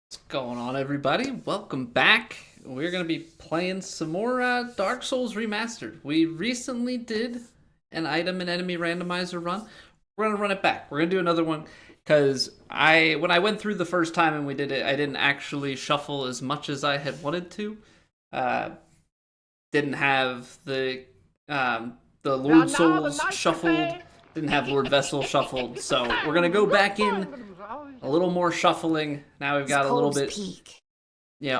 What's going on, everybody? Welcome back. We're going to be playing some more Dark Souls Remastered. We recently did an item and enemy randomizer run. We're going to run it back. We're going to do another one because when I went through the first time and we did it, I didn't actually shuffle as much as I had wanted to. Didn't have the Lord Souls shuffled. Didn't have Lord Vessel shuffled. So we're going to go back in. A little more shuffling. Now we've got a little bit,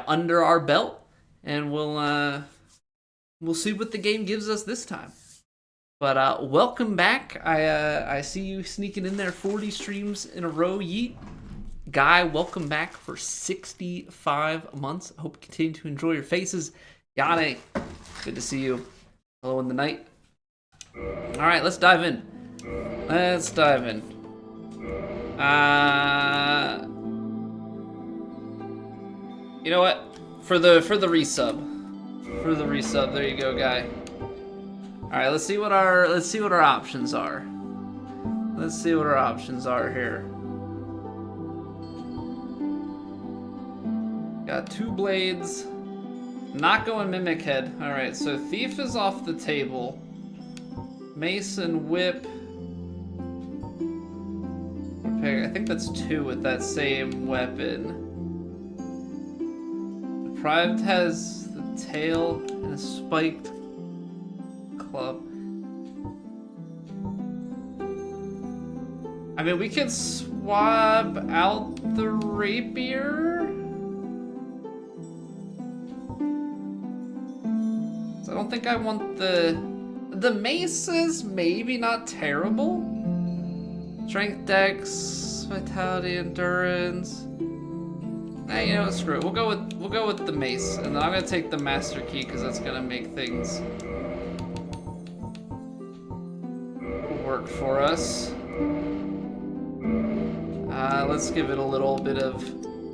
under our belt, and we'll see what the game gives us this time. But welcome back. I see you sneaking in there. 40 streams in a row. Yeet, Guy, welcome back for 65 months. I hope you continue to enjoy your faces. Yane, good to see you. Hello in the night. All right, let's dive in. You know what? For the resub, there you go, Guy. All right, let's see what our options are. Let's see what our options are here. Got 2 blades. Not going mimic head. All right, so thief is off the table. Mace and whip. I think that's 2 with that same weapon. Deprived has the tail and a spiked club. I mean, we could swap out the rapier. So I don't think I want the mace is maybe not terrible. Strength, dex, vitality, endurance. Nah, you know what? Screw it. We'll go with the mace, and then I'm gonna take the master key because that's gonna make things work for us. Let's give it a little bit of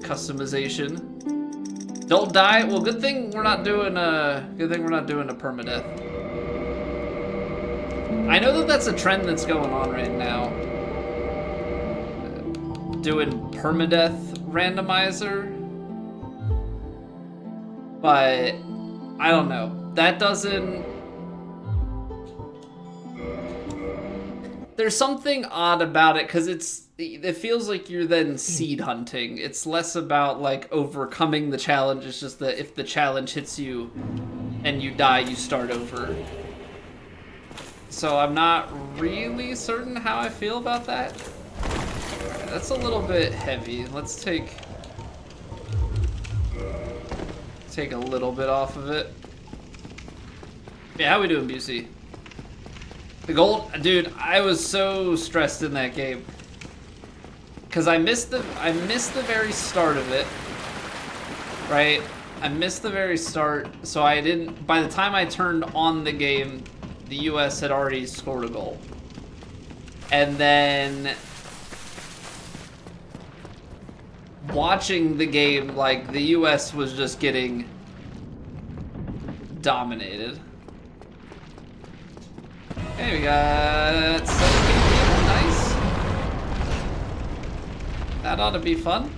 customization. Don't die. Well, good thing we're not doing a permadeath. I know that that's a trend that's going on right now. Doing permadeath randomizer, but I don't know. That doesn't. There's something odd about it because it feels like you're then seed hunting. It's less about like overcoming the challenge. It's just that if the challenge hits you and you die, you start over. So I'm not really certain how I feel about that. That's a little bit heavy. Let's take a little bit off of it. Yeah, how we doing, Busey? The gold, dude. I was so stressed in that game because I missed the very start of it. Right, I missed the very start, so I didn't. By the time I turned on the game, the U.S. had already scored a goal, and then. Watching the game, like, the U.S. was just getting dominated. Okay, we got 17 people, nice. That ought to be fun.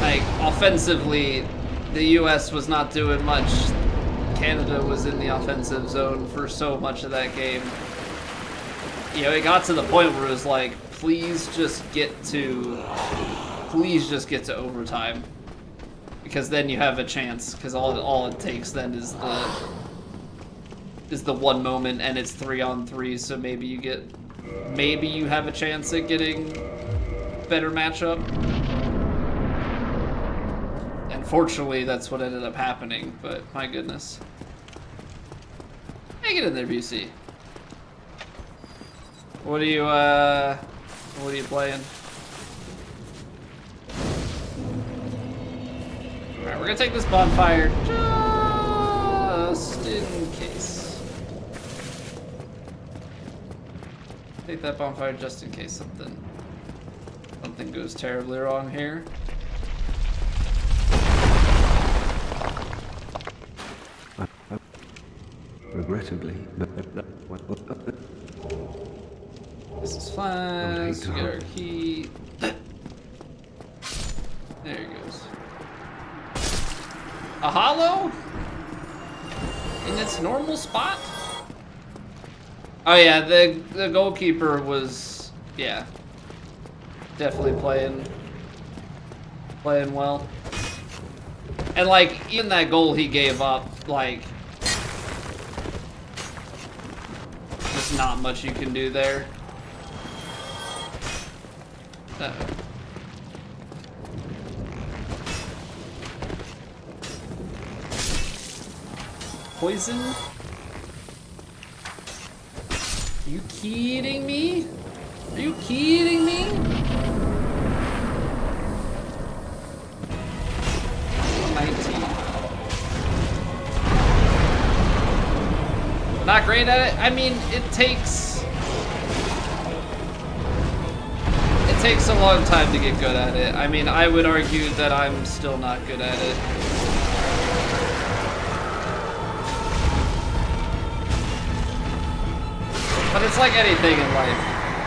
Like, offensively, the U.S. was not doing much. Canada was in the offensive zone for so much of that game. You know, it got to the point where it was like, please just get to overtime, because then you have a chance. Because all it takes then is the one moment, and it's 3-on-3. So maybe you have a chance at getting better matchup. And fortunately, that's what ended up happening. But my goodness, hey, get in there, BC. What are you playing? Alright, we're gonna take this bonfire just in case. Take that bonfire just in case something goes terribly wrong here. Regrettably, This is fine. Let's get our key. There he goes. A hollow? In its normal spot? Oh yeah, the goalkeeper was, yeah, definitely playing well. And like, even that goal he gave up, like, there's not much you can do there. Uh-oh. Poison? Are you kidding me? Are you kidding me? Not great at it. I mean, it takes a long time to get good at it. I mean, I would argue that I'm still not good at it. But it's like anything in life.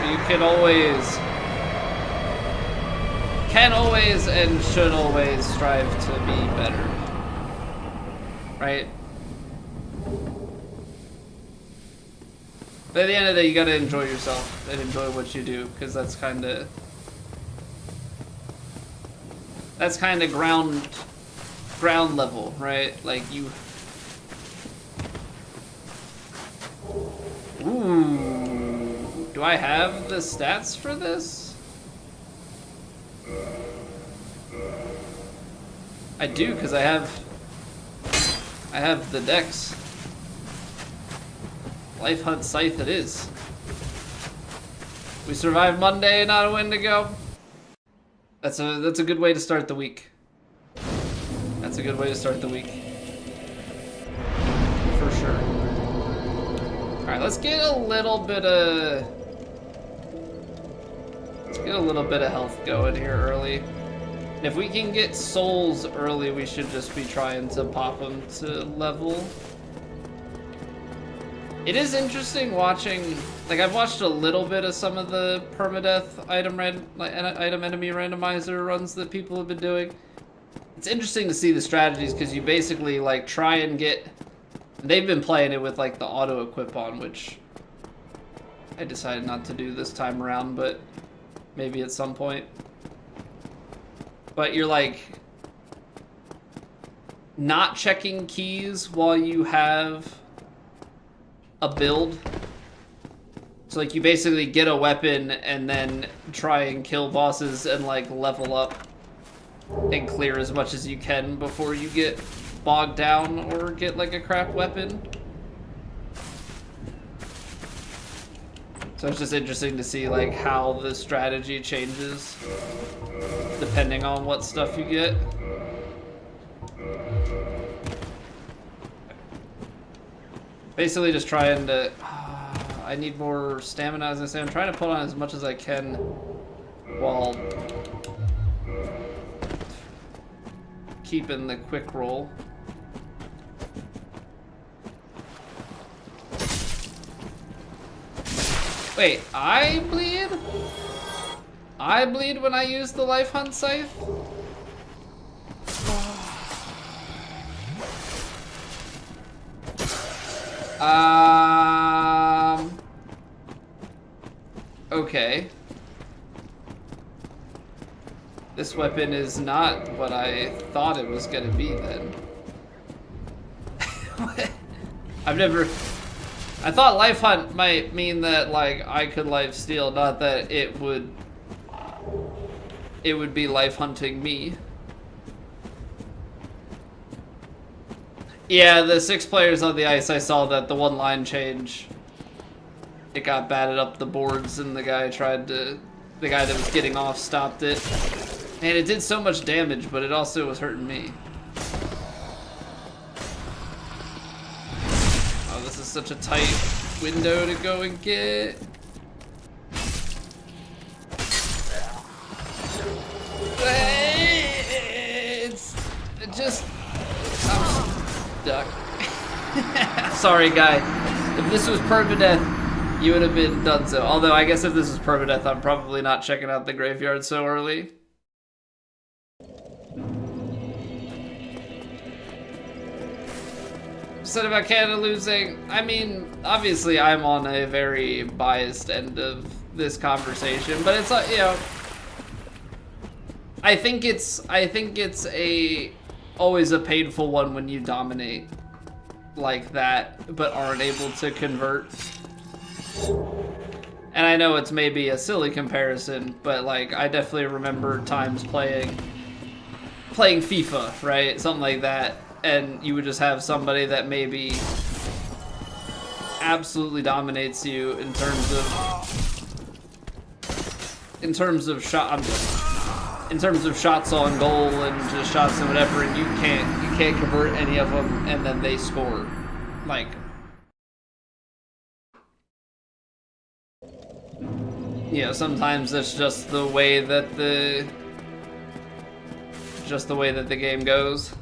You can always and should always strive to be better. Right? But at the end of the day, you gotta enjoy yourself and enjoy what you do, because that's kind of ground level, right? Like you. Ooh, do I have the stats for this? I do, because I have the dex. Life Hunt Scythe it is. We survived Monday, not a Wendigo. That's a good way to start the week. That's a good way to start the week. For sure. Alright, let's get a little bit of health going here early. And if we can get souls early, we should just be trying to pop them to level. It is interesting watching, like I've watched a little bit of some of the permadeath item enemy randomizer runs that people have been doing. It's interesting to see the strategies, because you basically like try and get, they've been playing it with like the auto equip on, which I decided not to do this time around, but maybe at some point. But you're like not checking keys while you have a build. So like you basically get a weapon and then try and kill bosses and like level up and clear as much as you can before you get bogged down or get like a crap weapon. So it's just interesting to see like how the strategy changes depending on what stuff you get. Basically just trying to, I need more stamina, as I say. I'm trying to put on as much as I can while keeping the quick roll. Wait, I bleed? I bleed when I use the Life Hunt Scythe? Okay. This weapon is not what I thought it was gonna be then. I thought Life Hunt might mean that like I could life steal, not that it would be life hunting me. Yeah, the 6 players on the ice, I saw that the one line change, it got batted up the boards and the guy that was getting off stopped it. Man, it did so much damage, but it also was hurting me. Oh, this is such a tight window to go and get. It's just, I'm stuck. Sorry, guy. If this was permadeath, you would have been done so. Although, I guess if this is permadeath, I'm probably not checking out the graveyard so early. upset about Canada losing. I mean, obviously I'm on a very biased end of this conversation, but it's you know, I think it's always a painful one when you dominate like that, but aren't able to convert. And I know it's maybe a silly comparison, but like I definitely remember times playing FIFA, right? Something like that, and you would just have somebody that maybe absolutely dominates you in terms of in terms of shots on goal and just shots and whatever, and you can't convert any of them, and then they score. Like, you know, sometimes it's just the way that the game goes.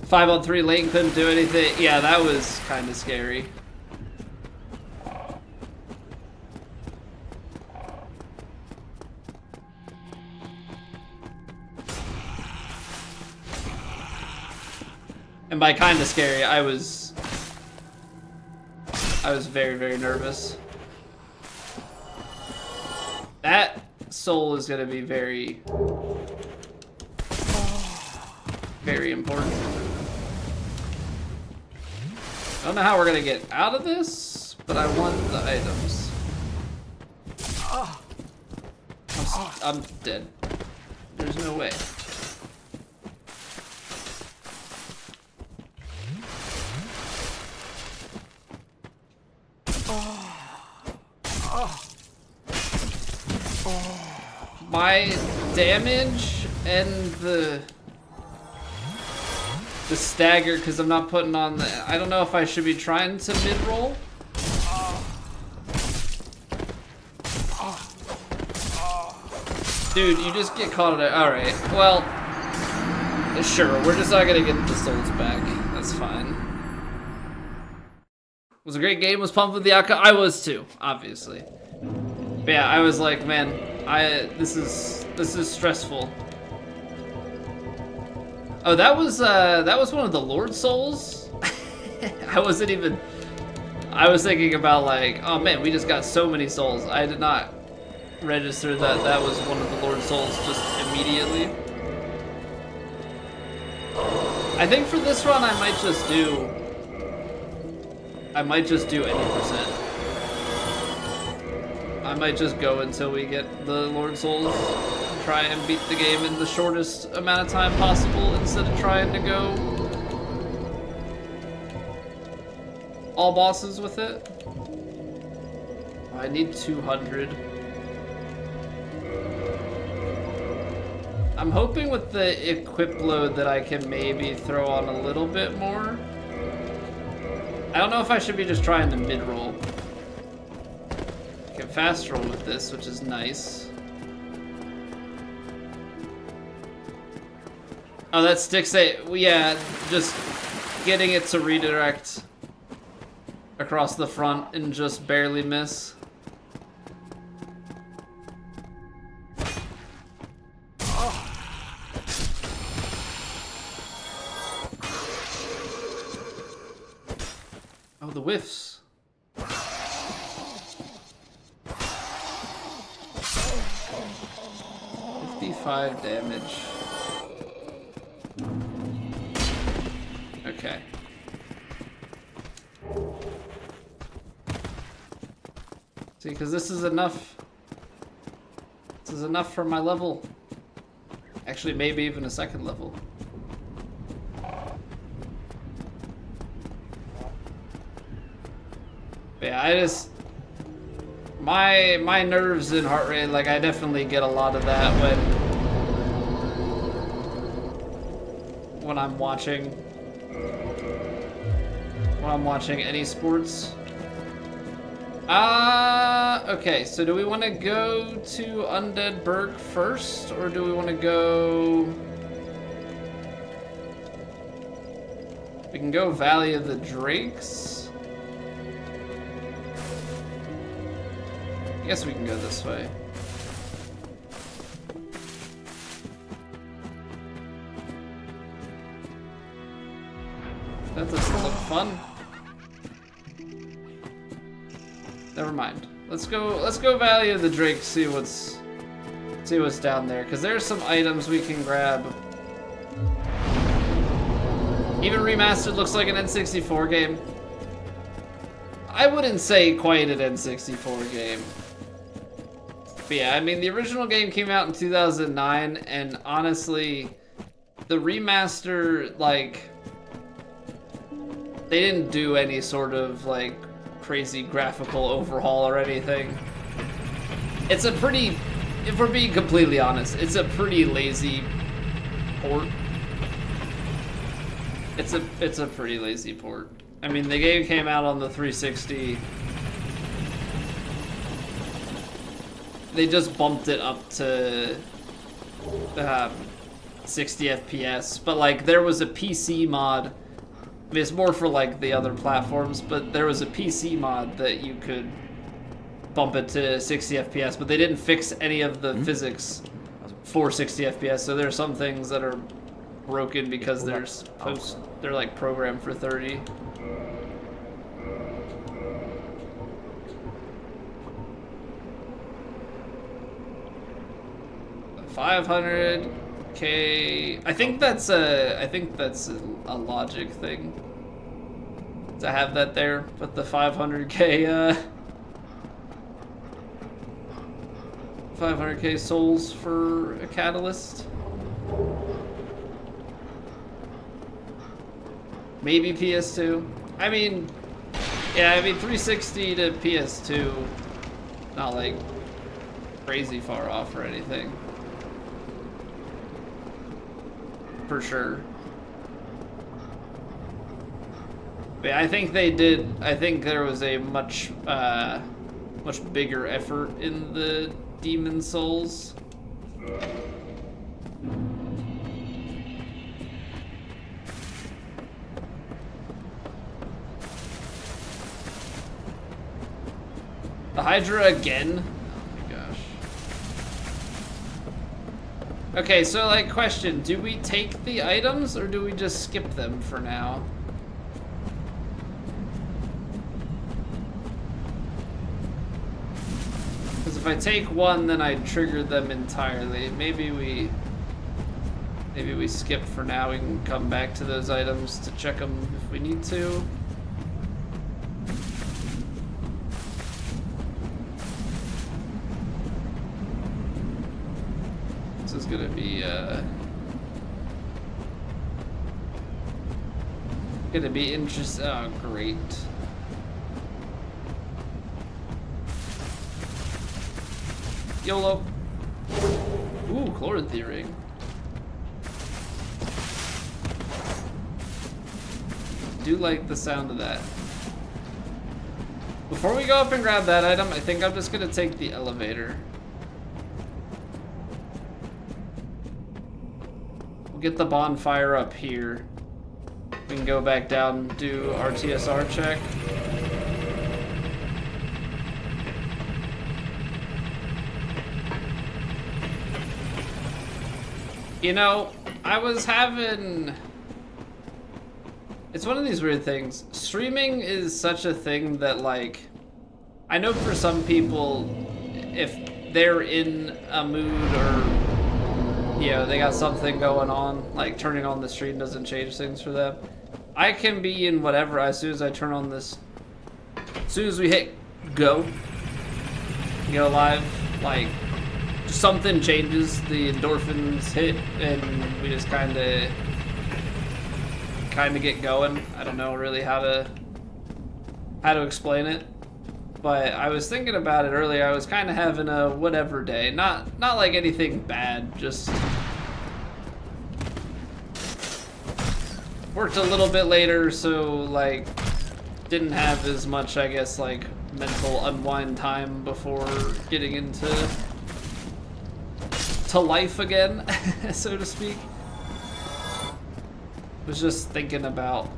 5-on-3 lane couldn't do anything. Yeah, that was kind of scary. And by kind of scary, I was very, very nervous. That soul is going to be very, very important. I don't know how we're going to get out of this, but I want the items. I'm dead. There's no way. My damage and the stagger, because I'm not putting on the... I don't know if I should be trying to mid-roll. Dude, you just get caught in it. Alright, well... Sure, we're just not gonna get the souls back. That's fine. It was a great game, was pumped with the outcome. I was too, obviously. But yeah, I was like, man, this is stressful. Oh, that was one of the Lord Souls? I was thinking about like, oh man, we just got so many souls. I did not register that that was one of the Lord Souls just immediately. I think for this run I might just do any percent. I might just go until we get the Lord Souls. Try and beat the game in the shortest amount of time possible instead of trying to go all bosses with it. I need 200. I'm hoping with the equip load that I can maybe throw on a little bit more. I don't know if I should be just trying to mid-roll. I can fast roll with this, which is nice. Oh, that sticks it. Yeah, just getting it to redirect across the front and just barely miss. Oh, the whiffs. 55 damage. Okay. See, because this is enough. This is enough for my level. Actually, maybe even a second level. But yeah, I just... My nerves and heart rate, like, I definitely get a lot of that when I'm watching any sports. Okay, so do we want to go to Undead Burg first, or do we want to go... We can go Valley of the Drakes. I guess we can go this way. That doesn't look fun. Never mind. Let's go Valley of the Drake, see what's down there, because there's some items we can grab. Even Remastered looks like an N64 game. I wouldn't say quite an N64 game. But yeah, I mean, the original game came out in 2009, and honestly, the remaster, like, they didn't do any sort of, like, crazy graphical overhaul or anything. It's a pretty, if we're being completely honest, it's a pretty lazy port. It's a pretty lazy port. I mean, the game came out on the 360. They just bumped it up to 60 FPS, but like there was a PC mod. I mean, it's more for like the other platforms, but there was a PC mod that you could bump it to 60 FPS, but they didn't fix any of the physics for 60 FPS. So there are some things that are broken because they're like programmed for 30. $500K. I think that's a logic thing to have that there. But the 500K 500K souls for a catalyst. Maybe PS2. I mean, yeah, I mean 360 to PS2, not like crazy far off or anything. For sure. But I think they did, I think there was a much bigger effort in the Demon Souls. The Hydra again? Oh my gosh. Okay, so like question, do we take the items or do we just skip them for now? Because if I take one, then I trigger them entirely. Maybe we skip for now. We can come back to those items to check them if we need to. This is gonna be interesting. Oh, great. YOLO. Ooh, Chloranthy ring. Do like the sound of that. Before we go up and grab that item, I think I'm just gonna take the elevator. We'll get the bonfire up here. We can go back down and do our TSR check. You know, I was having... It's one of these weird things. Streaming is such a thing that, like... I know for some people, if they're in a mood or, you know, they got something going on, like turning on the stream doesn't change things for them. I can be in whatever as soon as I turn on this... As soon as we hit go live, like... something changes, the endorphins hit, and we just kind of get going. I don't know really how to explain it, but I was thinking about it earlier. I was kind of having a whatever day, not like anything bad, just worked a little bit later, so like didn't have as much, I guess, like mental unwind time before getting into life again, so to speak. Was just thinking about,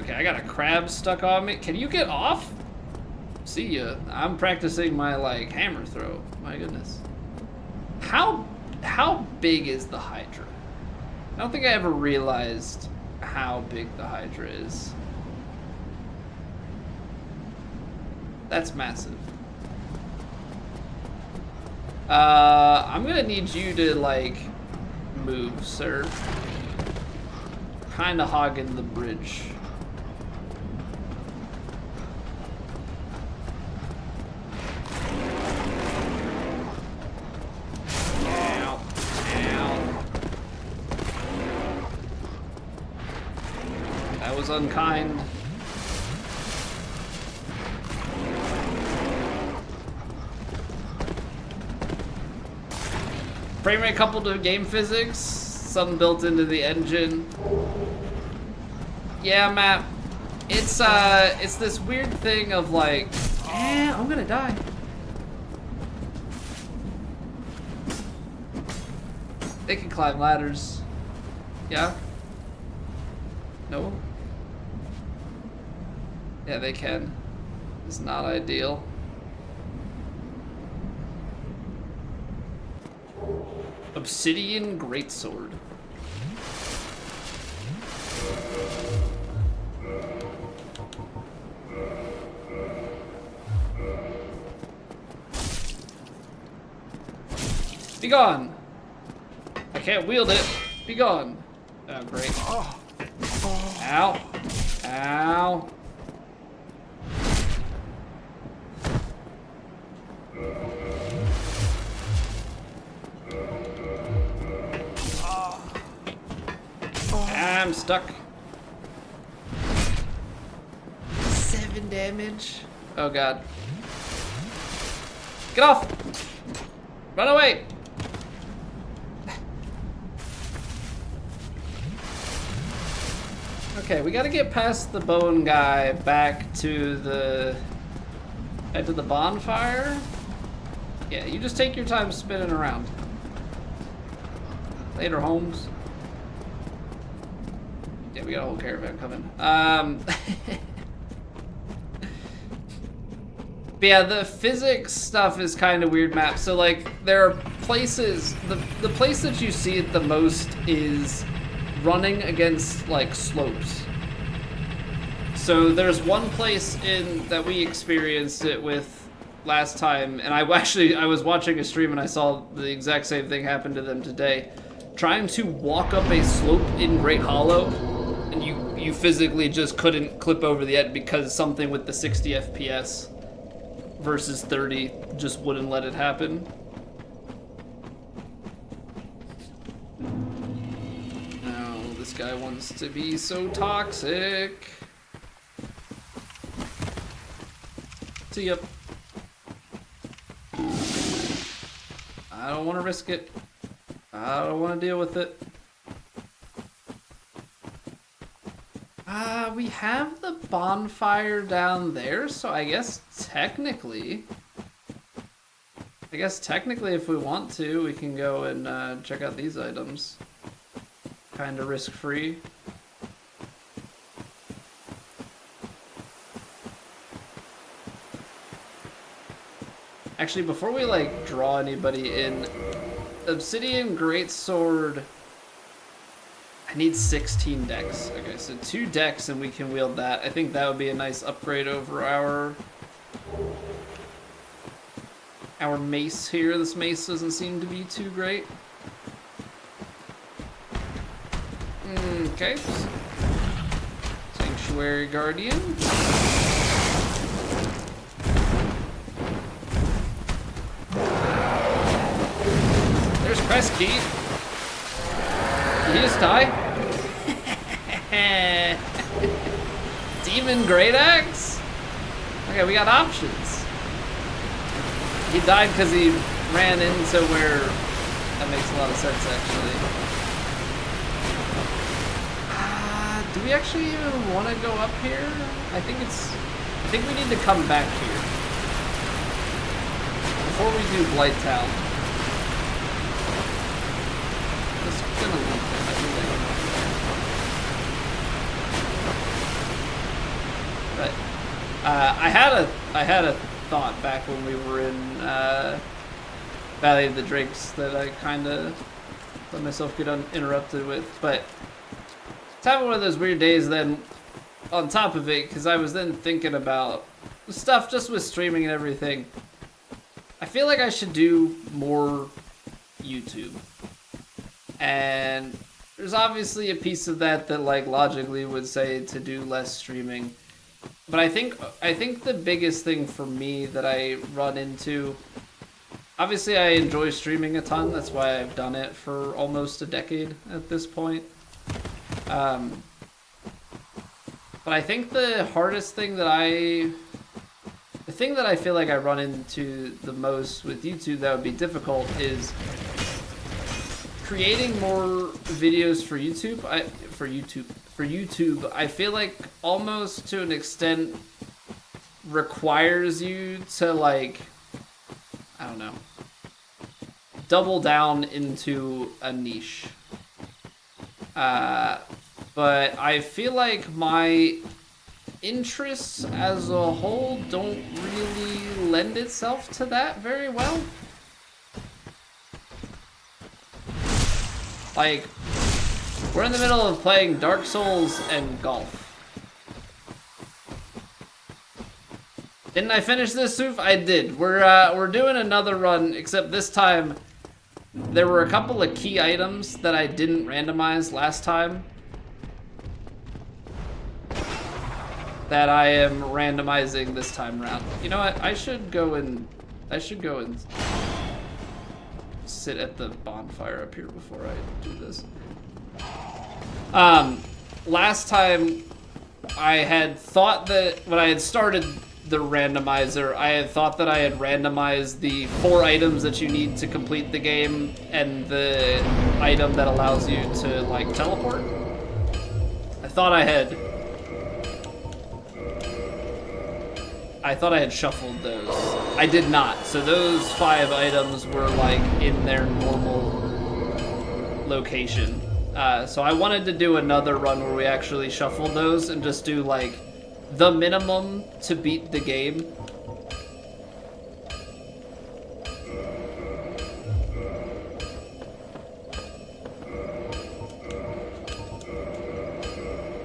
okay, I got a crab stuck on me. Can you get off? See ya. I'm practicing my like hammer throw. My goodness. How big is the Hydra? I don't think I ever realized how big the Hydra is. That's massive. I'm gonna need you to, like, move, sir. Kinda hogging the bridge. Ow. Ow. That was unkind. Frame rate coupled to game physics, something built into the engine. Yeah, Matt. It's this weird thing of like, I'm gonna die. They can climb ladders. Yeah? No? Yeah, they can. It's not ideal. Obsidian greatsword. Be gone! I can't wield it. Be gone. Oh, great. Ow. Ow. I'm stuck. 7 damage. Oh god. Get off! Run away! Okay, we gotta get past the bone guy back to the bonfire. Yeah, you just take your time spinning around. Later, Holmes. Yeah, we got a whole caravan coming. But yeah, the physics stuff is kind of weird map. So like, there are places, the place that you see it the most is running against like slopes. So there's one place that we experienced it with last time, and I was watching a stream and I saw the exact same thing happen to them today. Trying to walk up a slope in Great Hollow, and you physically just couldn't clip over the edge because something with the 60 FPS versus 30 just wouldn't let it happen. Oh, this guy wants to be so toxic. See ya. I don't want to risk it. I don't want to deal with it. We have the bonfire down there, so I guess technically if we want to, we can go and check out these items. Kinda risk-free. Actually, before we like draw anybody in, Obsidian Greatsword, I need 16 decks. Okay, so 2 decks and we can wield that. I think that would be a nice upgrade over our mace here. This mace doesn't seem to be too great. Okay. Sanctuary Guardian. There's Kresky. Did he just die? Demon Great Axe? Okay, we got options. He died because he ran into where... That makes a lot of sense, actually. Do we actually even want to go up here? I think we need to come back here. Before we do blighttown. Just gonna leave them. I think they But I had a thought back when we were in Valley of the Drakes that I kind of let myself get interrupted with, but having one of those weird days then on top of it, because I was then thinking about stuff just with streaming and everything. I feel like I should do more YouTube. And there's obviously a piece of that like logically would say to do less streaming. But I think the biggest thing for me that I run into, obviously I enjoy streaming a ton, that's why I've done it for almost a decade at this point. But I think the hardest thing that I feel like I run into the most with YouTube that would be difficult is creating more videos for YouTube. For YouTube, I feel like almost to an extent requires you to like, I don't know, double down into a niche. But I feel like my interests as a whole don't really lend itself to that very well. Like, we're in the middle of playing Dark Souls and golf. Didn't I finish this, Soof? I did. We're doing another run, except this time there were a couple of key items that I didn't randomize last time that I am randomizing this time around. You know what? I should go and sit at the bonfire up here before I do this. Last time I had thought that when I had started the randomizer, I had thought that I had randomized the 4 items that you need to complete the game and the item that allows you to like teleport. I thought I had shuffled those. I did not. So those 5 items were like in their normal location. So I wanted to do another run where we actually shuffled those and just do like the minimum to beat the game.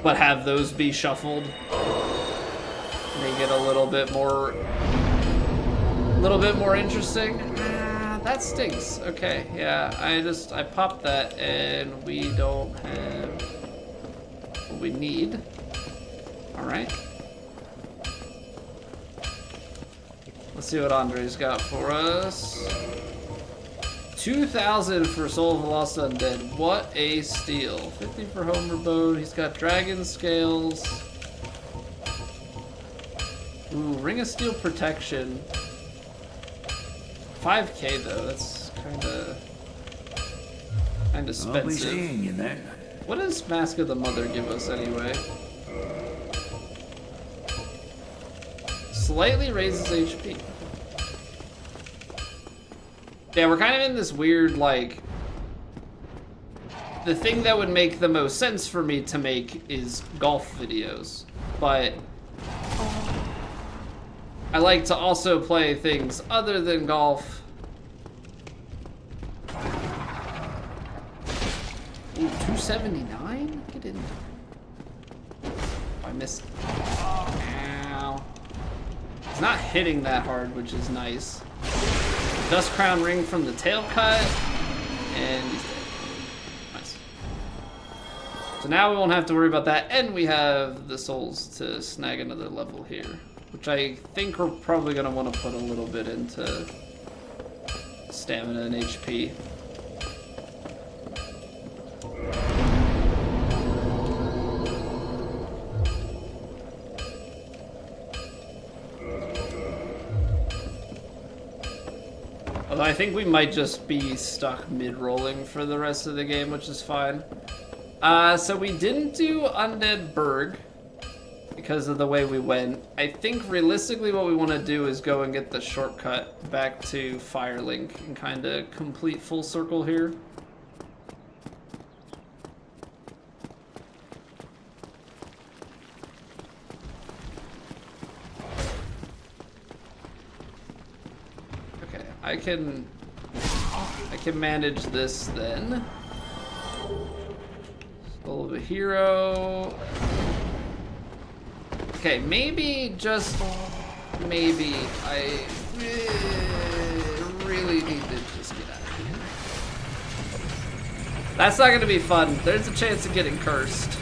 But have those be shuffled. Make it a little bit more interesting. That stinks. Okay, yeah, I popped that and we don't have what we need. All right. Let's see what Andre's got for us. 2,000 for Soul of the Lost Undead. What a steal. 50 for Homer Boat. He's got dragon scales. Ooh, Ring of Steel protection. 5K though, that's kinda expensive. I'll be seeing you there. What does Mask of the Mother give us anyway? Slightly raises HP. Yeah, we're kind of in this weird, like, the thing that would make the most sense for me to make is golf videos, but I like to also play things other than golf. Ooh, 279? Get in. Oh, I missed. Ow. It's not hitting that hard, which is nice. Dust Crown Ring from the tail cut, and he's dead. Nice. So now we won't have to worry about that, and we have the souls to snag another level here, which I think we're probably going to want to put a little bit into stamina and HP. Although I think we might just be stuck mid-rolling for the rest of the game, which is fine. So we didn't do Undead Berg because of the way we went. I think realistically what we want to do is go and get the shortcut back to Firelink and kind of complete full circle here. Okay, I can manage this then. Soul of a hero. Okay, maybe, just maybe, I really need to just get out of here. That's not gonna be fun. There's a chance of getting cursed.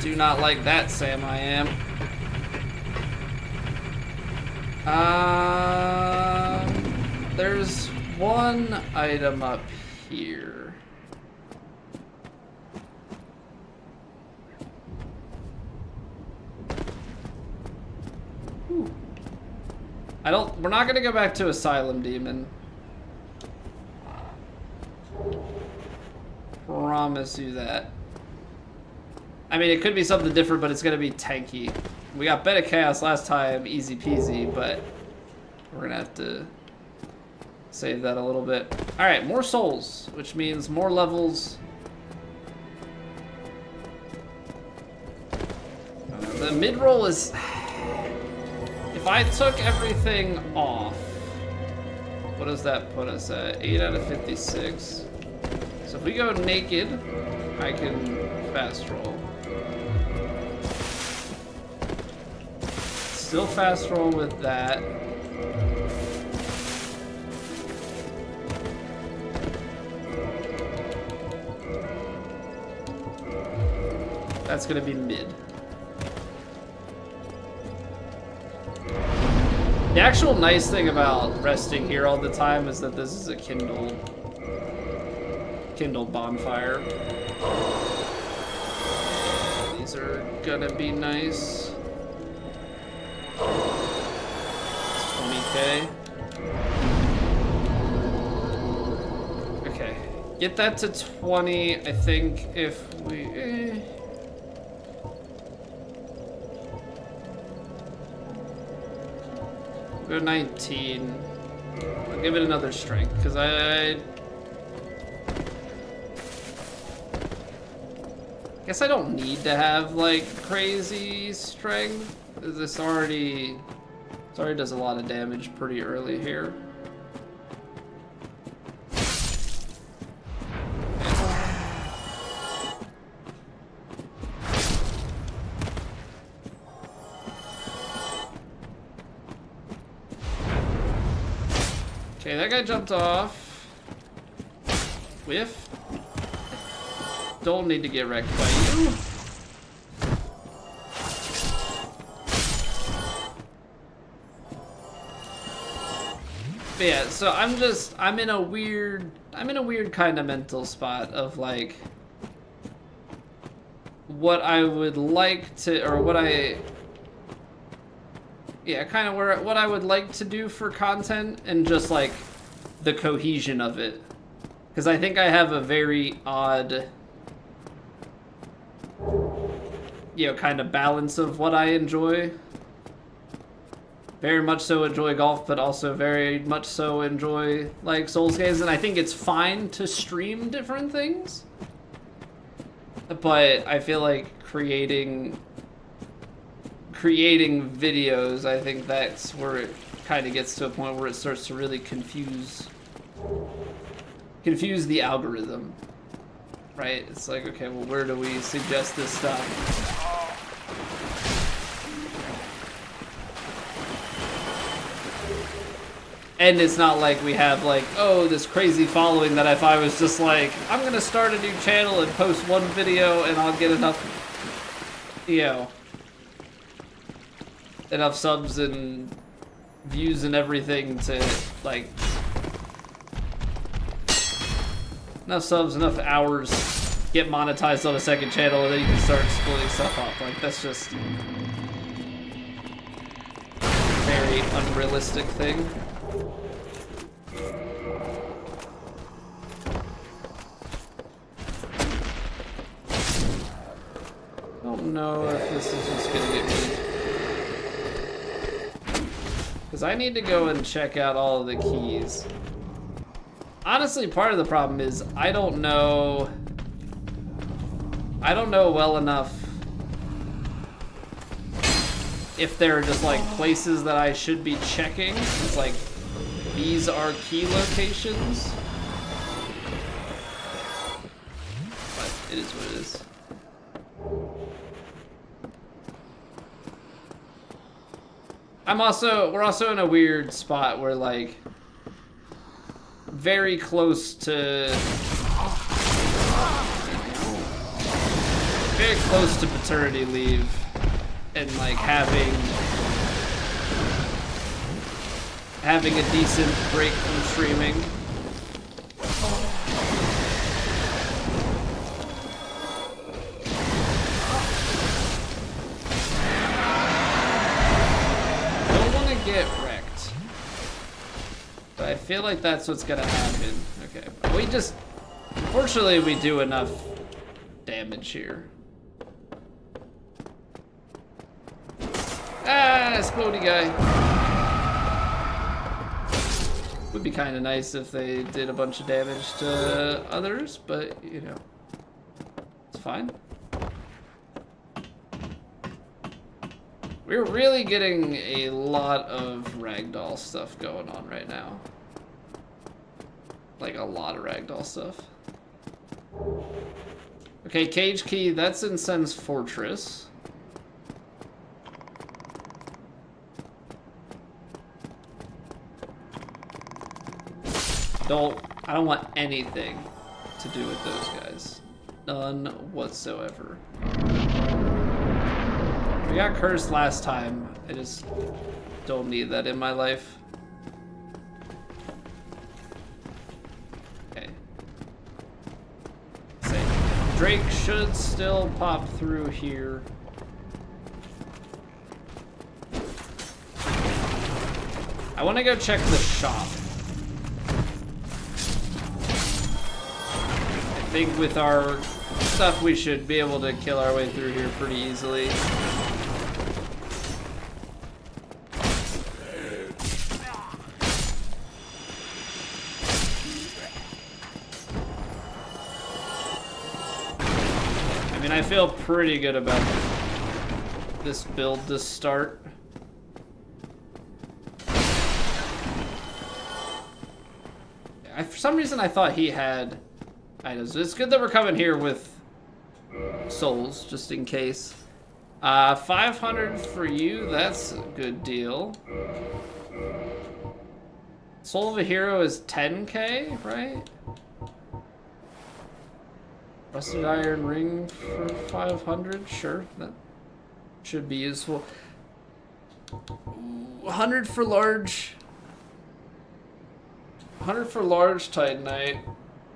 Do not like that, Sam, I am. There's one item up here. Ooh. We're not gonna go back to Asylum Demon. Promise you that. I mean, it could be something different, but it's gonna be tanky. We got Beta Chaos last time, easy peasy, but we're gonna have to save that a little bit. All right, more souls, which means more levels. The mid-roll is... If I took everything off, what does that put us at? 8 out of 56. So if we go naked, I can fast roll. Still fast roll with that. That's gonna be mid. The actual nice thing about resting here all the time is that this is a kindled bonfire. These are gonna be nice. It's 20k. Okay, get that to 20. I think if we... Go 19. I'll give it another strength, because I guess I don't need to have like crazy strength. This already does a lot of damage pretty early here. Okay, that guy jumped off. Whiff. Don't need to get wrecked by you. But yeah, so I'm in a weird kind of mental spot of like what I would like to, or what I, yeah, kind of what I would like to do for content and just like the cohesion of it. Because I think I have a very odd, you know, kind of balance of what I enjoy. Very much so enjoy golf, but also very much so enjoy like Souls games. And I think it's fine to stream different things. But I feel like creating videos, I think that's where it kind of gets to a point where it starts to really confuse the algorithm, right? It's like, okay, well, where do we suggest this stuff? And it's not like we have like, oh, this crazy following that if I was just like, I'm gonna start a new channel and post one video and I'll get enough, you know, enough subs and views and everything to like, enough subs, enough hours, get monetized on a second channel, and then you can start splitting stuff up. Like, that's just a very unrealistic thing. I don't know if this is just gonna get me. Because I need to go and check out all of the keys. Honestly, part of the problem is I don't know well enough if there are just like places that I should be checking. It's like, these are key locations. It is what it is. We're also in a weird spot where, like, very close to paternity leave and, like, having a decent break from streaming. Get wrecked, but I feel like that's what's gonna happen. Okay, unfortunately we do enough damage here. Explodey guy. Would be kind of nice if they did a bunch of damage to others, but you know, it's fine. We're really getting a lot of ragdoll stuff going on right now. Like, a lot of ragdoll stuff. Okay, cage key, that's in Sen's fortress. I don't want anything to do with those guys. None whatsoever. We got cursed last time. I just don't need that in my life. Okay. Say, Drake should still pop through here. I want to go check the shop. I think with our stuff we should be able to kill our way through here pretty easily. I feel pretty good about this build to start. For some reason I thought he had items. It's good that we're coming here with souls, just in case. 500 for you, that's a good deal. Soul of a Hero is 10k, right? Rusted iron ring for 500, sure, that should be useful. 100 for large. 100 for large Titanite.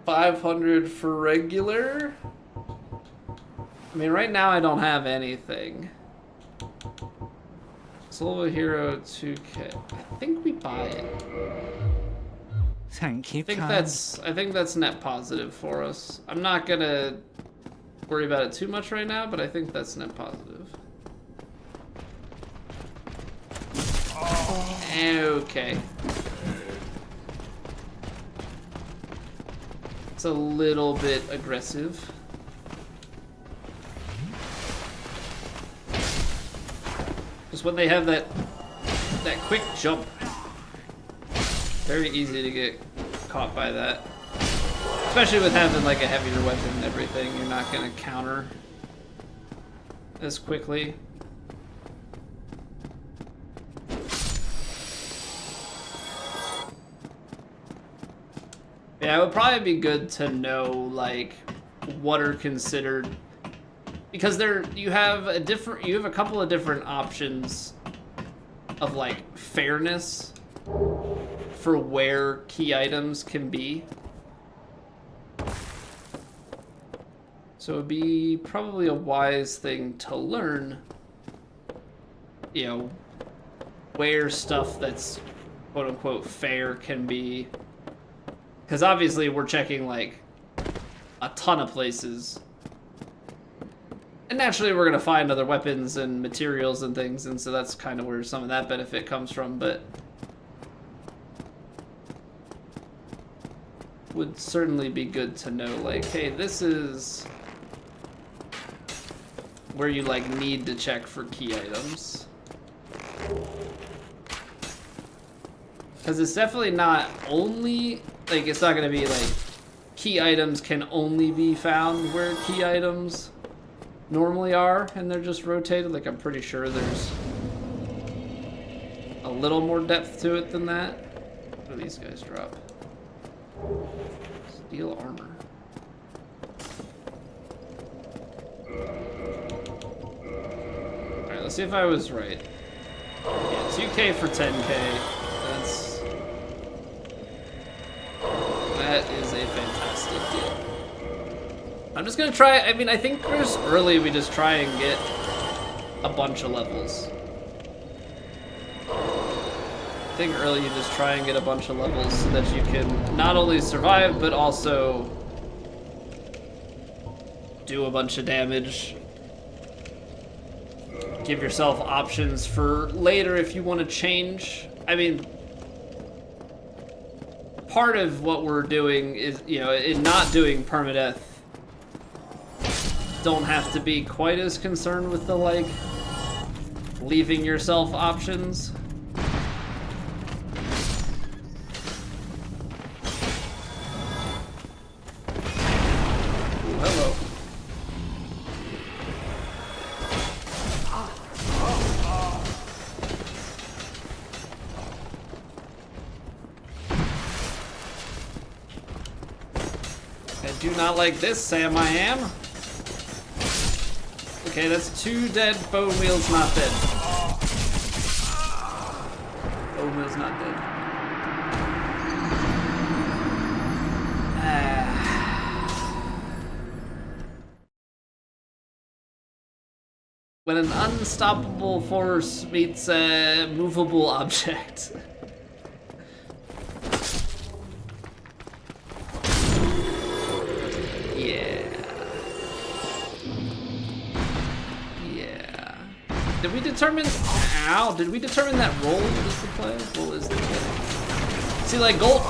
500 for regular. I mean, right now I don't have anything. Soul of a Hero 2k. I think we buy it. Thank you. I think that's net positive for us. I'm not gonna worry about it too much right now, but I think that's net positive. Okay. It's a little bit aggressive. Just when they have that quick jump. Very easy to get caught by that. Especially with having like a heavier weapon and everything, you're not gonna counter as quickly. Yeah, it would probably be good to know like what are considered, because you have a couple of different options of like fairness for where key items can be. So it would be probably a wise thing to learn, you know, where stuff that's quote unquote fair can be. Because obviously we're checking like a ton of places. And naturally we're going to find other weapons and materials and things, and so that's kind of where some of that benefit comes from, but would certainly be good to know, like, hey, this is where you like need to check for key items. Because it's definitely not only, like, it's not going to be like key items can only be found where key items normally are, and they're just rotated. Like, I'm pretty sure there's a little more depth to it than that. What do these guys drop? Steel armor. Alright, let's see if I was right. Yeah, 2K for 10K. That is a fantastic deal. I'm just gonna try, I mean, I think just early we just try and get a bunch of levels. I think early you just try and get a bunch of levels so that you can not only survive, but also do a bunch of damage. Give yourself options for later if you want to change. I mean, part of what we're doing is, you know, in not doing permadeath, don't have to be quite as concerned with the, like, leaving yourself options. Ooh, hello. I do not like this, Sam, I am. Okay, that's 2 dead. Bone wheel's not dead. Bone wheel's not dead. When an unstoppable force meets a movable object. Did we determine, ow, did we determine that roll is the play? Roll is the play. See, like, gold.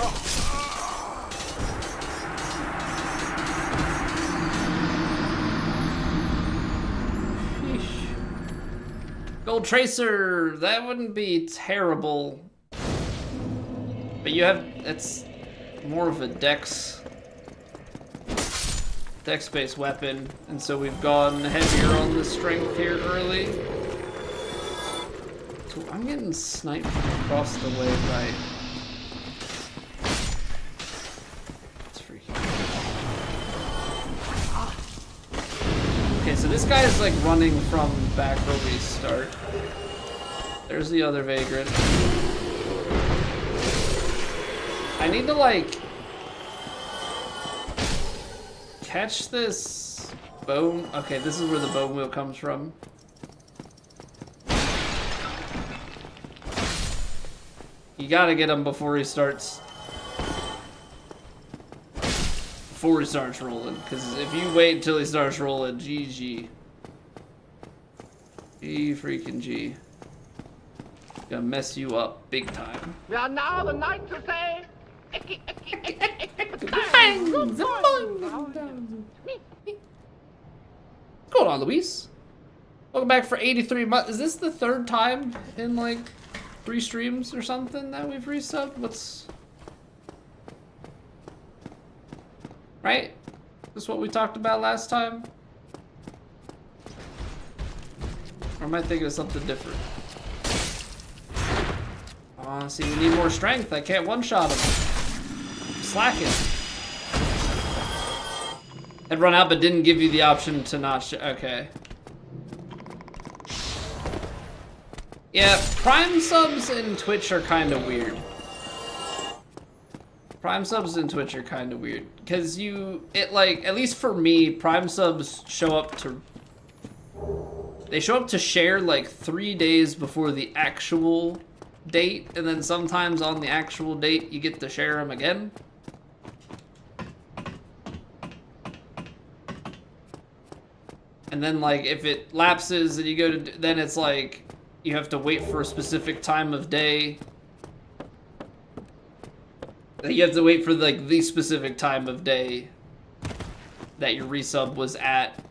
Sheesh. Gold Tracer, that wouldn't be terrible. But you have, it's more of a dex-based weapon, and so we've gone heavier on the strength here early. I'm getting sniped from across the way right. It's freaking. Okay, so this guy is like running from back where we start. There's the other vagrant. I need to like catch this bone. Okay, this is where the bone wheel comes from. You gotta get him before he starts rolling, because if you wait until he starts rolling, GG. Freaking G. Gonna mess you up big time. We are now the night to say What's going on, Luis? Welcome back for 83 months. Is this the 3rd time in like 3 streams or something that we've resubbed? What's... Right? Is this what we talked about last time? Or am I thinking of something different? Oh, see, we need more strength. I can't one-shot him. I'm slacking. Had run out but didn't give you the option to not okay. Yeah, Prime subs in Twitch are kind of weird. Prime subs in Twitch are kind of weird. Because at least for me, Prime subs show up to... They show up to share like 3 days before the actual date. And then sometimes on the actual date, you get to share them again. And then like, if it lapses and you go to... Then it's like... You have to wait for a specific time of day. You have to wait for like the specific time of day that your resub was at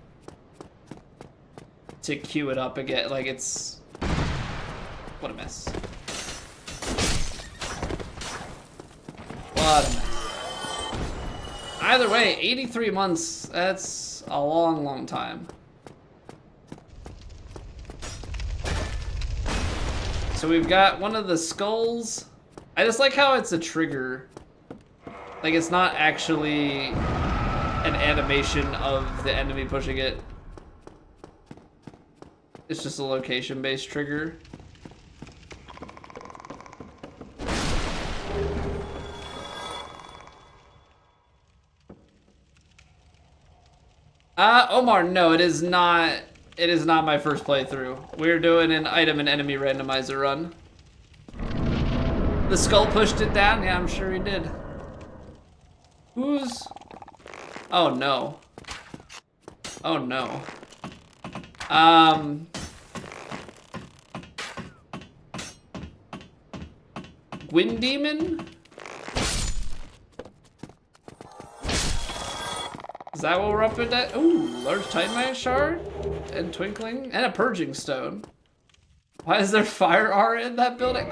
to queue it up again. Like it's... What a mess. What a mess. either way, 83 months, that's a long, long time. So we've got one of the skulls. I just like how it's a trigger. Like it's not actually an animation of the enemy pushing it. It's just a location-based trigger. Omar, no, it is not. It is not my first playthrough. We're doing an item and enemy randomizer run. The skull pushed it down? Yeah, I'm sure he did. Who's... Oh, no. Oh, no. Wind Demon? Is that what we're up at? Ooh, large Titanite shard and twinkling and a purging stone. Why is there fire aura in that building?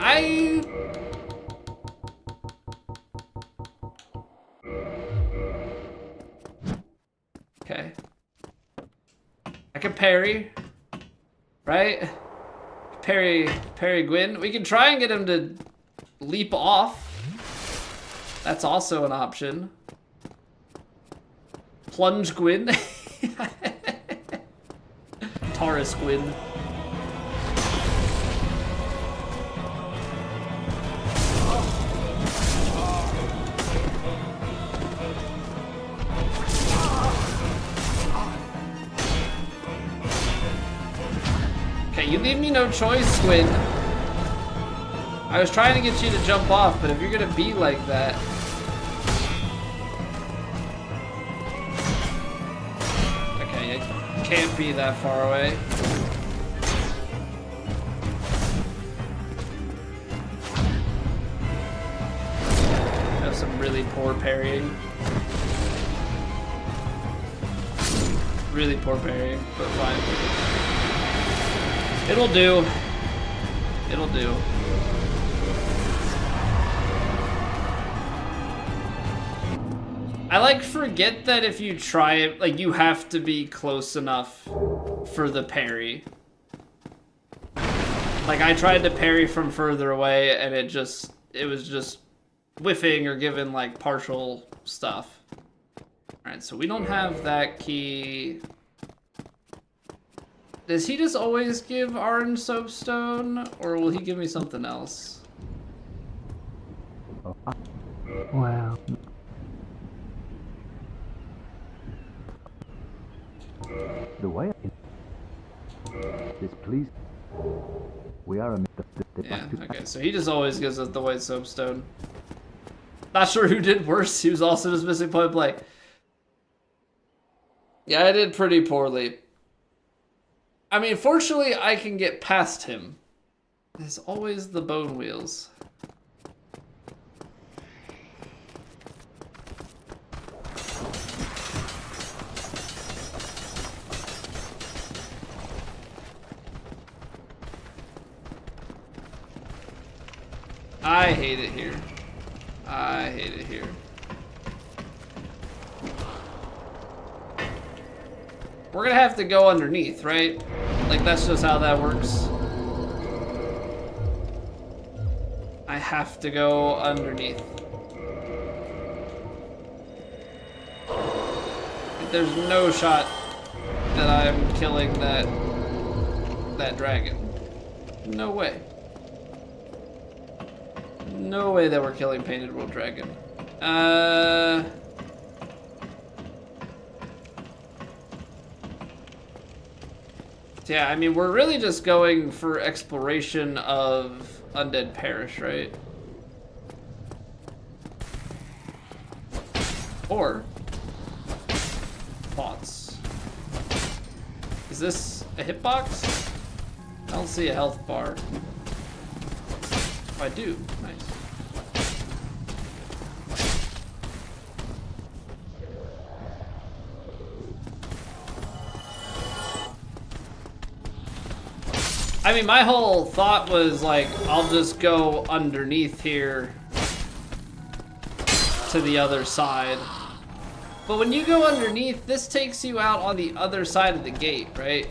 Okay. I can parry, right? Parry Gwyn. We can try and get him to leap off. That's also an option. Plunge Gwyn. Taurus Gwyn. Okay, you leave me no choice, Gwyn. I was trying to get you to jump off, but if you're gonna be like that... Can't be that far away. Have some really poor parrying. Really poor parrying, but fine. It'll do. It'll do. I like forget that if you try it, like you have to be close enough for the parry. Like I tried to parry from further away and it was just whiffing or giving like partial stuff. Alright, so we don't have that key. Does he just always give orange soapstone or will he give me something else? Wow. The way is please. We are yeah, okay, so he just always gives us the white soapstone. Not sure who did worse. He was also just missing point blank. Yeah, I did pretty poorly. I mean, fortunately, I can get past him. There's always the bone wheels. I hate it here. I hate it here. We're gonna have to go underneath, right? Like, that's just how that works. I have to go underneath. There's no shot that I'm killing that dragon. No way. No way that we're killing Painted World Dragon. Yeah, I mean, we're really just going for exploration of Undead Parish, right? Or bots. Is this a hitbox? I don't see a health bar. I do. Nice. I mean, my whole thought was like, I'll just go underneath here to the other side. But when you go underneath, this takes you out on the other side of the gate, right?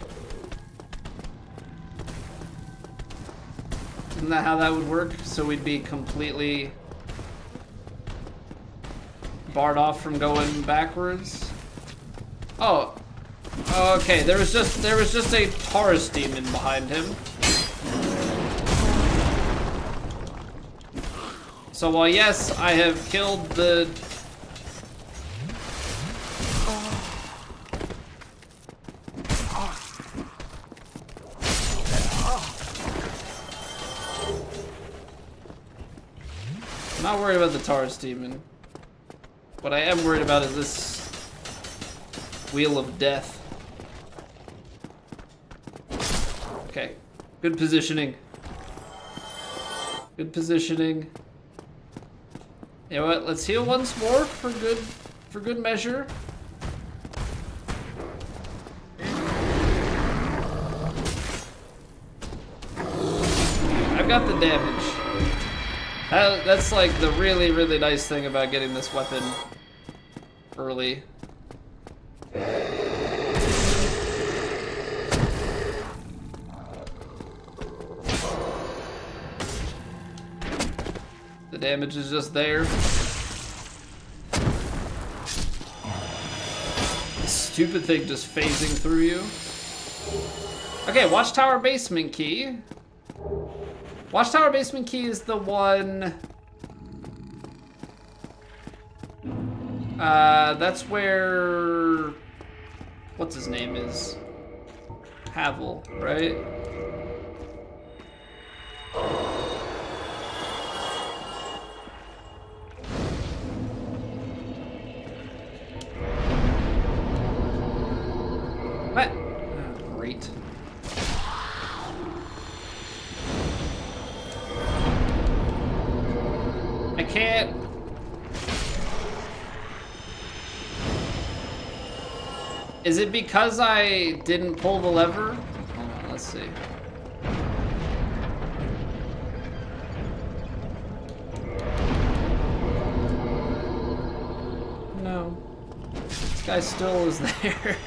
Isn't that how that would work? So we'd be completely barred off from going backwards. Oh, okay. There was just a Taurus demon behind him. So while yes, I have killed the I'm not worried about the Taurus demon. What I am worried about is this wheel of death. Okay, good positioning. Good positioning. You know what? Let's heal once more for good measure. I've got the damage. That's like the really, really nice thing about getting this weapon early. The damage is just there. This stupid thing just phasing through you. Okay, Watchtower Basement Key. Watchtower Basement Key is the one... that's where... What's his name is? Havel, right? What? Oh, great. I can't. Is it because I didn't pull the lever? Hold on, let's see. No. This guy still is there.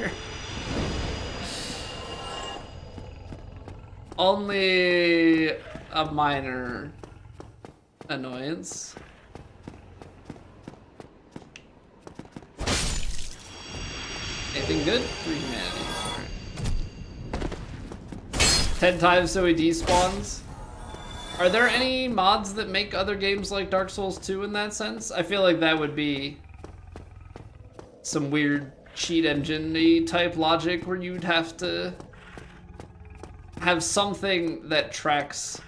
Only a minor annoyance. Anything good? 3 humanity. Alright. 10 times so he despawns. Are there any mods that make other games like Dark Souls 2 in that sense? I feel like that would be some weird cheat engine-y type logic where you'd have to have something that tracks.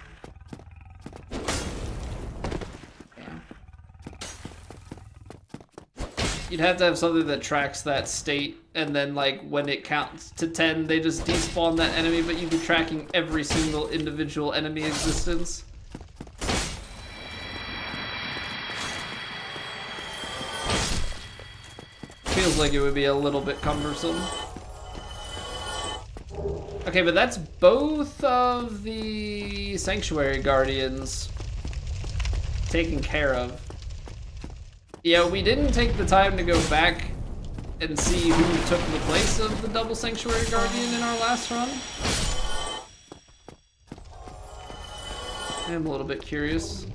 You'd have to have something that tracks that state, and then like when it counts to 10, they just despawn that enemy, but you'd be tracking every single individual enemy existence. Feels like it would be a little bit cumbersome. Okay, but that's both of the Sanctuary Guardians taken care of. Yeah, we didn't take the time to go back and see who took the place of the double Sanctuary Guardian in our last run. I'm a little bit curious.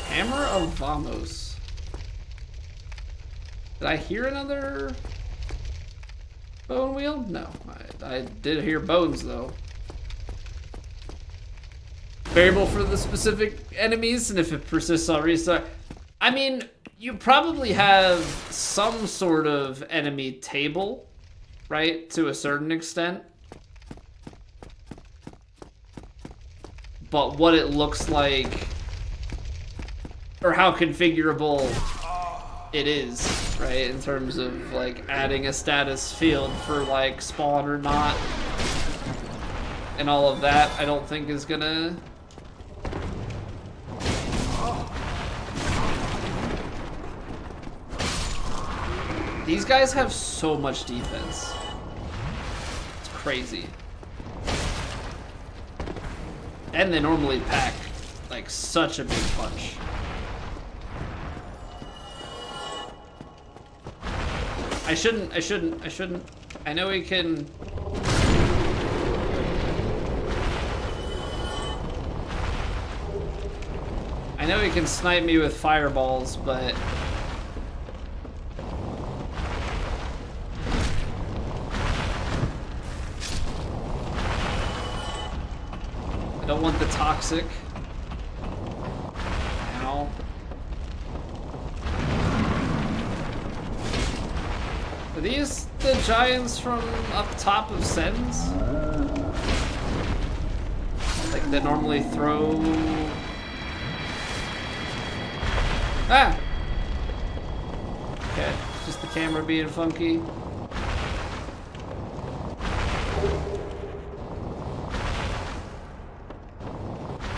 Hammer of Vamos. Did I hear another bone wheel? No, I did hear bones though. Variable for the specific enemies, and if it persists, I'll restart. I mean, you probably have some sort of enemy table, right? To a certain extent. But what it looks like, or how configurable it is, right? In terms of like adding a status field for like spawn or not. And all of that, I don't think is gonna... These guys have so much defense. It's crazy. And they normally pack like such a big punch. I shouldn't. I know he can... I know he can snipe me with fireballs, but... I don't want the toxic. Ow. Are these the giants from up top of Sens? Like that normally throw... Ah! Okay, just the camera being funky.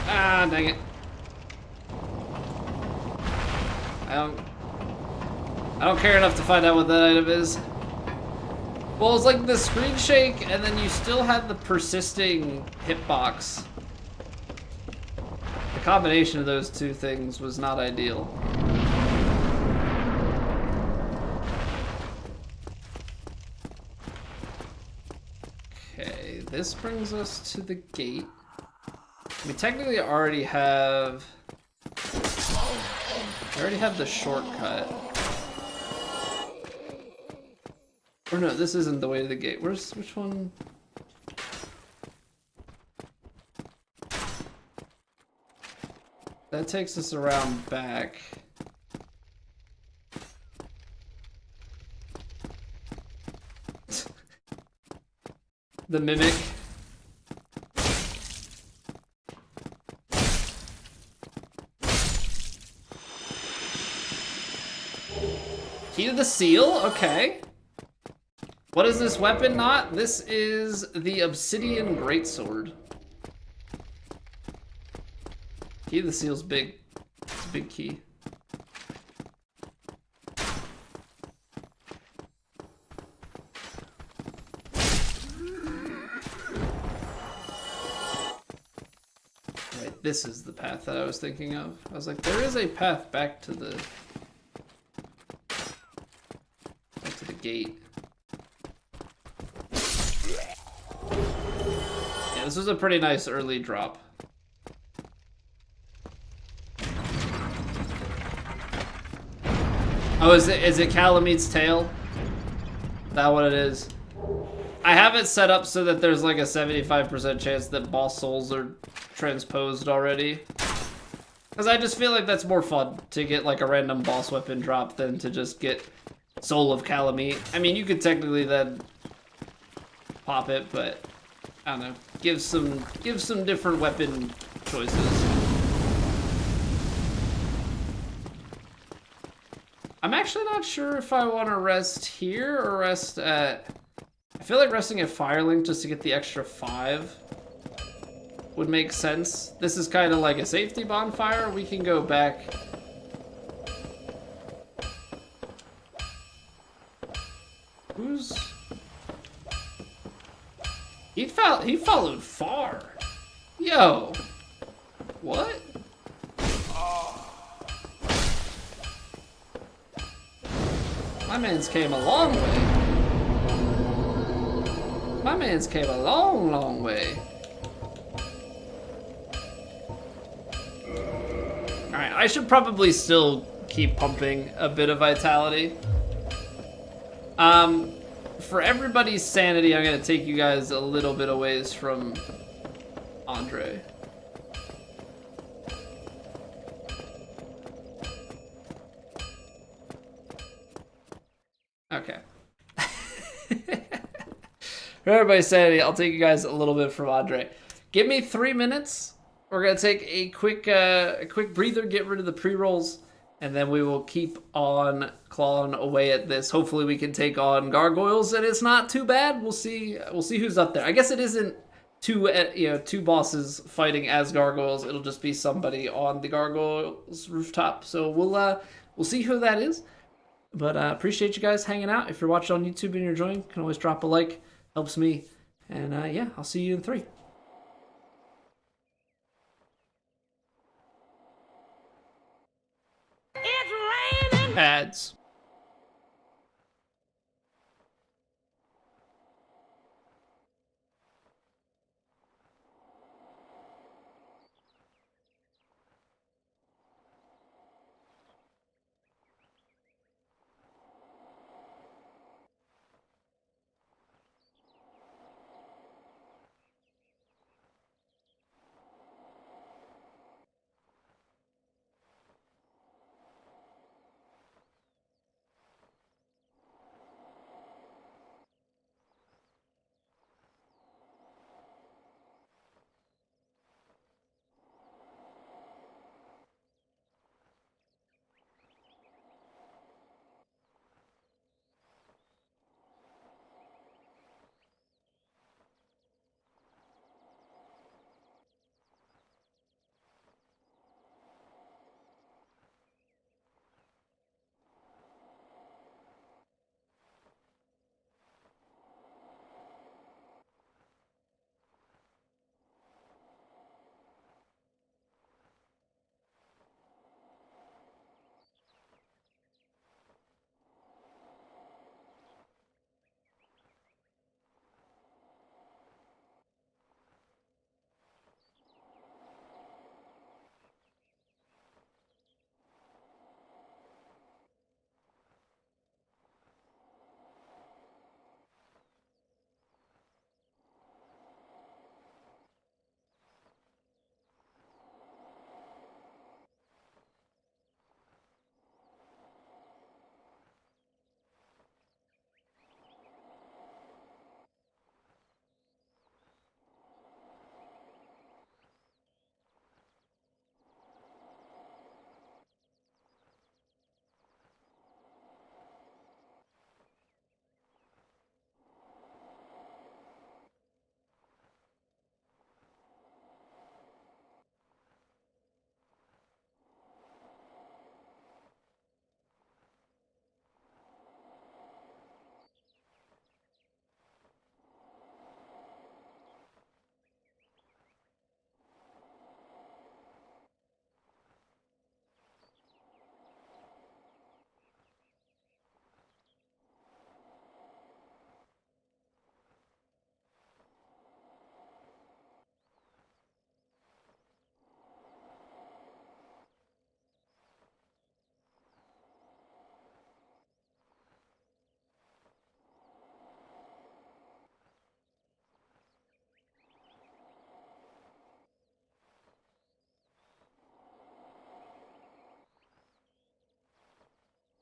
Ah, dang it. I don't care enough to find out what that item is. Well, it's like the screen shake, and then you still had the persisting hitbox. The combination of those two things was not ideal. Okay, this brings us to the gate. We technically already have... I already have the shortcut. Or no, this isn't the way to the gate. Which one? That takes us around back. The mimic. Key to the seal, okay. What is this weapon not? This is the obsidian greatsword. Key to the seal's big. It's a big key. Right, this is the path that I was thinking of. I was like, there is a path back to the gate. Yeah, this was a pretty nice early drop. Oh, is it Calamete's tail? Is that what it is? I have it set up so that there's like a 75% chance that boss souls are transposed already. Because I just feel like that's more fun to get like a random boss weapon drop than to just get Soul of Calamite. I mean, you could technically then pop it, but I don't know. Give some different weapon choices. I'm actually not sure if I want to rest here or rest at... I feel like resting at Firelink just to get the extra 5 would make sense. This is kind of like a safety bonfire. We can go back... Who's... He followed far. Yo. What? My man's came a long way. My man's came a long, long way. Alright, I should probably still keep pumping a bit of vitality. For everybody's sanity, I'm gonna take you guys a little bit away from Andre. Okay. For everybody's sanity, I'll take you guys a little bit from Andre. Give me 3 minutes. We're gonna take a quick breather, get rid of the pre-rolls, and then we will keep on clawing away at this. Hopefully we can take on gargoyles, and it's not too bad. We'll see who's up there. I guess it isn't two bosses fighting as gargoyles. It'll just be somebody on the gargoyles rooftop. So we'll see who that is. But appreciate you guys hanging out. If you're watching on YouTube and you're enjoying, you can always drop a like. Helps me. And yeah, I'll see you in 3. It's raining. Ads.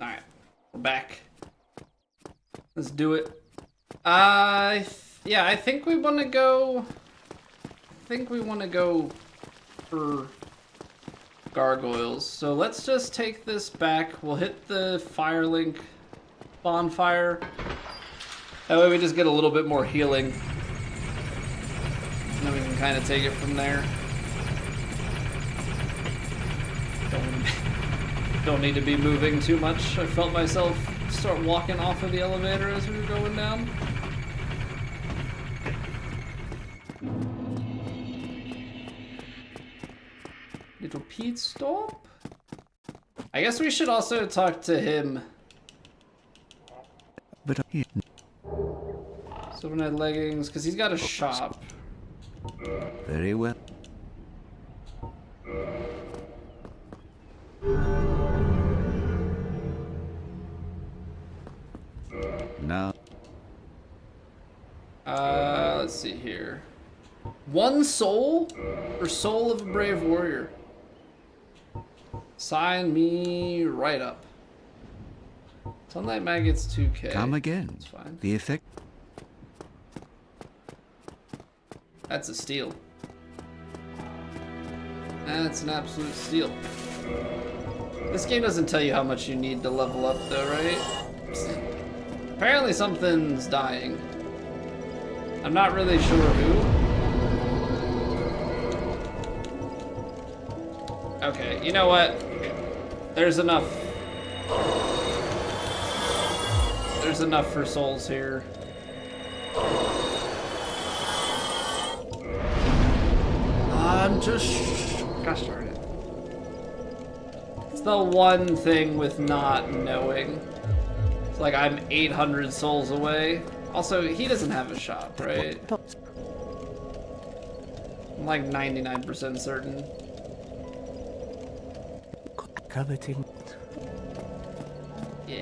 Alright, we're back. Let's do it. Yeah, I think we want to go... for gargoyles. So let's just take this back. We'll hit the Firelink bonfire. That way we just get a little bit more healing. And then we can kind of take it from there. Don't need to be moving too much. I felt myself start walking off of the elevator as we were going down. Little Pete stop. I guess we should also talk to him. But Silver-Knight leggings, because he's got a shop. very well. Now, Let's see here. 1 soul or soul of a brave warrior? Sign me right up. Sunlight Maggots 2K. come again. That's fine. The effect. That's a steal. That's an absolute steal. This game doesn't tell you how much you need to level up though, right? Apparently something's dying. I'm not really sure who. Okay, you know what? There's enough. There's enough for souls here. I'm just... Gosh darn it. It's the one thing with not knowing. It's like I'm 800 souls away. Also, he doesn't have a shop, right? I'm like 99% certain. Coveting. Yeah.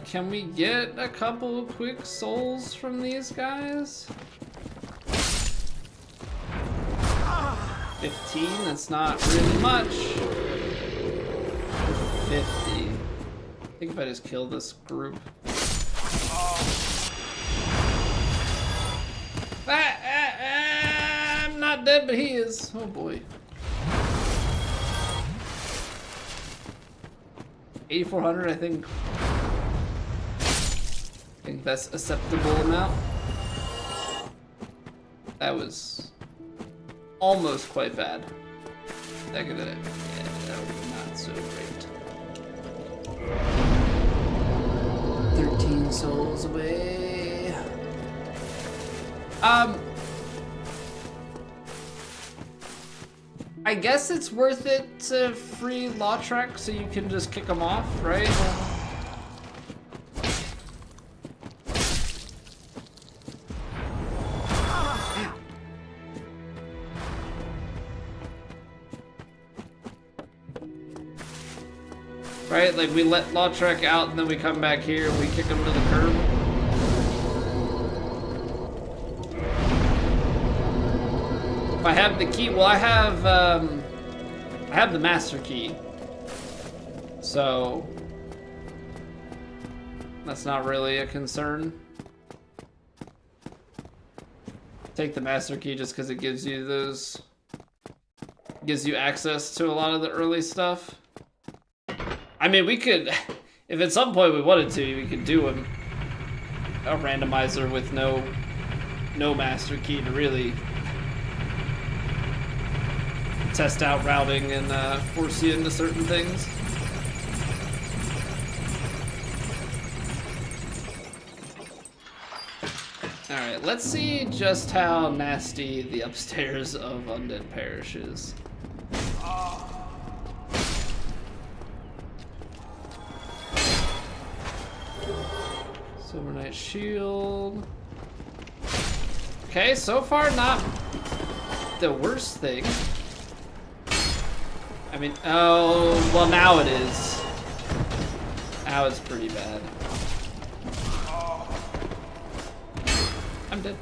Can we get a couple of quick souls from these guys? 15, that's not really much. 50. I think if I just kill this group. I'm not dead, but he is. Oh boy. 8,400, I think. I think that's an acceptable amount. That was almost quite bad. That could have, yeah, that was not so great. 13 souls away. I guess it's worth it to free Lautrec so you can just kick them off, right? Right, like we let Lautrec out and then we come back here and we kick him to the curb. If I have the key, well I have the master key. So that's not really a concern. Take the master key just because it gives you access to a lot of the early stuff. I mean, we could, if at some point we wanted to, we could do a randomizer with no master key to really test out routing and force you into certain things. Alright, let's see just how nasty the upstairs of Undead Parish is. Silver Knight Shield. Okay, so far not the worst thing. I mean, oh, well now it is. Now it's pretty bad. I'm dead.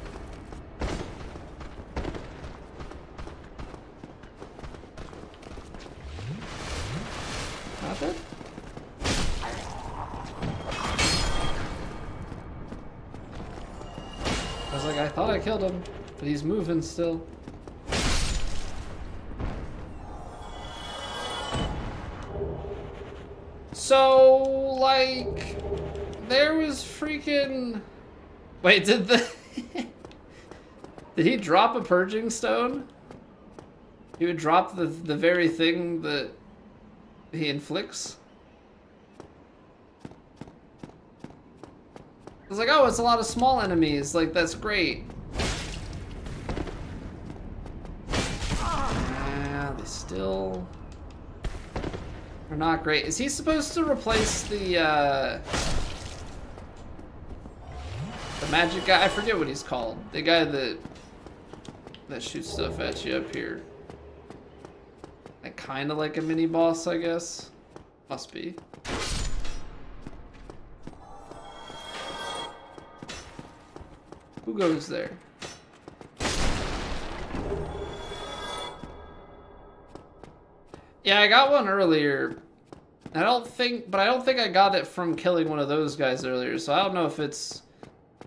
not dead? I was like, I thought I killed him, but he's moving still. So, like, there was freaking... Wait, did the... Did he drop a purging stone? He would drop the very thing that he inflicts? I was like, oh, it's a lot of small enemies. Like, that's great. Ah, they still are not great. Is he supposed to replace the magic guy? I forget what he's called. The guy that shoots stuff at you up here. Like, kind of like a mini boss, I guess. Must be. Who goes there? Yeah, I got one earlier. I don't think I got it from killing one of those guys earlier, so I don't know if it's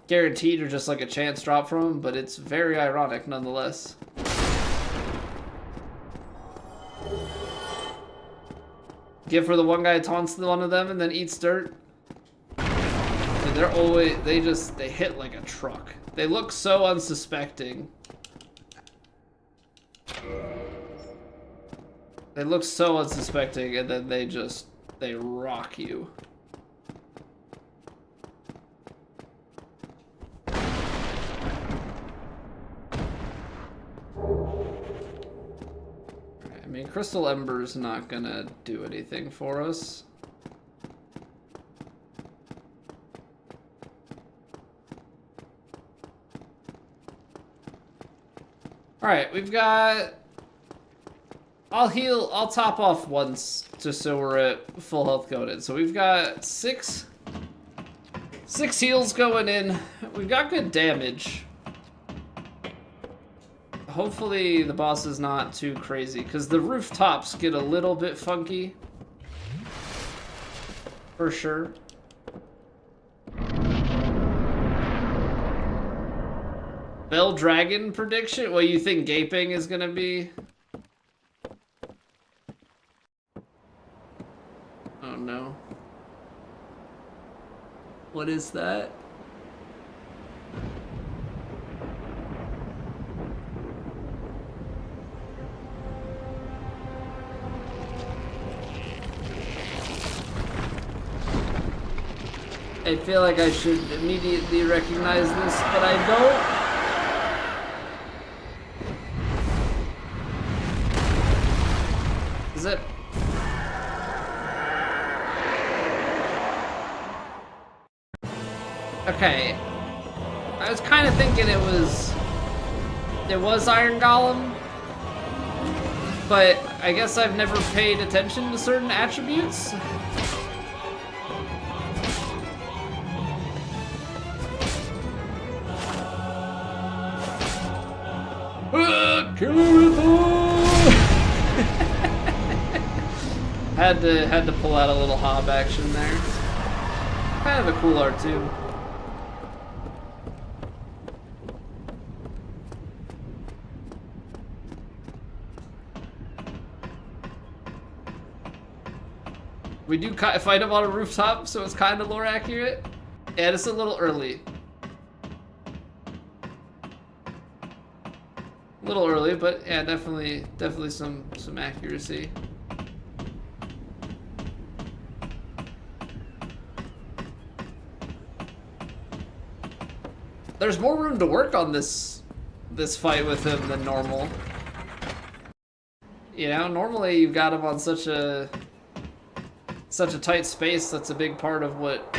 guaranteed or just like a chance drop from him, but it's very ironic nonetheless. Give for the one guy taunts one of them and then eats dirt. And they're always, they hit like a truck. They look so unsuspecting. They look so unsuspecting and then they rock you. I mean, Crystal Ember's not gonna do anything for us. Alright, we've got... I'll top off once, just so we're at full health going in. So we've got six heals going in. We've got good damage. Hopefully the boss is not too crazy, because the rooftops get a little bit funky. For sure. Bell Dragon prediction? What you think Gaping is gonna be? Oh no. What is that? I feel like I should immediately recognize this, but I don't. Is it? Okay. I was kind of thinking it was Iron Golem, but I guess I've never paid attention to certain attributes. Kill him with had to pull out a little hob action there. Kind of a cool R2. We do fight him on a rooftop, so it's kind of lore accurate. And it's a little early. A little early, but yeah, definitely some accuracy. There's more room to work on this fight with him than normal. You know, normally you've got him on such a tight space. That's a big part of what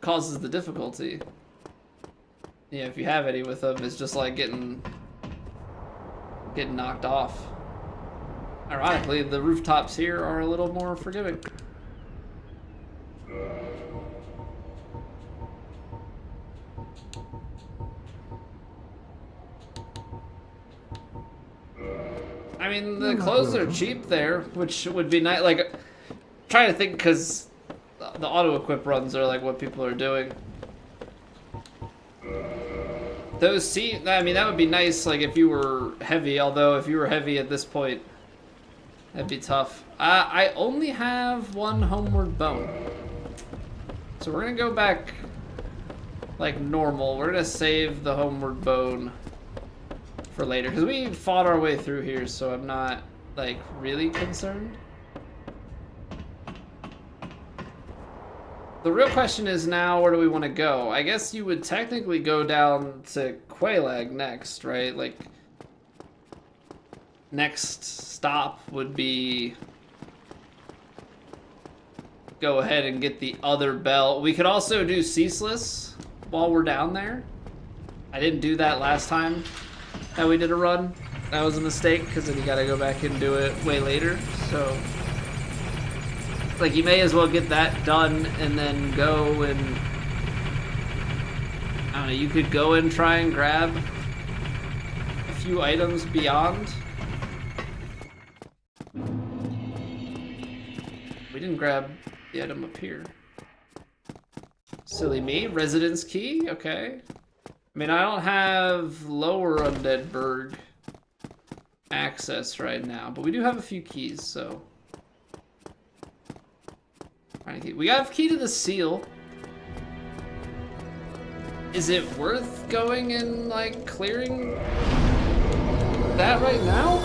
causes the difficulty. Yeah, if you have any with him, it's just like getting knocked off. Ironically, the rooftops here are a little more forgiving. I mean, the clothes are cheap there, which would be nice. Like, trying to think because the auto-equip runs are like what people are doing. Those I mean, that would be nice like if you were heavy, although if you were heavy at this point, that'd be tough. I only have one homeward bone. So we're gonna go back like normal. We're gonna save the homeward bone for later because we fought our way through here, so I'm not like really concerned. The real question is now, where do we want to go? I guess you would technically go down to Quelaag next, right? Like, next stop would be go ahead and get the other bell. We could also do Ceaseless while we're down there. I didn't do that last time that we did a run. That was a mistake, because then you gotta go back and do it way later, so... Like, you may as well get that done and then go and... I don't know, you could go and try and grab a few items beyond. We didn't grab the item up here. Silly me. Residence key? Okay. I mean, I don't have lower Undead Berg access right now, but we do have a few keys, so... We have key to the seal. Is it worth going and like clearing that right now?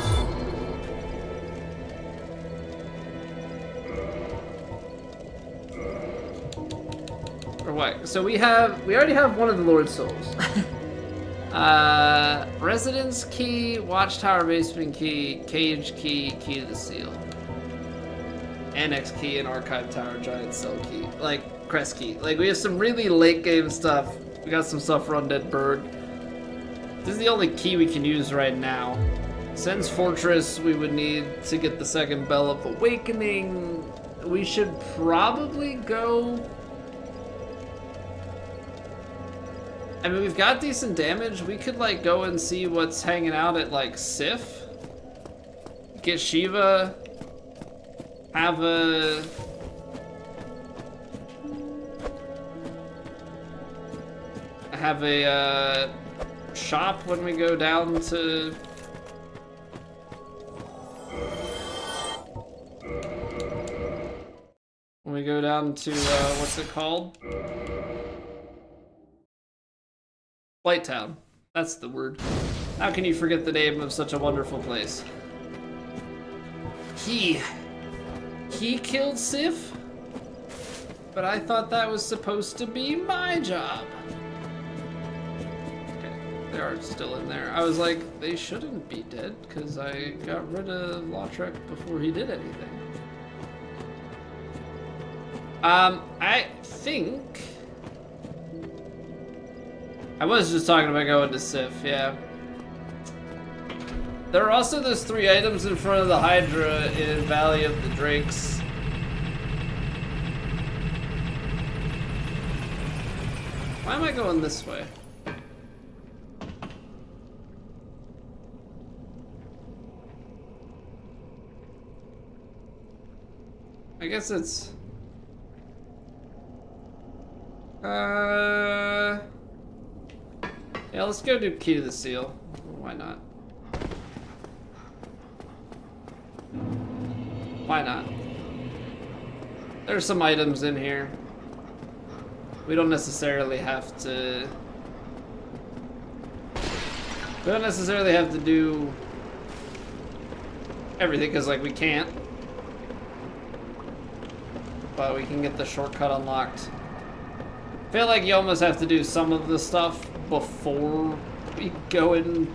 Or what? So we already have one of the Lord Souls. Residence key, Watchtower basement key, cage key, key to the seal. Annex key and archive tower, giant cell key, like crest key. Like we have some really late game stuff. We got some stuff for Undead Berg. This is the only key we can use right now. Sen's Fortress, we would need to get the second Bell of Awakening. We should probably go... I mean, we've got decent damage. We could like go and see what's hanging out at like Sif. Get Shiva. Have a shop when we go down to what's it called? Blighttown. That's the word. How can you forget the name of such a wonderful place? He killed Sif? But I thought that was supposed to be my job. Okay, they are still in there. I was like, they shouldn't be dead, because I got rid of Lautrec before he did anything. I think... I was just talking about going to Sif, yeah. There are also those 3 items in front of the Hydra in Valley of the Drakes. Why am I going this way? I guess it's... Yeah, let's go do Key to the Seal. Why not? Why not? There's some items in here. We don't necessarily have to... We don't necessarily have to do everything, because like we can't. But we can get the shortcut unlocked. I feel like you almost have to do some of the stuff before we go and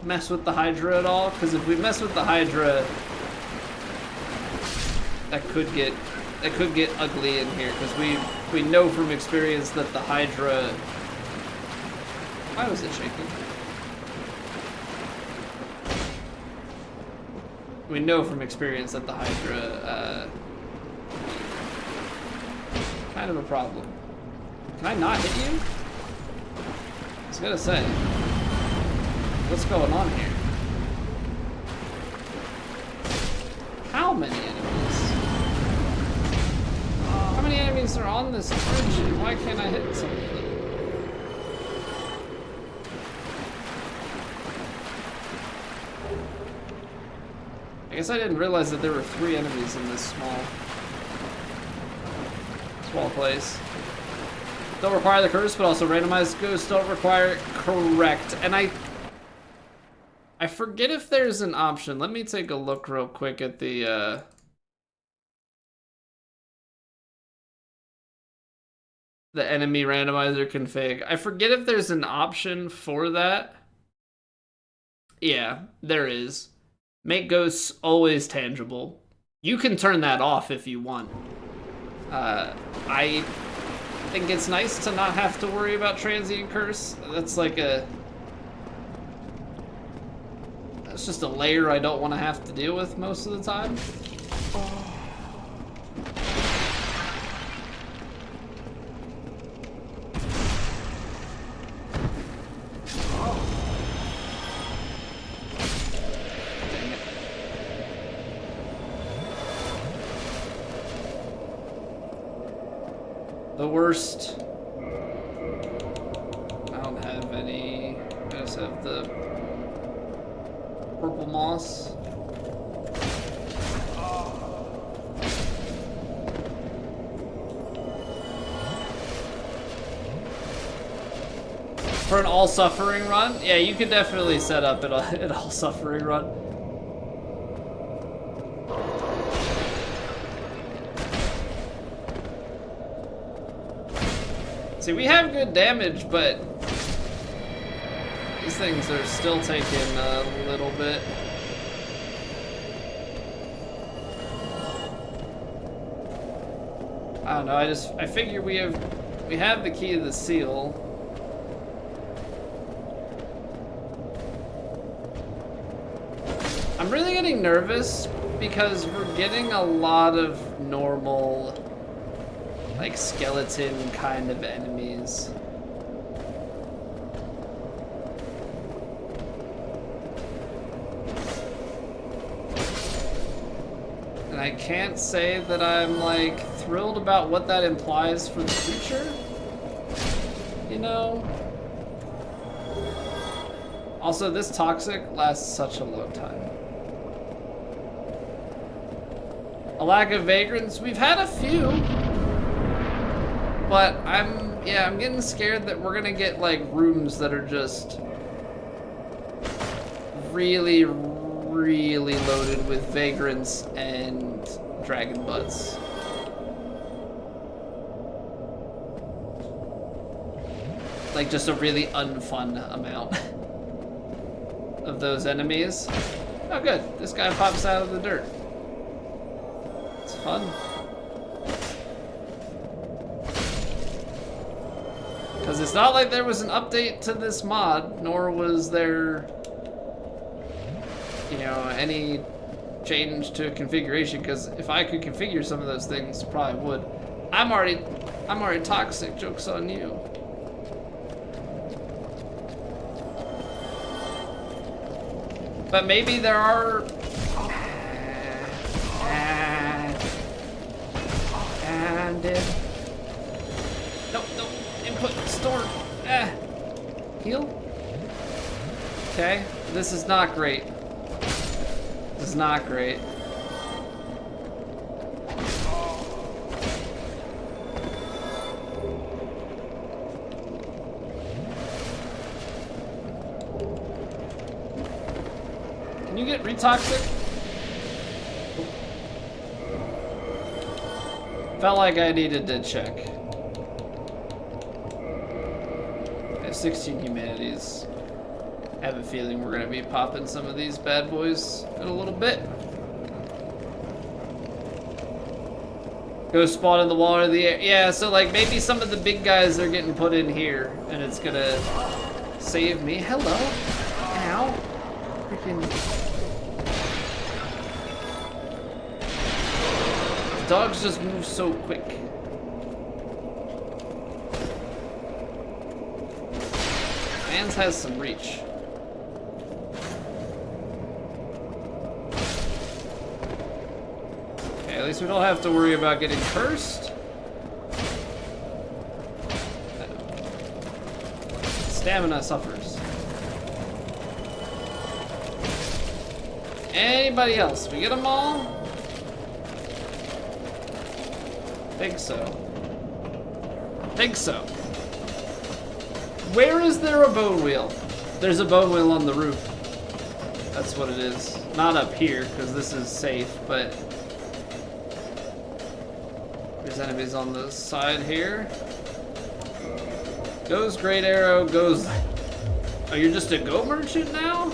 mess with the Hydra at all, because if we mess with the Hydra, that could get ugly in here, because we know from experience that the Hydra... Why was it shaking? We know from experience that the Hydra kind of a problem. Can I not hit you? I was gonna say, what's going on here? How many enemies? many enemies are on this bridge, and why can't I hit some of them? I guess I didn't realize that there were 3 enemies in this small place. Don't require the curse, but also randomized ghosts don't require it. Correct. And I forget if there's an option. Let me take a look real quick at the enemy randomizer config. I forget if there's an option for that. Yeah, there is. Make ghosts always tangible. You can turn that off if you want. I think it's nice to not have to worry about transient curse. That's like that's just a layer I don't want to have to deal with most of the time. The worst. I don't have any. I just have the purple moss. For an all suffering run? Yeah, you can definitely set up an all suffering run. See, we have good damage, but these things are still taking a little bit. I don't know, I figure we have the key to the seal. I'm really getting nervous because we're getting a lot of normal, like, skeleton kind of enemies. And I can't say that I'm, like, thrilled about what that implies for the future, you know? Also, this toxic lasts such a long time. A lack of vagrants, we've had a few. But I'm getting scared that we're gonna get like rooms that are just really, really loaded with vagrants and dragon butts. Like just a really unfun amount of those enemies. Oh good, this guy pops out of the dirt. It's fun. Because it's not like there was an update to this mod, nor was there, you know, any change to configuration. Because if I could configure some of those things, probably would. I'm already toxic. Joke's on you. But maybe there are. And nope. Input stored. Heal. Okay, this is not great. This is not great. Can you get retoxic? Felt like I needed to check. I have 16 humanities. I have a feeling we're gonna be popping some of these bad boys in a little bit. Go spawn in the wall or the air. Yeah, so like maybe some of the big guys are getting put in here and it's gonna save me. Hello. Ow. Freaking. Dogs just move so quick. Mans has some reach. Okay, at least we don't have to worry about getting cursed. Stamina suffers. Anybody else? We get them all? Think so. Think so. Where is there a bone wheel? There's a bone wheel on the roof. That's what it is. Not up here, because this is safe, but there's enemies on the side here. Goes Great Arrow, goes... Oh, you're just a goat merchant now?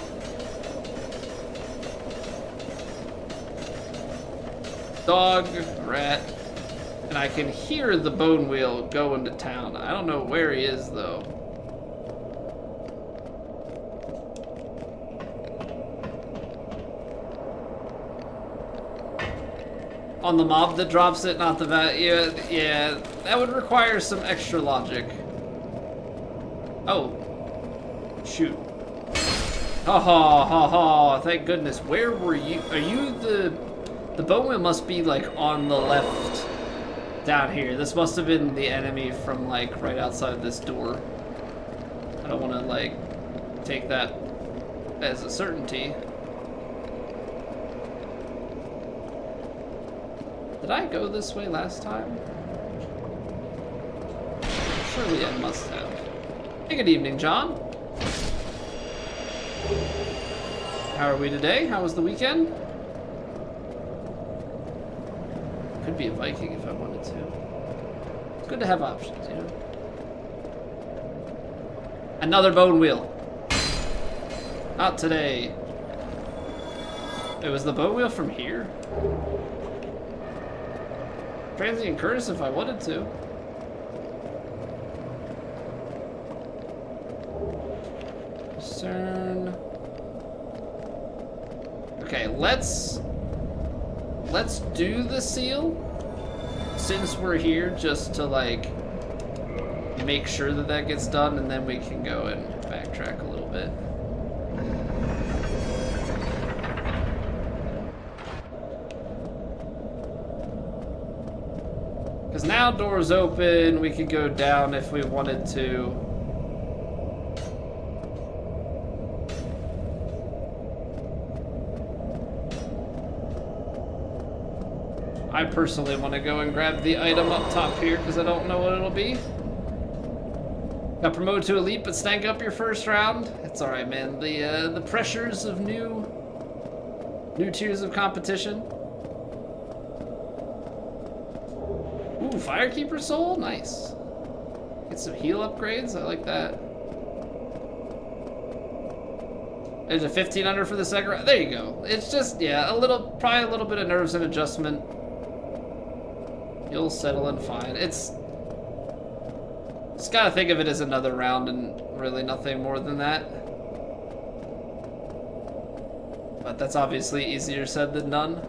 Dog, rat, and I can hear the bone wheel go into town. I don't know where he is, though. On the mob that drops it, not the yeah, that would require some extra logic. Oh. Shoot. Ha ha ha ha, thank goodness. Where were you? Are you the bone wheel must be like on the left down here. This must have been the enemy from like right outside this door. I don't want to like take that as a certainty. Did I go this way last time? Surely I must have. Hey, good evening, John. How are we today? How was the weekend? Could be a Viking if I wanted to. It's good to have options, you know? Another bone wheel. Not today. It was the bone wheel from here? Transient Curtis if I wanted to. Discern. Okay, let's do the seal since we're here, just to like make sure that that gets done, and then we can go and backtrack a little bit. Because now doors open, we could go down if we wanted to. I personally want to go and grab the item up top here because I don't know what it'll be. Got promoted to elite, but stank up your first round. It's all right, man. The pressures of new tiers of competition. Ooh, Firekeeper Soul, nice. Get some heal upgrades. I like that. There's a 1500 for the second round. There you go. It's just probably a little bit of nerves and adjustment. You'll settle in fine. Just gotta think of it as another round and really nothing more than that. But that's obviously easier said than done.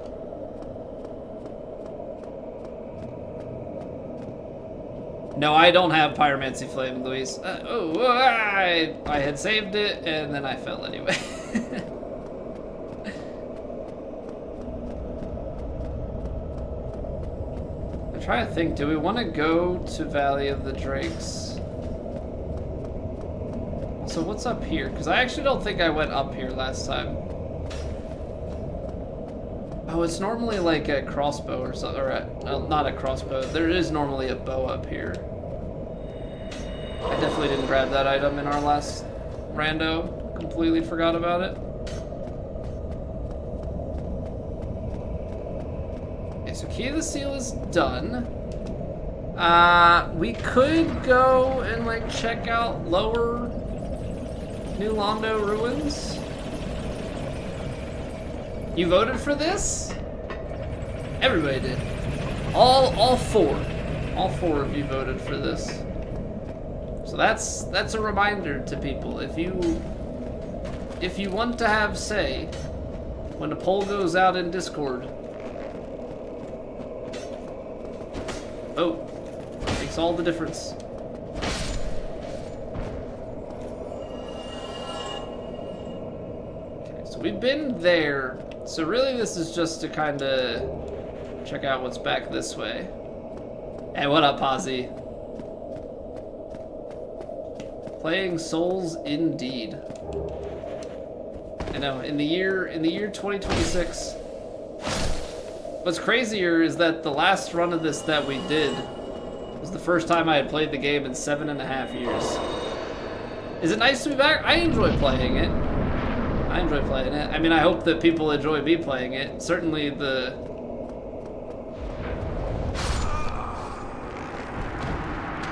No, I don't have Pyromancy Flame, Luis. I had saved it and then I fell anyway. I'm trying to think, do we want to go to Valley of the Drakes? So what's up here? Because I actually don't think I went up here last time. Oh, it's normally like a crossbow or something, or not a crossbow. There is normally a bow up here. I definitely didn't grab that item in our last rando. Completely forgot about it. Okay, so Key of the Seal is done. We could go and like check out lower New Londo ruins. You voted for this? Everybody did. All four of you voted for this. So that's a reminder to people. If you want to have say when the poll goes out in Discord, vote. Makes all the difference. Okay, so we've been there. So really this is just to kind of check out what's back this way. Hey, what up, Posse? Playing Souls indeed. I know, in the year 2026. What's crazier is that the last run of this that we did was the first time I had played the game in 7.5 years. Is it nice to be back? I enjoy playing it. I mean, I hope that people enjoy me playing it. Certainly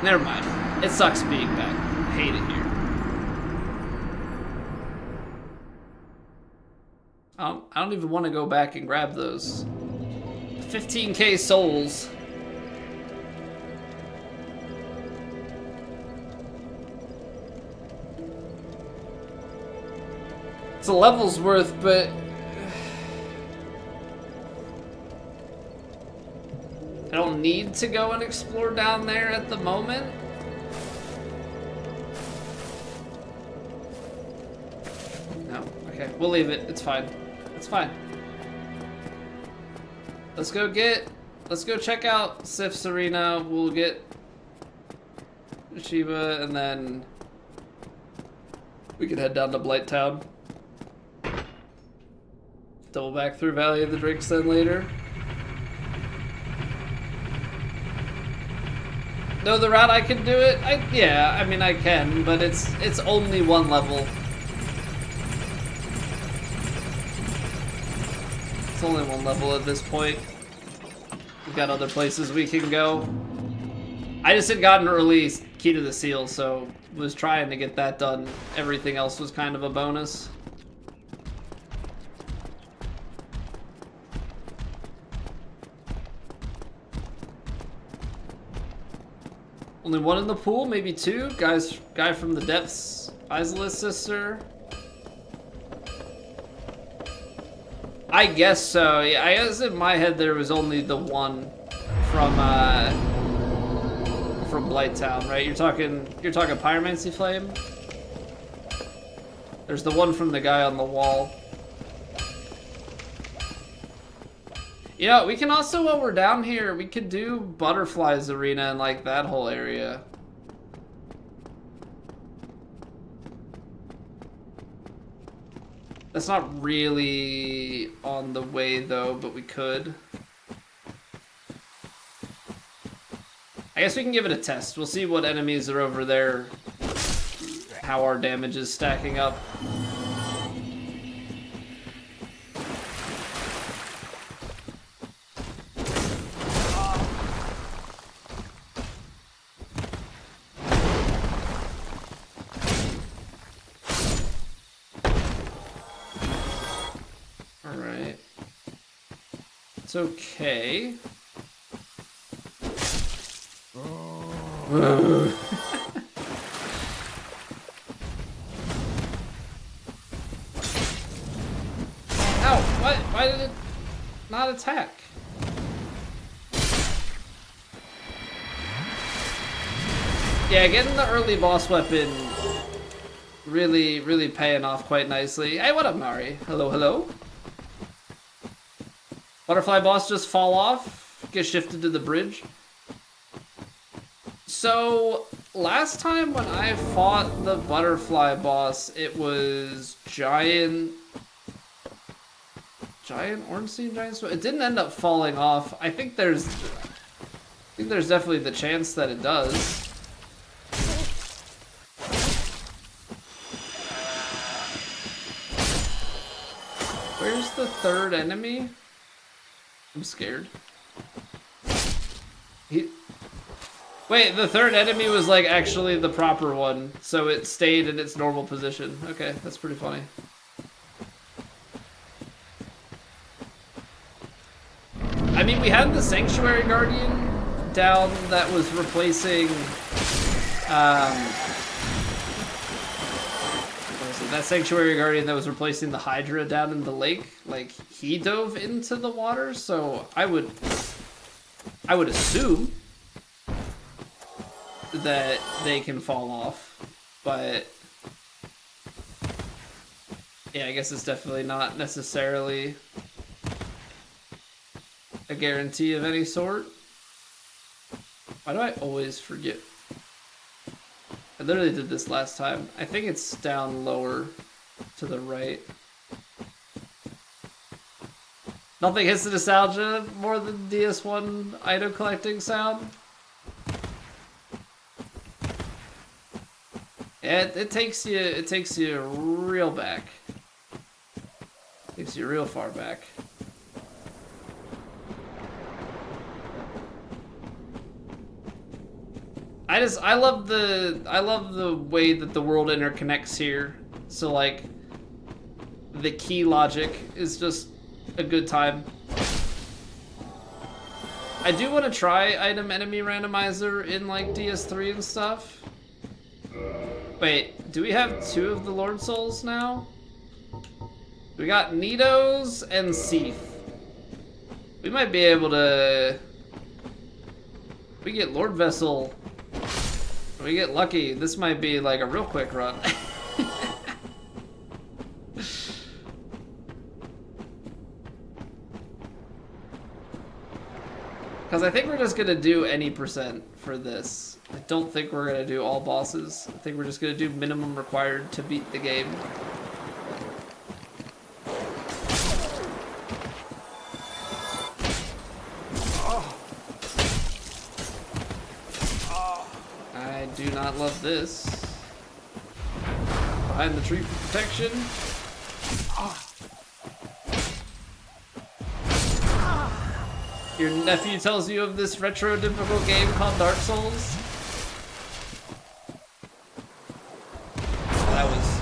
Never mind. It sucks being back. I hate it here. I don't even want to go back and grab those 15k souls. It's a level's worth, but I don't need to go and explore down there at the moment. No, okay, we'll leave it. It's fine. It's fine. Let's go check out Sif's arena. We'll get Shiva, and then we can head down to Blighttown. Double back through Valley of the Drakes then later. No, the route I can do it? Yeah, I mean I can, but it's only one level. It's only one level at this point. We've got other places we can go. I just had gotten early Key to the Seal, so was trying to get that done. Everything else was kind of a bonus. Only one in the pool, maybe two. Guy from the depths, Isola's sister. I guess so. Yeah, I guess in my head there was only the one from Blighttown, right? You're talking Pyromancy Flame. There's the one from the guy on the wall. You know, we can also, while we're down here, we could do Butterfly's Arena and like that whole area. That's not really on the way though, but we could. I guess we can give it a test. We'll see what enemies are over there, how our damage is stacking up. It's okay. Ow! Why did it not attack? Yeah, getting the early boss weapon really paying off quite nicely. Hey, what up, Mari? Hello, hello. Butterfly boss just fall off, get shifted to the bridge. So last time when I fought the butterfly boss, it was giant Ornstein, it didn't end up falling off. I think there's definitely the chance that it does. Where's the third enemy? I'm scared. Wait, the third enemy was like actually the proper one, so it stayed in its normal position. Okay, that's pretty funny. I mean, we had the Sanctuary Guardian down that was replacing that Sanctuary Guardian that was replacing the Hydra down in the lake. Like, he dove into the water, so I would assume that they can fall off, but yeah, I guess it's definitely not necessarily a guarantee of any sort. Why do I always forget literally did this last time. I think it's down lower to the right. Nothing hits the nostalgia more than DS1 item collecting sound. It takes you real back. Takes you real far back. I love the way that the world interconnects here. So like the key logic is just a good time. I do want to try item enemy randomizer in like DS3 and stuff. Wait, do we have 2 of the Lord Souls now? We got Nidos and Seath. We might be able to... We get Lord Vessel. We get lucky. This might be like a real quick run. Because I think we're just going to do any percent for this. I don't think we're going to do all bosses. I think we're just going to do minimum required to beat the game. I do not love this. Behind the tree for protection. Your nephew tells you of this retro difficult game called Dark Souls.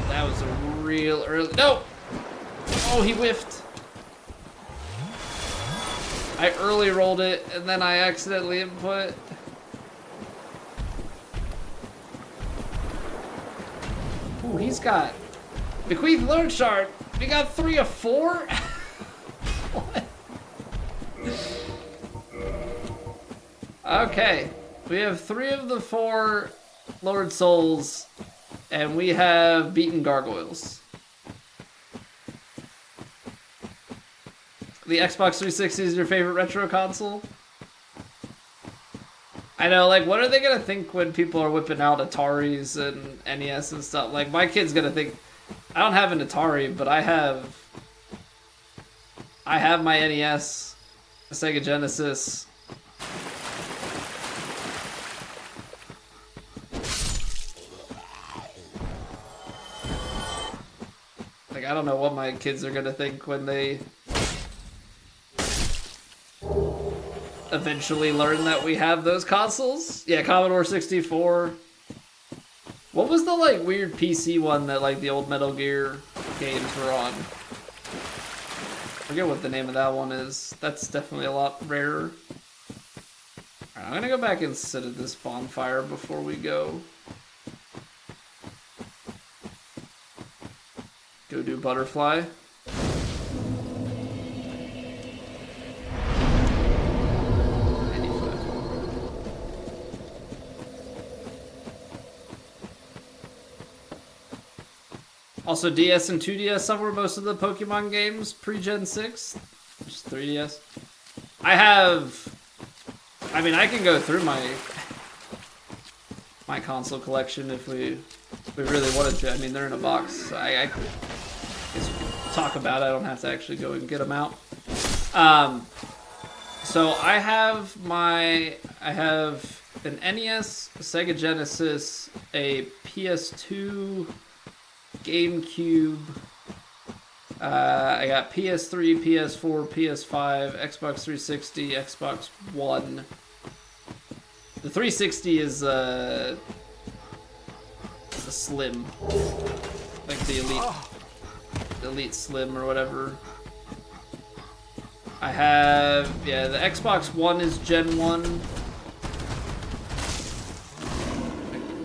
That was a real early. No! Oh, he whiffed. I early rolled it and then I accidentally input. Ooh, he's got bequeath Lord Shard. We got 3 of 4. What? Okay, we have 3 of the 4 Lord Souls, and we have beaten gargoyles. The Xbox 360 is your favorite retro console? I know, like, what are they gonna think when people are whipping out Ataris and NES and stuff? Like, my kid's gonna think, I don't have an Atari, but I have my NES, a Sega Genesis. Like, I don't know what my kids are gonna think when they eventually learn that we have those consoles. Yeah, Commodore 64. What was the, like, weird PC one that, like, the old Metal Gear games were on? I forget what the name of that one is. That's definitely a lot rarer. Alright, I'm gonna go back and sit at this bonfire before we go. Go do butterfly. Also, DS and 2DS, some were most of the Pokemon games pre-Gen 6. Just 3DS. I mean, I can go through my console collection if we really wanted to. I mean, they're in a box. So I guess we can talk about it. I don't have to actually go and get them out. So I have an NES, a Sega Genesis, a PS2, GameCube. I got PS3, PS4, PS5, Xbox 360, Xbox One. The 360 is a Slim, like the Elite Slim or whatever. I have, yeah, the Xbox One is Gen 1.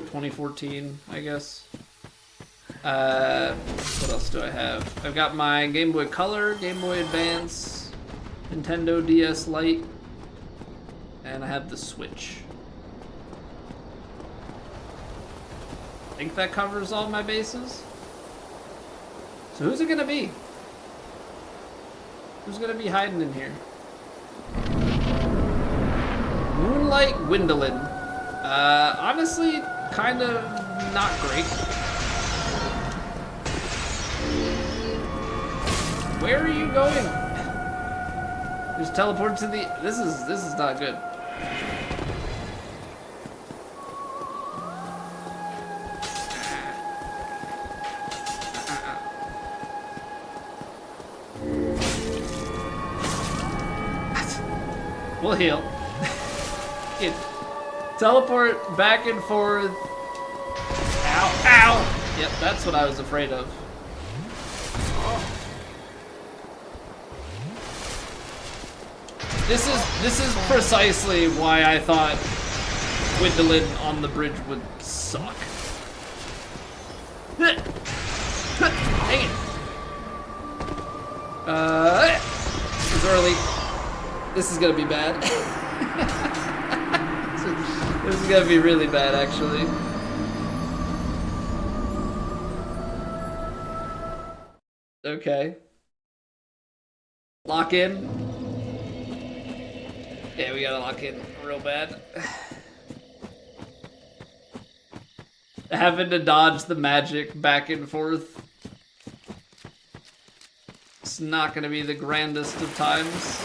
2014, I guess. What else do I have? I've got my Game Boy Color, Game Boy Advance, Nintendo DS Lite, and I have the Switch. I think that covers all my bases. So who's it gonna be? Who's gonna be hiding in here? Moonlight Gwendolyn. Honestly, kind of not great. Where are you going? Just teleport to the... This is not good. We'll heal. Teleport back and forth. Ow, ow! Yep, that's what I was afraid of. This is precisely why I thought Gwendolyn on the bridge would suck. Dang it. This is early. This is gonna be bad. This is gonna be really bad, actually. Okay. Lock in. Yeah, we gotta lock in real bad. Having to dodge the magic back and forth. It's not gonna be the grandest of times.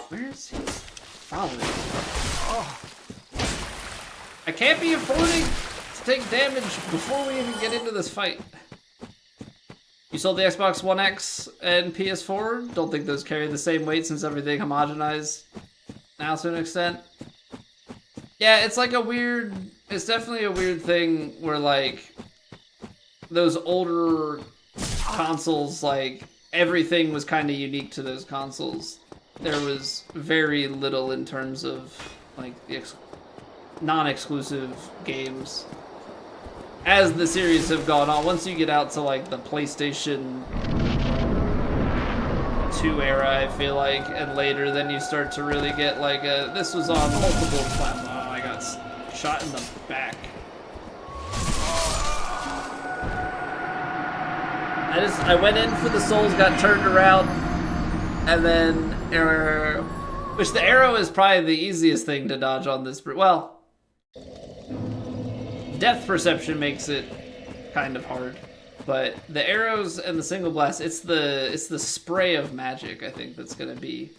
Where is he following? Oh. I can't be affording to take damage before we even get into this fight. You sold the Xbox One X and PS4? Don't think those carry the same weight since everything homogenized now to an extent. Yeah, it's like a weird... It's definitely a weird thing where, like, those older consoles, like, everything was kind of unique to those consoles. There was very little in terms of, like, the non-exclusive games. As the series have gone on, once you get out to like the PlayStation 2 era, I feel like, and later, then you start to really get like this was on multiple platforms. Oh, I got shot in the back. I went in for the souls, got turned around, and then arrow, which the arrow is probably the easiest thing to dodge on this. Well. Depth perception makes it kind of hard, but the arrows and the single blast, it's the spray of magic, I think, that's gonna be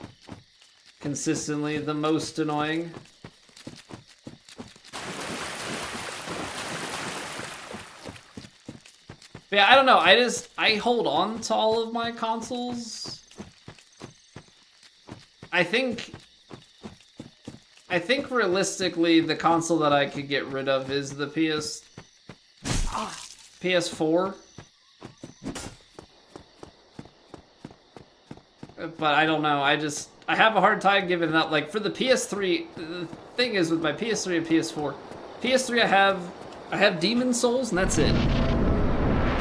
consistently the most annoying. But yeah, I don't know, I hold on to all of my consoles. I think realistically, the console that I could get rid of is the PS4. But I don't know, I have a hard time giving it up. Like, for the PS3, the thing is with my PS3 and PS4, PS3 I have Demon Souls, and that's it.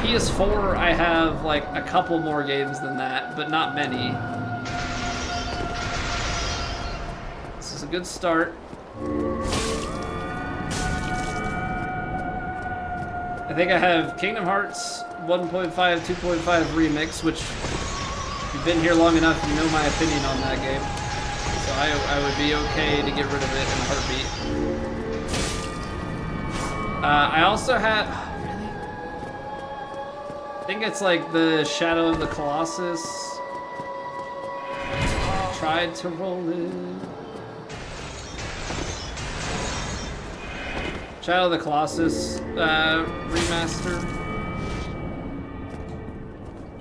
PS4, I have, like, a couple more games than that, but not many. This is a good start. I think I have Kingdom Hearts 1.5, 2.5 Remix, which, if you've been here long enough, you know my opinion on that game. So I would be okay to get rid of it in a heartbeat. I also had... really? I think it's like the Shadow of the Colossus. Tried to roll it. Shadow of the Colossus remaster.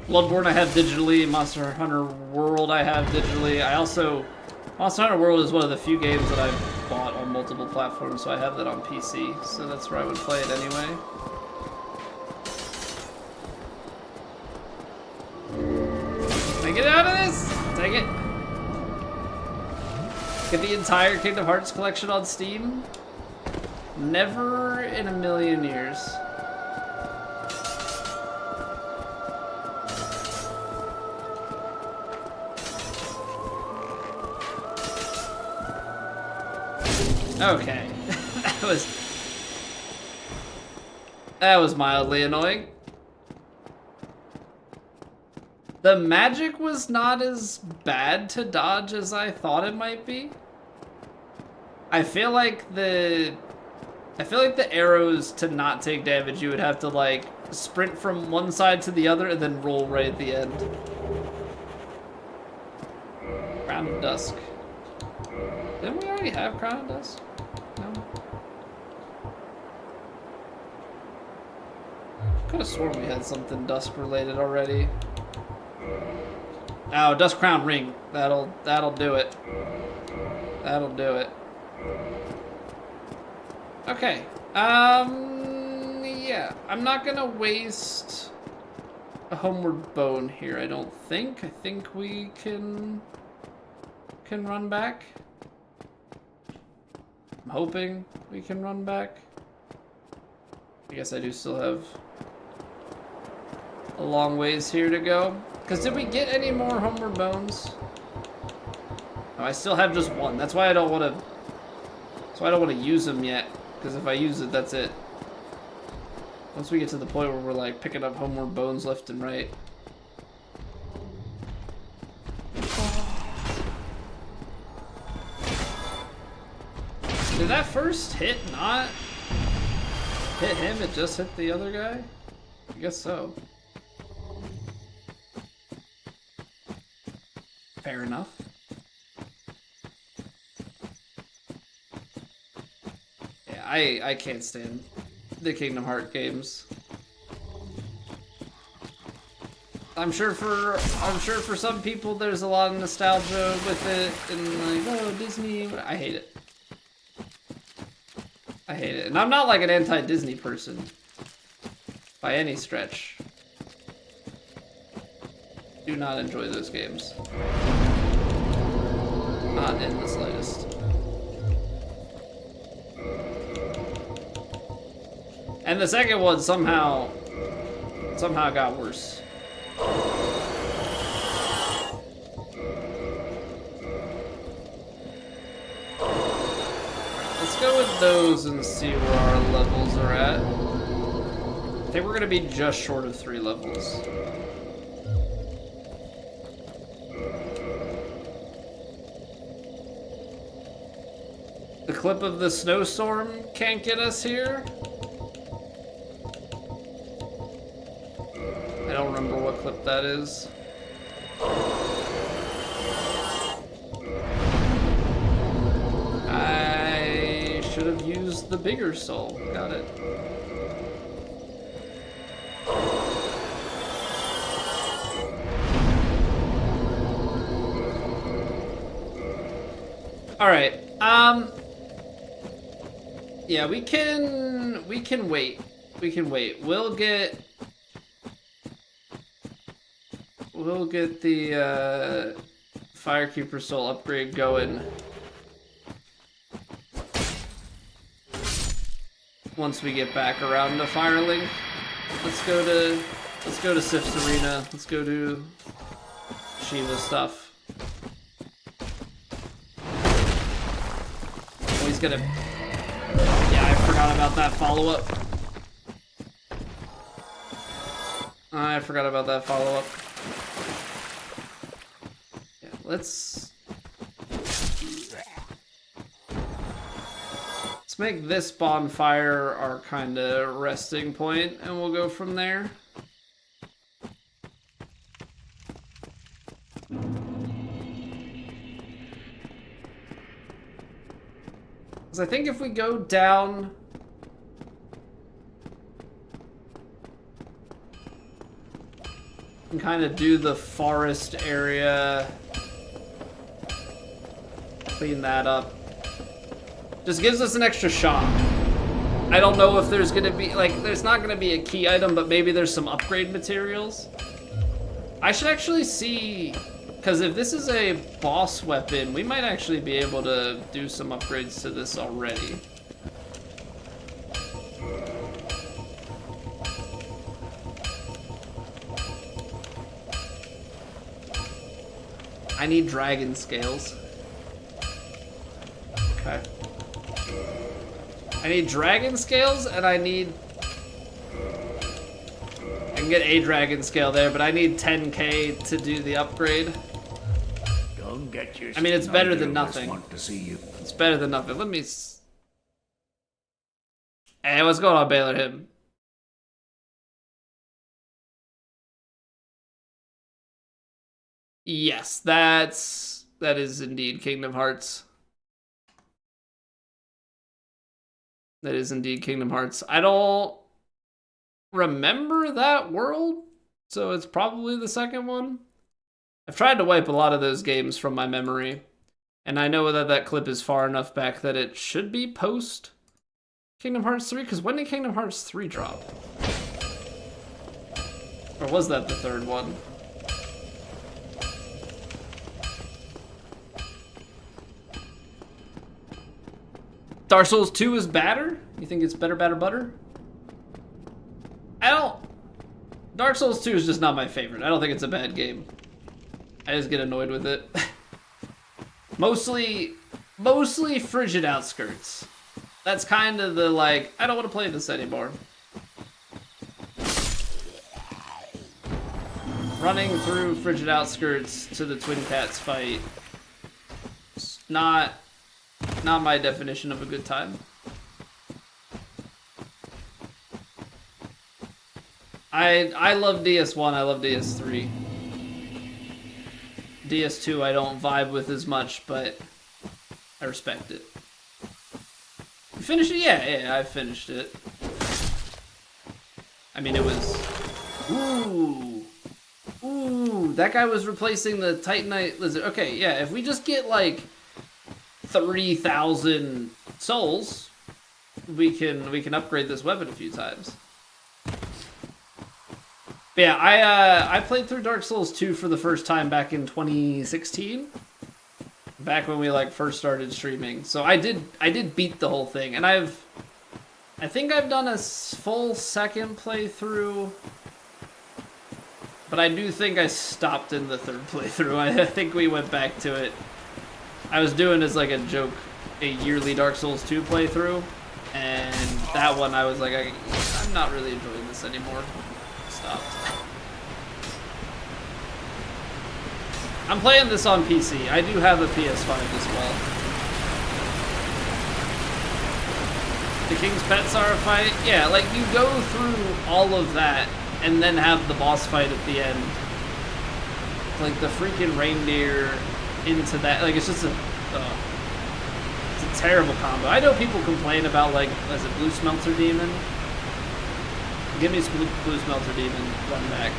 Bloodborne I have digitally. Monster Hunter World I have digitally. Monster Hunter World is one of the few games that I've bought on multiple platforms, so I have that on PC. So that's where I would play it anyway. Can I get out of this? Dang it. Get the entire Kingdom Hearts collection on Steam? Never in a million years. Okay. That was mildly annoying. The magic was not as bad to dodge as I thought it might be. I feel like the arrows to not take damage, you would have to like sprint from one side to the other and then roll right at the end. Crown of Dusk. Didn't we already have Crown of Dusk? No. Could have sworn we had something Dusk related already. Oh, Dusk Crown Ring. That'll do it. That'll do it. Okay. Yeah. I'm not gonna waste a homeward bone here, I don't think. I think we can run back. I'm hoping we can run back. I guess I do still have a long ways here to go. Because did we get any more homeward bones? No, I still have just one. That's why I don't want to. That's why I don't want to use them yet. Because if I use it, that's it. Once we get to the point where we're like picking up homeward bones left and right. Did that first hit not hit him? It just hit the other guy? I guess so. Fair enough. Yeah, I can't stand the Kingdom Hearts games. I'm sure for some people there's a lot of nostalgia with it and like, oh, Disney. I hate it. I hate it. And I'm not like an anti-Disney person by any stretch. Do not enjoy those games. Not in the slightest. And the second one somehow got worse. Let's go with those and see where our levels are at. I think we're gonna be just short of 3 levels. The clip of the snowstorm can't get us here. I don't remember what clip that is. I should have used the bigger soul. Got it. All right. Yeah, we can wait. We can wait. We'll get the Firekeeper Soul upgrade going once we get back around to Firelink. Let's go to Sif's Arena. Let's go do Shiva stuff. Oh, he's gonna. Yeah, I forgot about that follow-up. I forgot about that follow-up. Yeah, let's make this bonfire our kind of resting point, and we'll go from there. Because I think if we go down and kind of do the forest area, clean that up, just gives us an extra shot. I don't know if there's gonna be, like, there's not gonna be a key item, but maybe there's some upgrade materials. I should actually see, because if this is a boss weapon, we might actually be able to do some upgrades to this already. I need dragon scales. Okay. I need dragon scales, and I can get a dragon scale there, but I need 10k to do the upgrade. Don't get your I mean, it's better than nothing. Want to see you. It's better than nothing. Let me... Hey, what's going on, Baylor Him? Yes, that is indeed Kingdom Hearts. That is indeed Kingdom Hearts. I don't remember that world, so it's probably the second one. I've tried to wipe a lot of those games from my memory, and I know that that clip is far enough back that it should be post Kingdom Hearts 3, because when did Kingdom Hearts 3 drop? Or was that the third one? Dark Souls 2 is better? You think it's better, batter, butter? Dark Souls 2 is just not my favorite. I don't think it's a bad game. I just get annoyed with it. Mostly Frigid Outskirts. That's kind of the, like, I don't want to play this anymore. Running through Frigid Outskirts to the Twin Cats fight. It's not my definition of a good time. I love DS1, I love DS3. DS2 I don't vibe with as much, but I respect it. You finished it? Yeah, I finished it. I mean, it was... Ooh, that guy was replacing the Titanite Lizard. Okay, yeah, if we just get, like, 30,000 souls, we can upgrade this weapon a few times. But yeah, I played through Dark Souls 2 for the first time back in 2016, back when we like first started streaming. So I did beat the whole thing, and I think I've done a full second playthrough, but I do think I stopped in the third playthrough. I think we went back to it. I was doing as like a joke, a yearly Dark Souls 2 playthrough, and that one I was like, I'm not really enjoying this anymore. Stopped. I'm playing this on PC. I do have a PS5 as well. The King's Pet Tsar fight? Yeah, like you go through all of that and then have the boss fight at the end. Like the freaking reindeer into that, like it's just it's a terrible combo. I know people complain about like, is it Blue Smelter Demon? Give me Blue Smelter Demon, run back.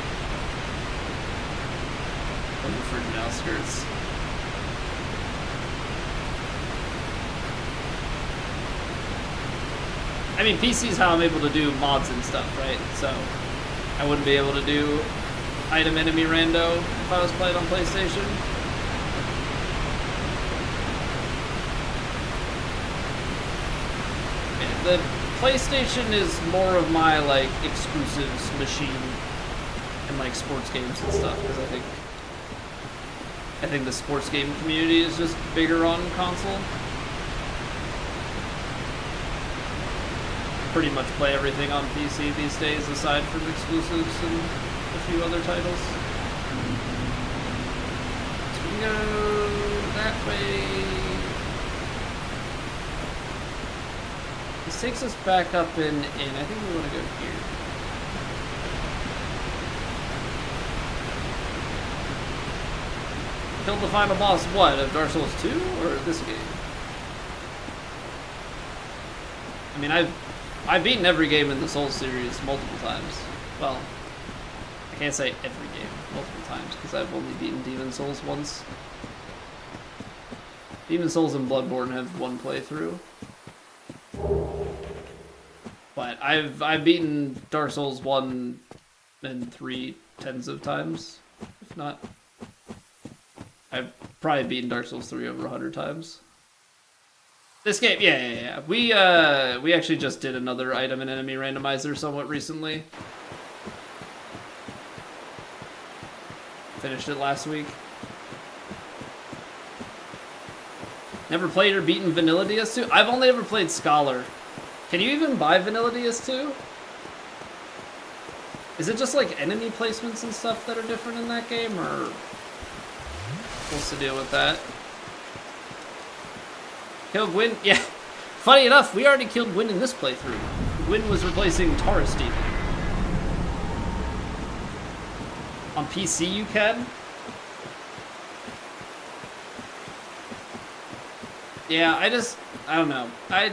Over Frigid Outskirts. I mean, PC is how I'm able to do mods and stuff, right? So, I wouldn't be able to do item enemy rando if I was playing on PlayStation. Yeah, the PlayStation is more of my like exclusives machine and like sports games and stuff, because I think the sports game community is just bigger on console. Pretty much play everything on PC these days aside from exclusives and a few other titles. So we can go that way. This takes us back up in. I think we want to go here. Killed the final boss, what, of Dark Souls 2 or this game? I mean, I've beaten every game in the Souls series multiple times. Well, I can't say every game multiple times because I've only beaten Demon Souls once. Demon Souls and Bloodborne have one playthrough. But I've beaten Dark Souls 1 and 3 tens of times, if not. I've probably beaten Dark Souls 3 over 100 times. This game, yeah. We actually just did another item and enemy randomizer somewhat recently. Finished it last week. Never played or beaten Vanilla DS2? I've only ever played Scholar. Can you even buy Vanilla DS2? Is it just like enemy placements and stuff that are different in that game, or... supposed to deal with that. Kill Gwyn? Yeah. Funny enough, we already killed Gwyn in this playthrough. Gwyn was replacing Taurus Demon. On PC you can? Yeah, I don't know. I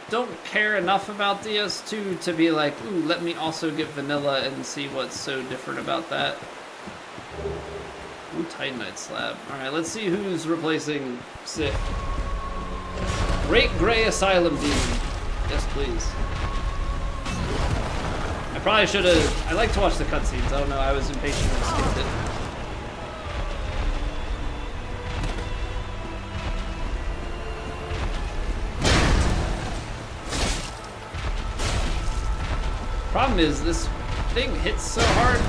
don't care enough about DS2 to be like, ooh, let me also get vanilla and see what's so different about that. Ooh, Titanite Slab. Alright, let's see who's replacing Sif. Great Grey Asylum Demon. Yes, please. I probably should have... I like to watch the cutscenes. I don't know, I was impatient and skipped it. Problem is, this thing hits so hard,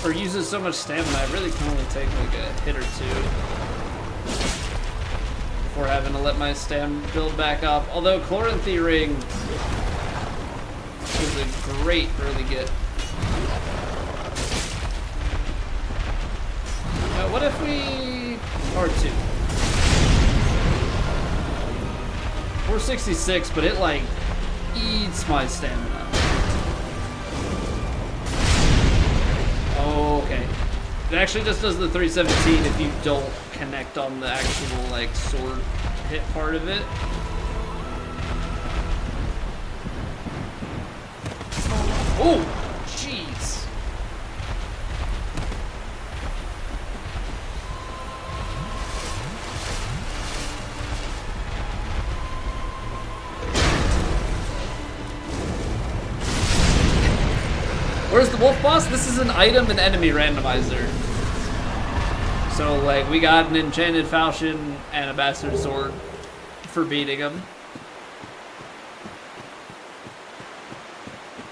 or uses so much stamina, I really can only take like a hit or two before having to let my stam build back up. Although Chloranthy Ring is a great early get. What if we... R2. 466, but it like eats my stamina. Oh, okay. It actually just does the 317 if you don't connect on the actual like sword hit part of it. Oh, jeez. Where's the wolf boss? This is an item and enemy randomizer. So, like, we got an enchanted falchion and a bastard sword for beating him.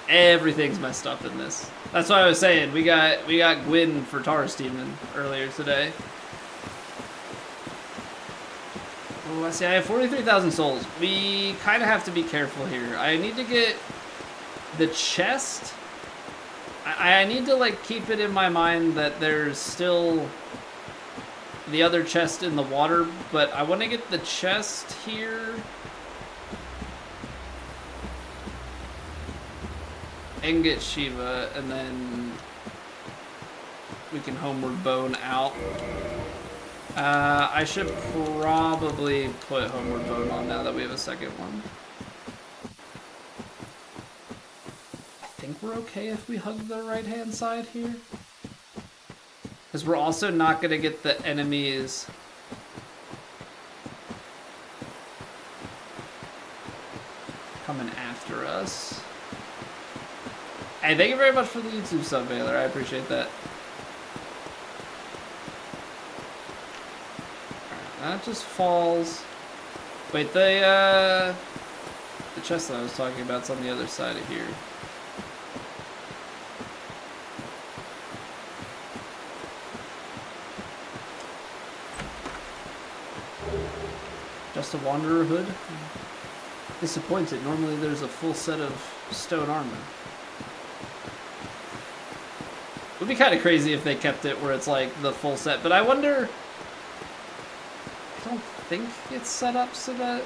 Everything's messed up in this. That's what I was saying. We got Gwyn for Taurus Demon earlier today. Oh, I see. I have 43,000 souls. We kind of have to be careful here. I need to get the chest. I need to like keep it in my mind that there's still the other chest in the water, but I want to get the chest here and get Shiva, and then we can homeward bone out. I should probably put homeward bone on now that we have a second one. I think we're okay if we hug the right hand side here, because we're also not going to get the enemies coming after us. Hey, thank you very much for the YouTube sub, Baylor. I appreciate that. Alright, that just falls. Wait, the chest that I was talking about is on the other side of here. Just a Wanderer hood? Disappointed. Normally there's a full set of stone armor. It would be kind of crazy if they kept it where it's like the full set, but I wonder... I don't think it's set up so that...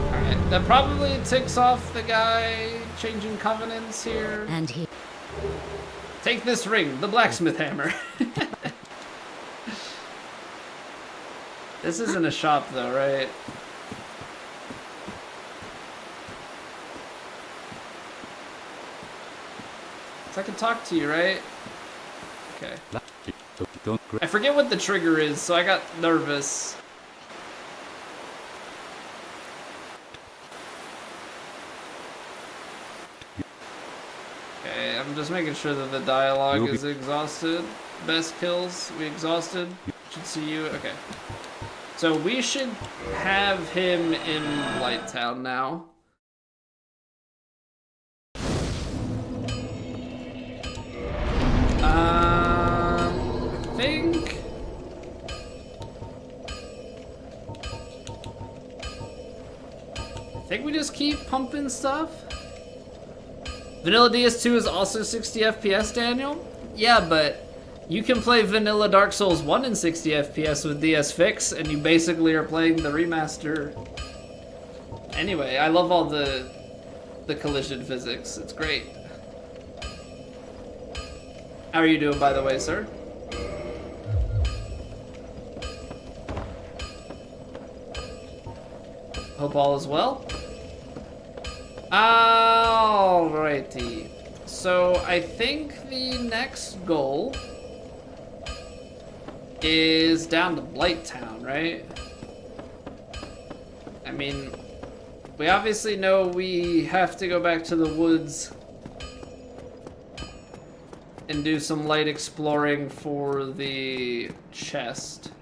Alright, that probably ticks off the guy changing covenants here. And he... Take this ring, the blacksmith hammer. This isn't a shop though, right? So I can talk to you, right? Okay. I forget what the trigger is, so I got nervous. Okay, I'm just making sure that the dialogue is exhausted. Best kills, we exhausted. Should see you, okay. So we should have him in Blighttown now. I think... think we just keep pumping stuff. Vanilla DS2 is also 60 FPS, Daniel? Yeah, but you can play Vanilla Dark Souls 1 in 60 FPS with DS Fix, and you basically are playing the remaster. Anyway, I love all the collision physics. It's great. How are you doing, by the way, sir? Hope all is well. Alrighty. So I think the next goal is down to Blighttown, right? I mean, we obviously know we have to go back to the woods and do some light exploring for the chest.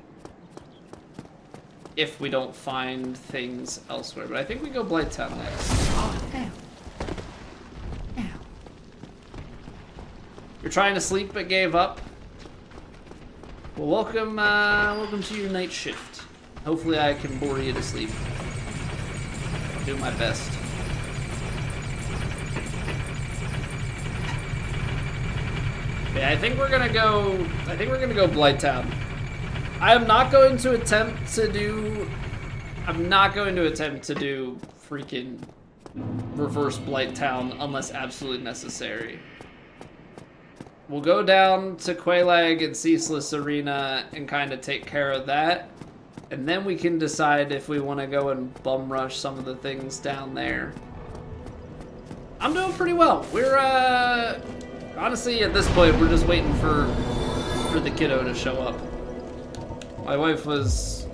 If we don't find things elsewhere. But I think we go Blighttown next. Oh, damn. Damn. You're trying to sleep but gave up? Well, welcome to your night shift. Hopefully I can bore you to sleep. I'll do my best. Yeah, I think we're gonna go Blighttown. I'm not going to attempt to do freaking reverse Blighttown unless absolutely necessary. We'll go down to Quelaag and Ceaseless Arena and kind of take care of that. And then we can decide if we want to go and bum rush some of the things down there. I'm doing pretty well. We're, honestly, at this point, we're just waiting for the kiddo to show up. My wife was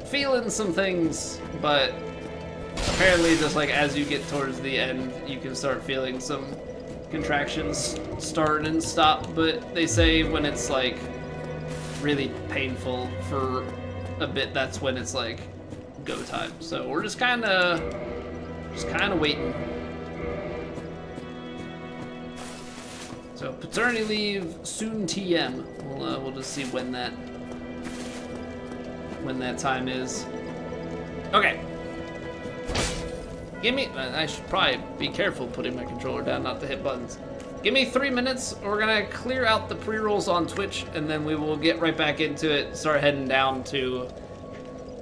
feeling some things, but apparently just like as you get towards the end, you can start feeling some contractions start and stop, but they say when it's like really painful for a bit, that's when it's like go time. So we're just kind of waiting. So paternity leave soon TM. We'll just see when that time is. Okay. I should probably be careful putting my controller down not to hit buttons. Give me 3 minutes. We're gonna clear out the pre-rolls on Twitch, and then we will get right back into it. Start heading down to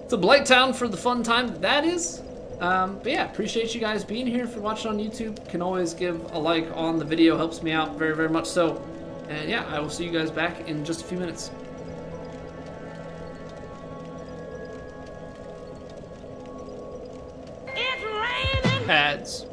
Blighttown for the fun time that is. But yeah, appreciate you guys being here. If you're watching on YouTube, can always give a like on the video. Helps me out very, very much so. And yeah, I will see you guys back in just a few minutes. It's raining! Ads.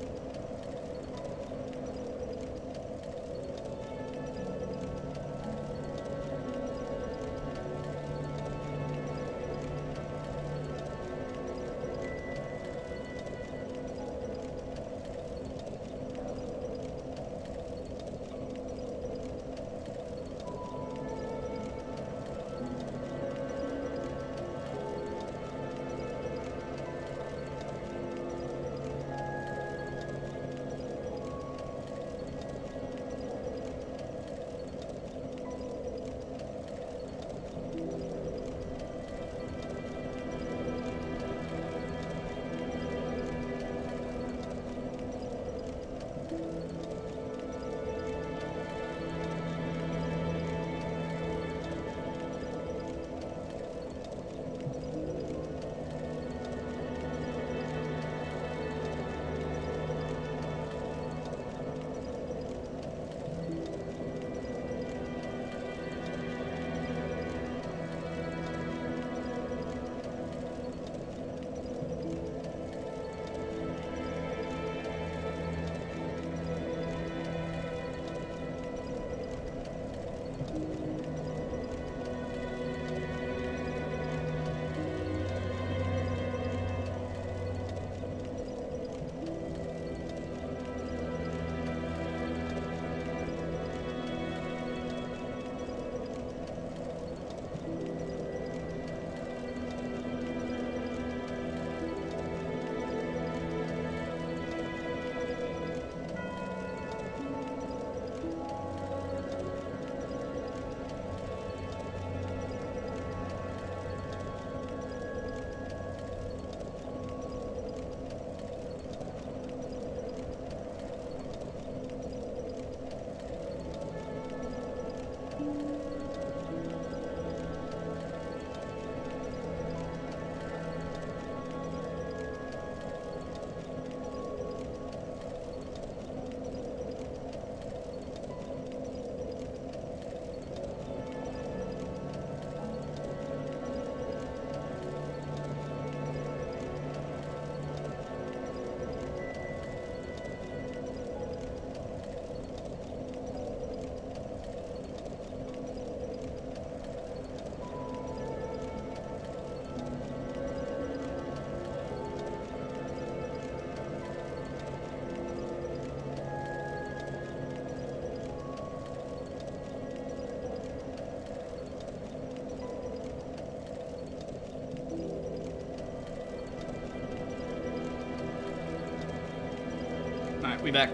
we back.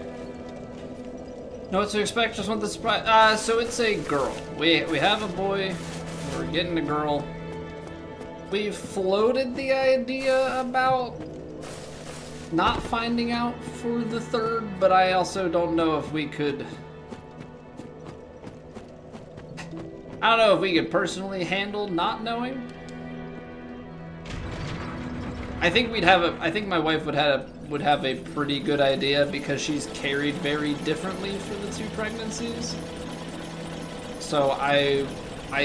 Know what to expect, just want the surprise. So it's a girl. We have a boy, we're getting a girl. We've floated the idea about not finding out for the third, but I also don't know if we could... I don't know if we could personally handle not knowing. I think my wife would have a pretty good idea because she's carried very differently for the 2 pregnancies. So I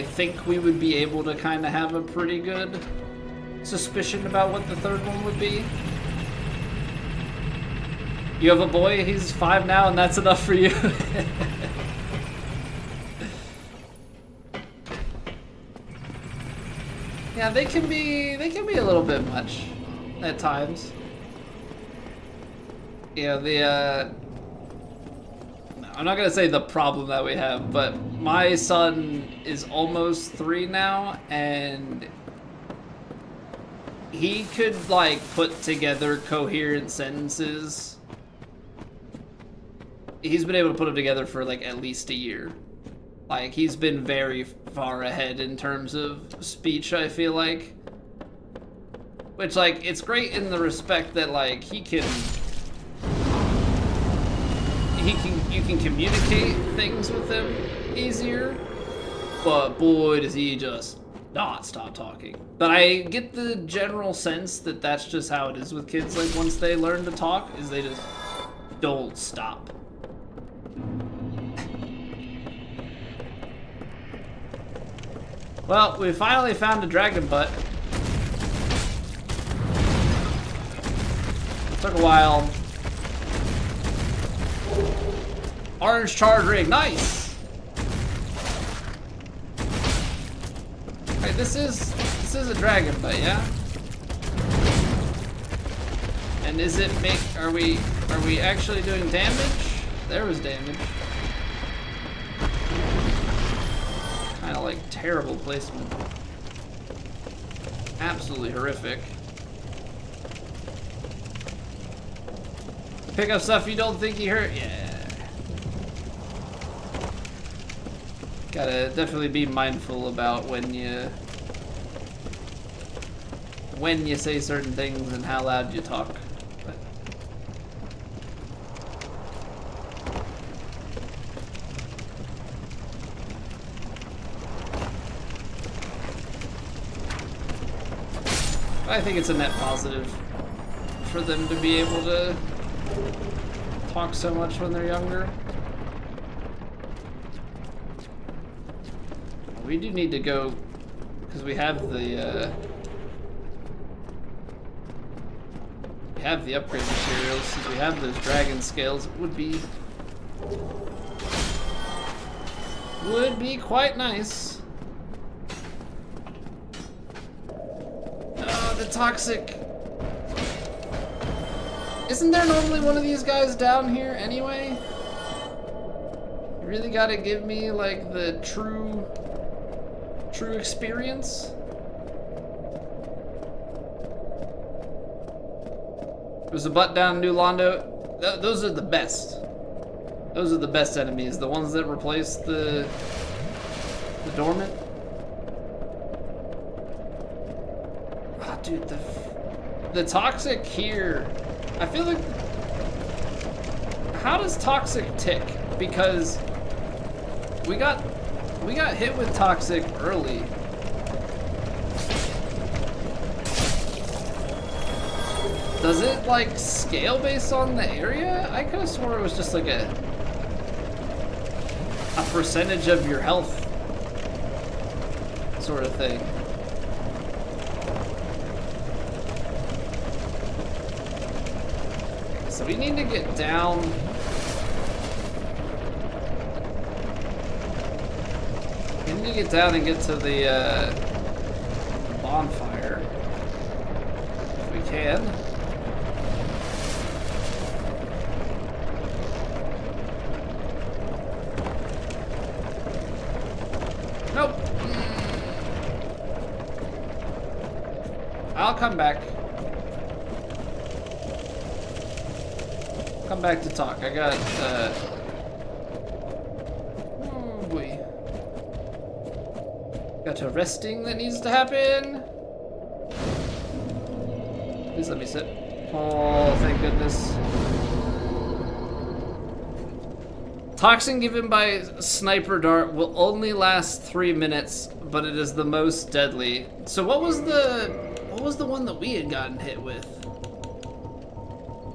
think we would be able to kind of have a pretty good suspicion about what the third one would be. You have a boy, he's 5 now, and that's enough for you. Yeah, they can be a little bit much at times. Yeah, I'm not gonna say the problem that we have, but my son is almost 3 now, and he could like put together coherent sentences. He's been able to put them together for like at least a year. Like, he's been very far ahead in terms of speech, I feel like. Which, like, it's great in the respect that, like, you can communicate things with him easier. But boy, does he just not stop talking. But I get the general sense that that's just how it is with kids. Like, once they learn to talk, is they just don't stop. Well, we finally found a dragon butt. Took a while. Orange charge ring, nice! Okay, this is a dragon butt, yeah? And is it are we actually doing damage? There was damage. Kind of like terrible placement. Absolutely horrific. Pick up stuff you don't think you hurt? Yeah. Gotta definitely be mindful about when you say certain things and how loud you talk. But I think it's a net positive for them to be able to talk so much when they're younger. We do need to go, because we have the upgrade materials. Since we have those dragon scales, it would be quite nice. The toxic. Isn't there normally one of these guys down here anyway? You really gotta give me like the true experience. There's a butt down new Londo. Those are the best. Those are the best enemies. The ones that replace the dormant. Ah, dude, the toxic here. I feel like, how does toxic tick? Because we got hit with toxic early. Does it like scale based on the area? I could have swore it was just like a percentage of your health sort of thing. So we need to get down. We need to get down and get to the bonfire if we can. Nope. I'll come back. come back to talk. I got, oh boy. Got a resting that needs to happen. Please let me sit. Oh, thank goodness. Toxin given by sniper dart will only last 3 minutes, but it is the most deadly. So what was the one that we had gotten hit with?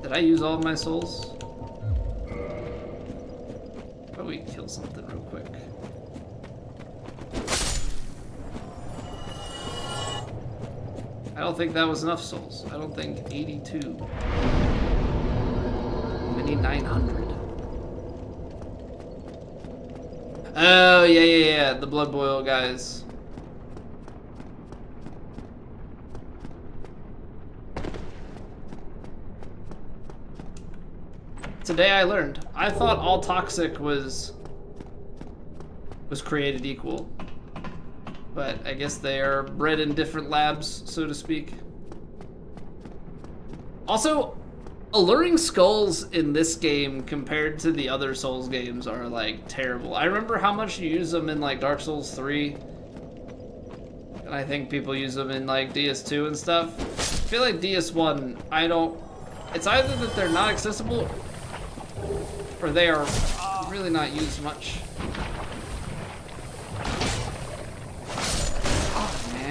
Did I use all of my souls? How about we kill something real quick? I don't think that was enough souls. I don't think 82. We need 900. Oh, yeah. The blood boil guys. Today I learned. I thought all toxic was created equal. But I guess they are bred in different labs, so to speak. Also, alluring skulls in this game compared to the other Souls games are like terrible. I remember how much you use them in like Dark Souls 3. And I think people use them in like DS2 and stuff. I feel like DS1, it's either that they're not accessible or they are really not used much.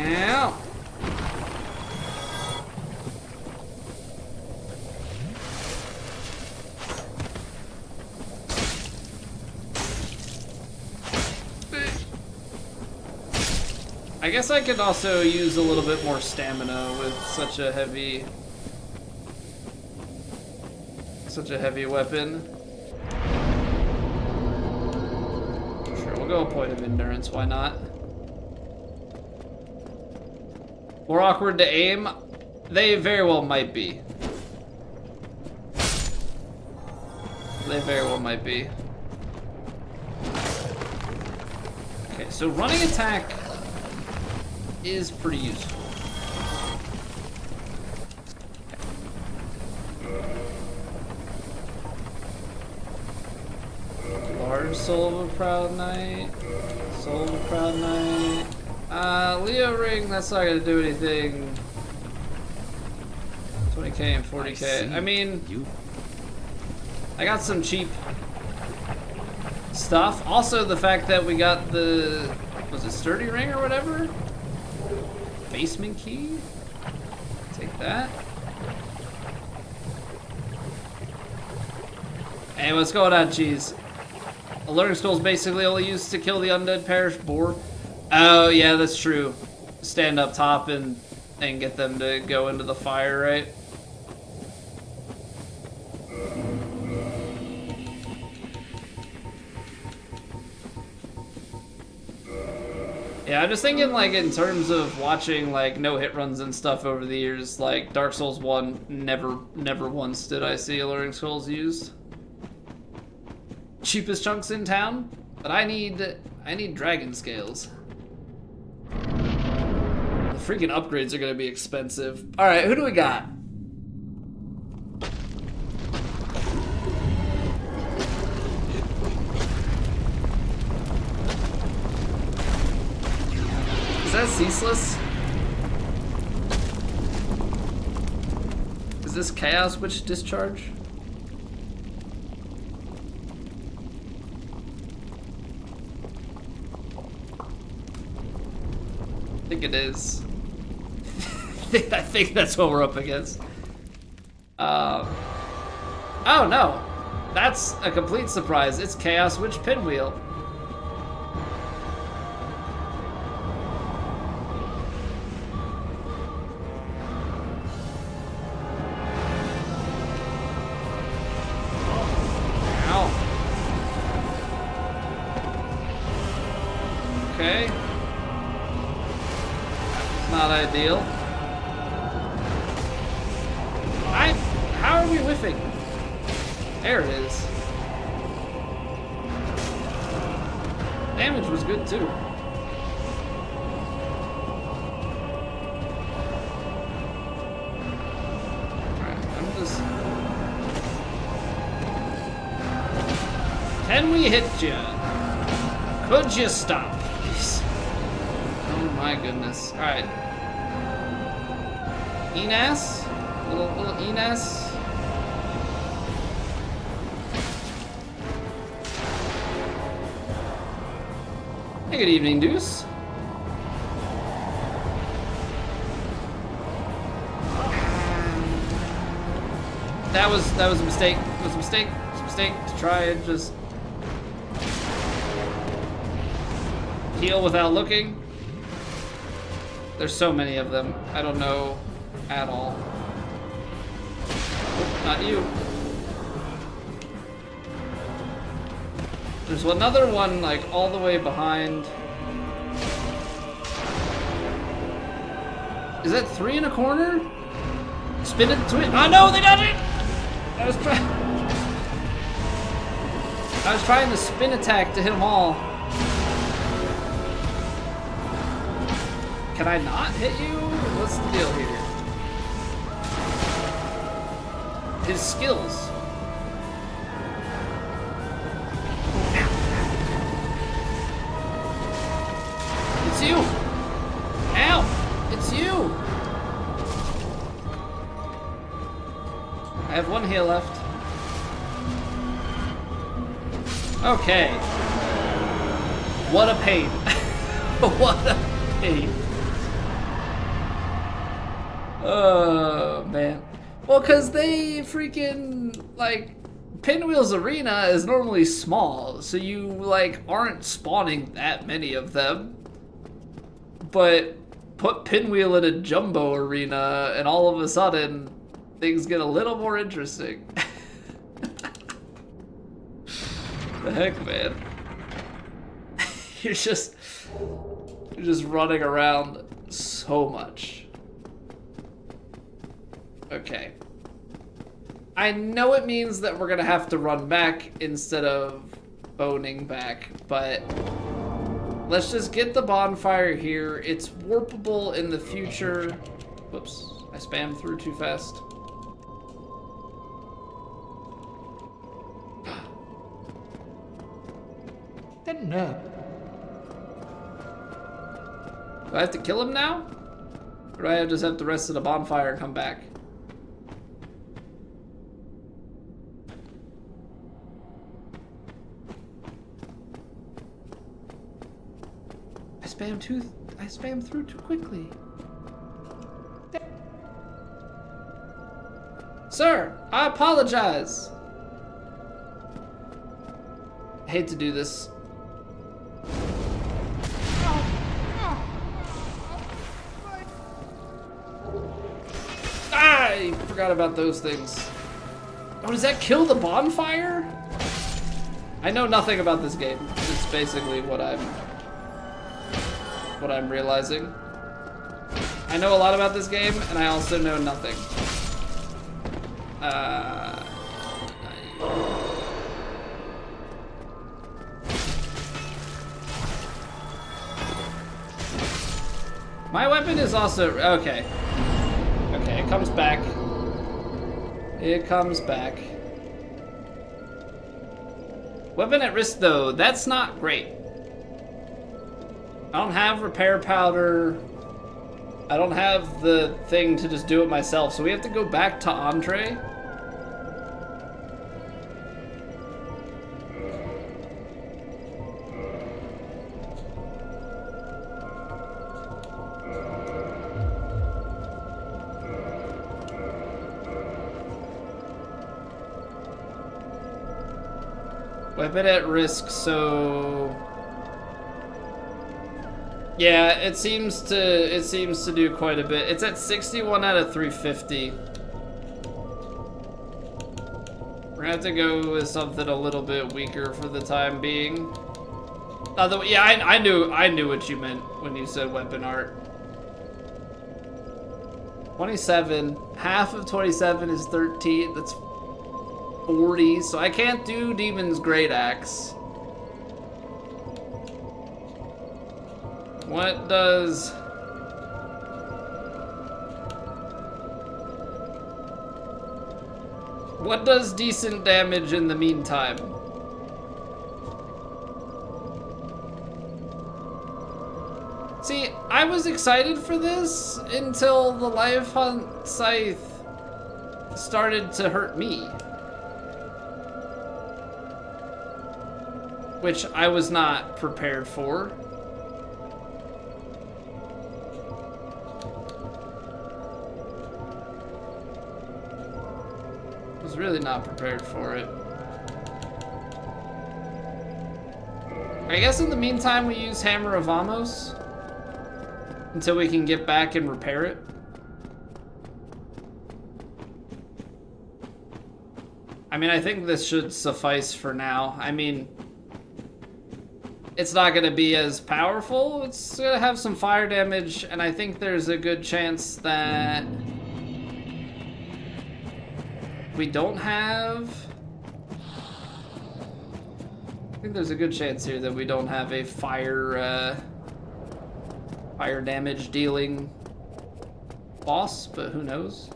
Ow. I guess I could also use a little bit more stamina with such a heavy weapon. Sure, we'll go a point of endurance, why not? More awkward to aim? They very well might be. They very well might be. Okay, so running attack is pretty useful. Large Soul of a Proud Knight. Soul of a Proud Knight. Leo Ring, that's not gonna do anything. 20k and 40k. I mean, I got some cheap stuff. Also, the fact that we got the, was it Sturdy Ring or whatever? Basement key? Take that. Hey, what's going on, Cheese? Alluring Skull is basically only used to kill the undead parish boar. Oh, yeah, that's true. Stand up top and get them to go into the fire, right? Yeah, I'm just thinking, like, in terms of watching, like, no-hit runs and stuff over the years, like, Dark Souls 1, never once did I see Alluring Skulls used. Cheapest chunks in town, but I need dragon scales. The freaking upgrades are gonna be expensive. Alright, who do we got? Is that ceaseless? Is this Chaos Witch Discharge? I think it is. I think that's what we're up against. Oh no, that's a complete surprise. It's Chaos Witch Pinwheel. Okay. Not ideal. How are we whiffing? There it is. Damage was good too. Alright, I'm just... Can we hit you? Could you stop, please? Oh my goodness. Alright. Enas? Little Enas? Hey, good evening, Deuce. That was a mistake. It was a mistake. It was a mistake to try and just heal without looking. There's so many of them. I don't know at all. Oh, not you. There's another one like all the way behind. Is that 3 in a corner? Spin it, twin. Oh no, they done it! I was trying to spin attack to hit them all. Can I not hit you? What's the deal here? His skills. It's you! Ow! It's you! I have 1 heal left. Okay. What a pain. What a pain. Oh, man. Well, because they freaking, like, Pinwheel's arena is normally small, so you, like, aren't spawning that many of them. But put Pinwheel in a jumbo arena, and all of a sudden, things get a little more interesting. The heck, man. You're just running around so much. Okay. I know it means that we're gonna have to run back instead of boning back, but let's just get the bonfire here. It's warpable in the future. Whoops, I spammed through too fast. No. Do I have to kill him now? Or do I just have the rest of the bonfire come back? I spammed through too quickly. Sir, I apologize. I hate to do this. I forgot about those things. Oh, does that kill the bonfire? I know nothing about this game. It's basically what I'm realizing. I know a lot about this game, and I also know nothing. My weapon is also okay. Okay, it comes back. It comes back. Weapon at risk though, that's not great. I don't have repair powder. I don't have the thing to just do it myself, so we have to go back to Andre. Weapon at risk, so yeah, it seems to do quite a bit. It's at 61 out of 350. We're gonna have to go with something a little bit weaker for the time being. Although, yeah, I knew what you meant when you said weapon art. 27. Half of 27 is 13. That's 40, so I can't do Demon's Great Axe. What does... What does decent damage in the meantime? I was excited for this until the live hunt scythe started to hurt me. Which I was not prepared for. I was really not prepared for it. I guess in the meantime we use Hammer of Amos until we can get back and repair it. I mean, I think this should suffice for now. I mean, it's not gonna be as powerful. It's gonna have some fire damage, and I think there's a good chance that we don't have... I think there's a good chance here that we don't have a fire damage dealing boss, but who knows?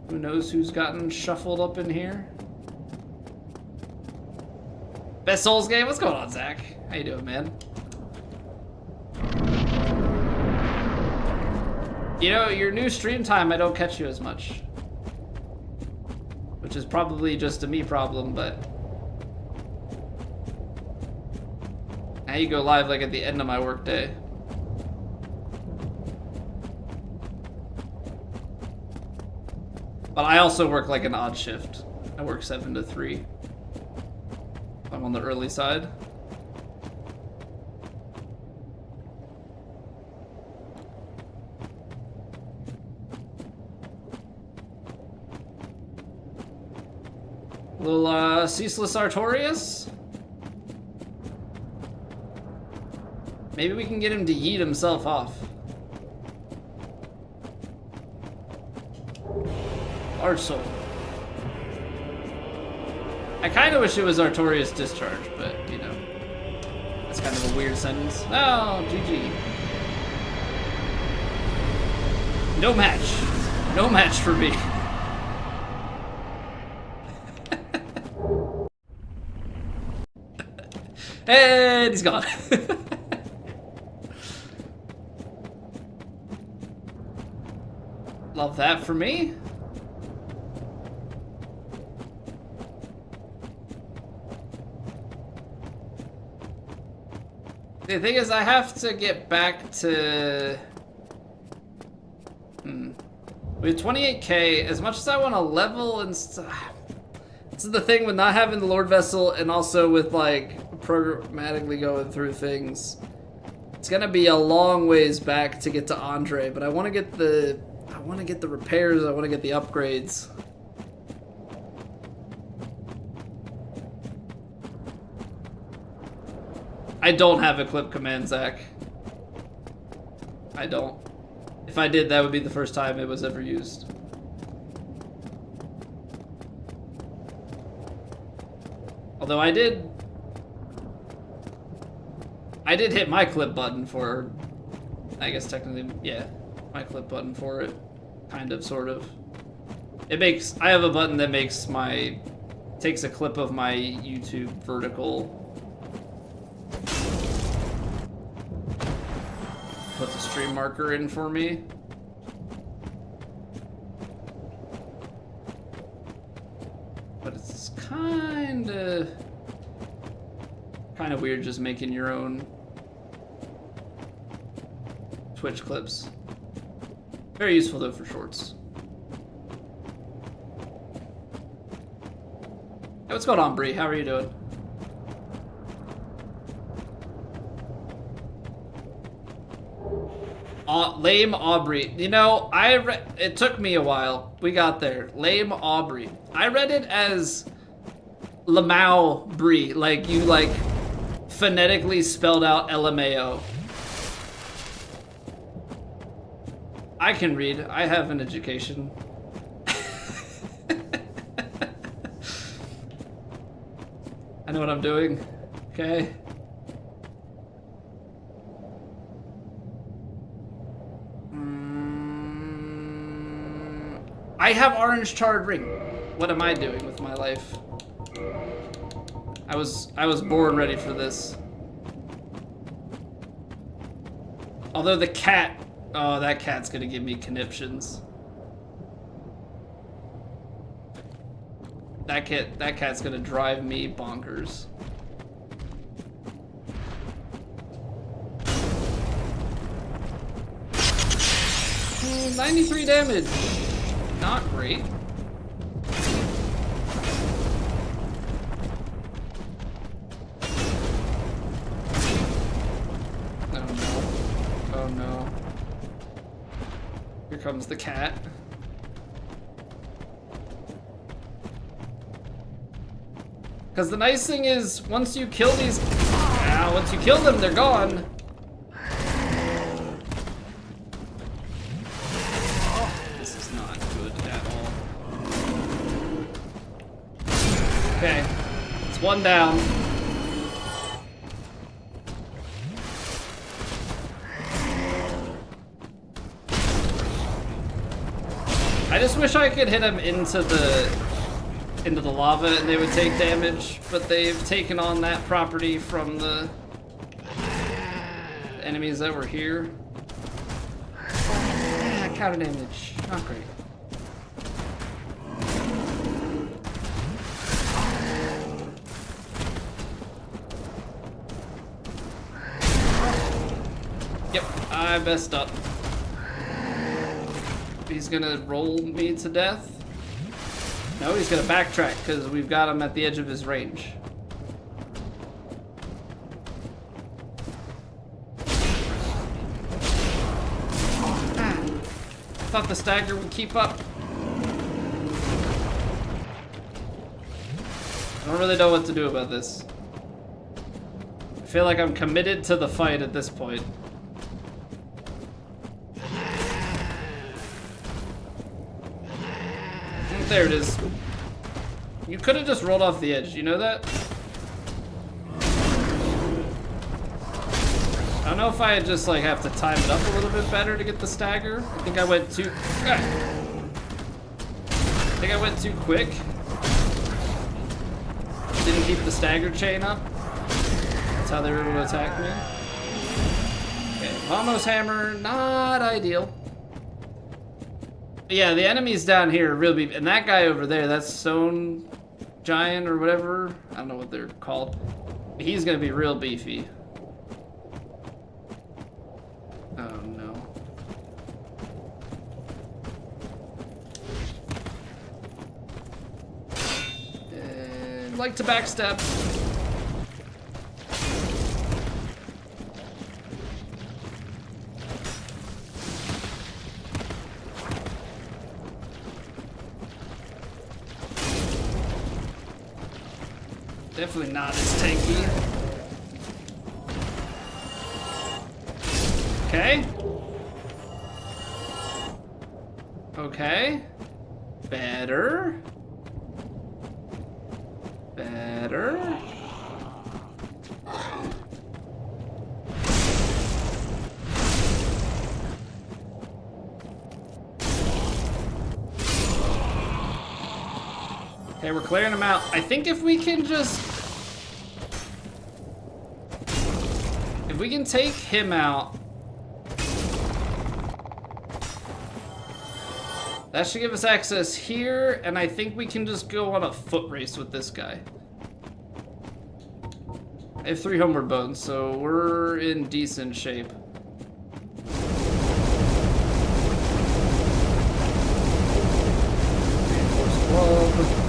Who knows who's gotten shuffled up in here? Best Souls game? What's going on, Zach? How you doing, man? You know, your new stream time, I don't catch you as much. Which is probably just a me problem, but... Now you go live like at the end of my workday. But I also work like an odd shift. I work 7 to 3. I'm on the early side. Little Ceaseless Artorias. Maybe we can get him to yeet himself off. Our soul. I kind of wish it was Artorias Discharge, but, you know, that's kind of a weird sentence. Oh, GG. No match. No match for me. And he's gone. Love that for me. The thing is, I have to get back to... We have 28k. As much as I want to level and stuff... This is the thing with not having the Lord Vessel and also with, like, programmatically going through things. It's gonna be a long ways back to get to Andre, but I want to get the... I want to get the repairs, I want to get the upgrades. I don't have equip command, Zach. I don't. If I did, that would be the first time it was ever used. Although I did hit my clip button for, I guess technically, yeah, my clip button for it. Kind of, sort of. It makes, I have a button that makes my, takes a clip of my YouTube vertical. Puts a stream marker in for me. But it's kind of weird just making your own Twitch clips. Very useful though for shorts. Hey, what's going on, Bree? How are you doing? Lame Aubrey. You know, it took me a while. We got there. Lame Aubrey. I read it as Lamau Brie. Like, you, like, phonetically spelled out LMAO. I can read. I have an education. I know what I'm doing. Okay? I have orange charred ring. What am I doing with my life? I was born ready for this. Although the cat, oh, that cat's gonna give me conniptions. That cat's gonna drive me bonkers. 93 damage. Not great. Oh no. Oh no. Here comes the cat. Because the nice thing is, once you kill these... once you kill them, they're gone. This is not good at all. Okay. It's one down. I just wish I could hit him into the lava and they would take damage, but they've taken on that property from the enemies that were here. Counter damage, not great. Yep, I messed up. He's gonna roll me to death. No, he's gonna backtrack because we've got him at the edge of his range. I thought the stagger would keep up. I don't really know what to do about this. I feel like I'm committed to the fight at this point. There it is. You could have just rolled off the edge, you know that? I don't know if I just like have to time it up a little bit better to get the stagger. I think I went too... I think I went too quick. Didn't keep the stagger chain up. That's how they were able to attack me. Okay, Vamos hammer, not ideal. Yeah, the enemies down here are real beefy. And that guy over there, that's Stone Giant or whatever. I don't know what they're called. He's gonna be real beefy. Oh no. Like to backstab. Definitely not as tanky. Okay. Okay. Better. Better. Okay, we're clearing them out. I think if we can just... if we can take him out... that should give us access here, and I think we can just go on a foot race with this guy. I have 3 homeward bones, so we're in decent shape. Reinforced glove.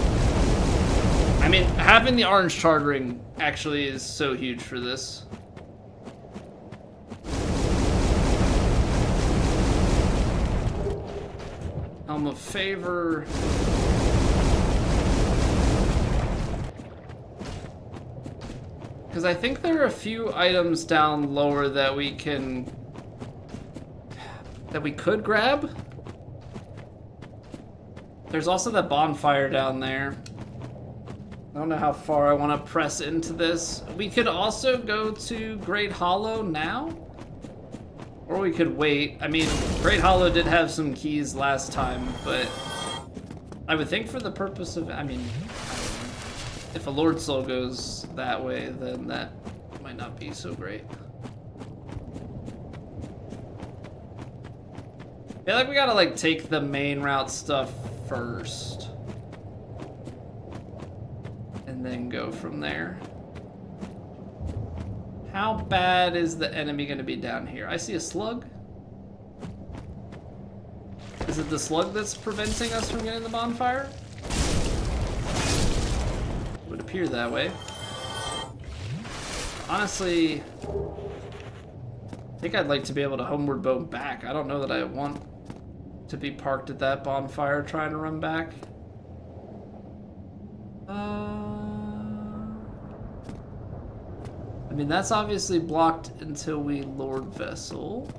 I mean, having the orange charred ring actually is so huge for this. Helm of Favor. Because I think there are a few items down lower that we can... that we could grab. There's also that bonfire down there. I don't know how far I want to press into this. We could also go to Great Hollow now. Or we could wait. I mean, Great Hollow did have some keys last time, but I would think for the purpose of, I mean, if a Lord Soul goes that way, then that might not be so great. I feel like we gotta like take the main route stuff first. And then go from there. How bad is the enemy gonna be down here? I see a slug. Is it the slug that's preventing us from getting the bonfire? It would appear that way. Honestly, I think I'd like to be able to homeward bow back. I don't know that I want to be parked at that bonfire trying to run back. I mean, that's obviously blocked until we Lord Vessel.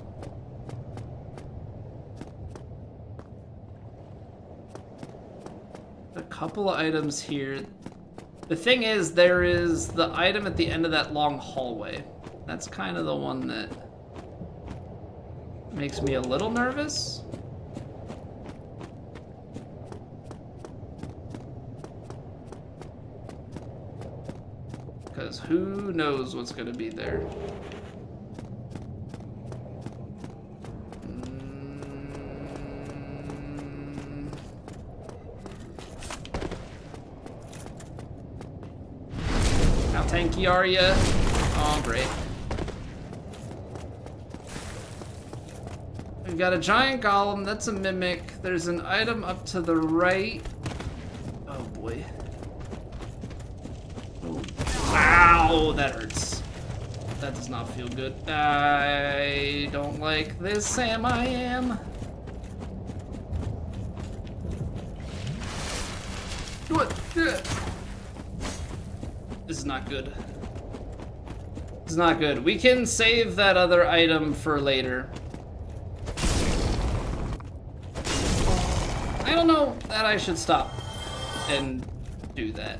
A couple of items here. The thing is, there is the item at the end of that long hallway. That's kind of the one that makes me a little nervous. Because who knows what's going to be there. How tanky are you? Oh, great. We've got a giant golem. That's a mimic. There's an item up to the right. Oh, boy. Ow, that hurts. That does not feel good. I don't like this, Sam. I am. What? This is not good. This is not good. We can save that other item for later. I don't know that I should stop and do that.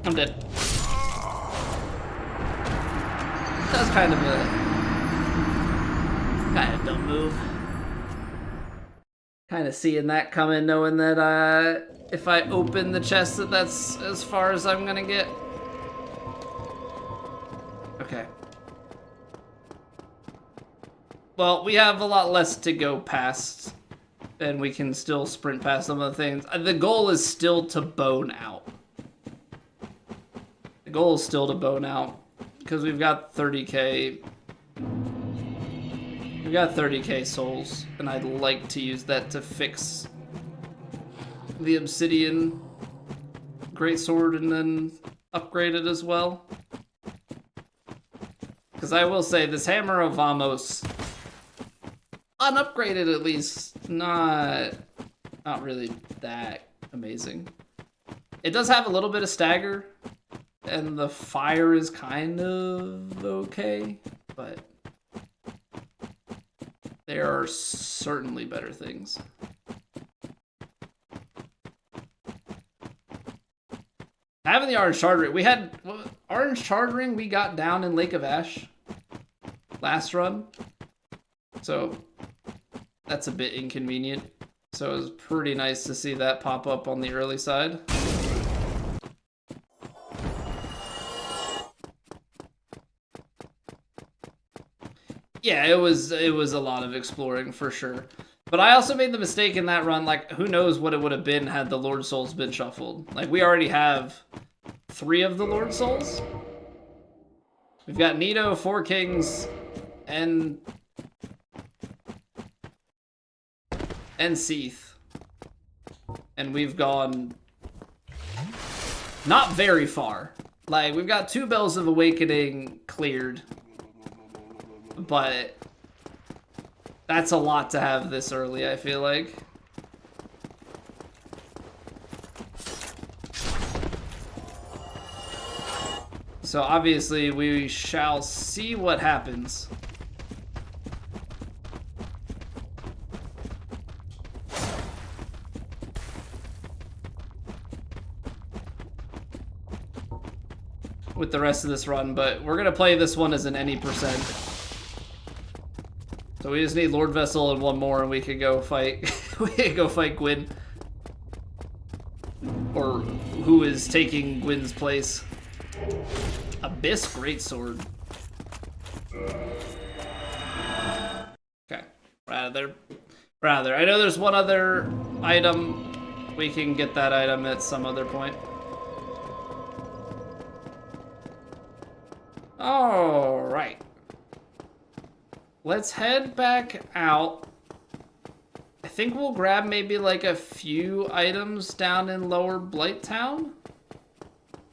I'm dead. That was kind of a dumb move. Kind of seeing that coming, knowing that if I open the chest, that's as far as I'm gonna get. Okay. Well, we have a lot less to go past, and we can still sprint past some of the things. The goal is still to bone out. The goal is still to bone out, because we've got 30k. We've got 30k souls, and I'd like to use that to fix the obsidian greatsword and then upgrade it as well. Because I will say, this Hammer of Vamos, unupgraded at least, not really that amazing. It does have a little bit of stagger, and the fire is kind of okay, but there are certainly better things. Having the orange shard ring, we had orange shard ring we got down in Lake of Ash last run, so that's a bit inconvenient. So it was pretty nice to see that pop up on the early side. Yeah, it was a lot of exploring for sure. But I also made the mistake in that run, like, who knows what it would have been had the Lord Souls been shuffled. Like, we already have 3 of the Lord Souls. We've got Nito, 4 Kings, and Seath. And we've gone not very far. Like, we've got 2 Bells of Awakening cleared. But that's a lot to have this early, I feel like. So obviously we shall see what happens. With the rest of this run, but we're gonna play this one as an any percent. So we just need Lord Vessel and 1 more, and we could go fight. We could go fight Gwyn, or who is taking Gwyn's place. Abyss Greatsword. Okay, we're out of there. We're out of there. I know there's one other item. We can get that item at some other point. Alright. Let's head back out. I think we'll grab maybe like a few items down in Lower Blighttown.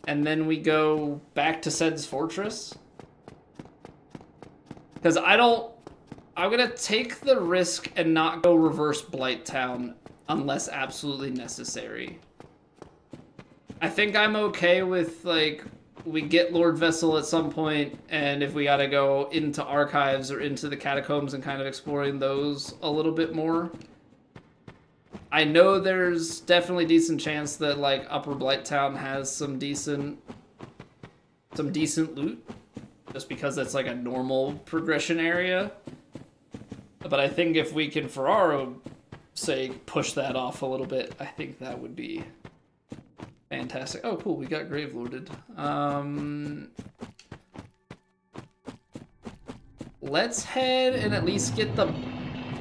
And then we go back to Sed's Fortress. Because I'm gonna take the risk and not go reverse Blighttown unless absolutely necessary. I think I'm okay with, like, we get Lord Vessel at some point, and if we gotta go into archives or into the catacombs and kind of exploring those a little bit more. I know there's definitely decent chance that, like, Upper Blighttown has some decent loot, just because that's like a normal progression area. But I think if we can, for our sake, push that off a little bit, I think that would be fantastic. Oh, cool, we got Grave Lorded. Let's head and at least get the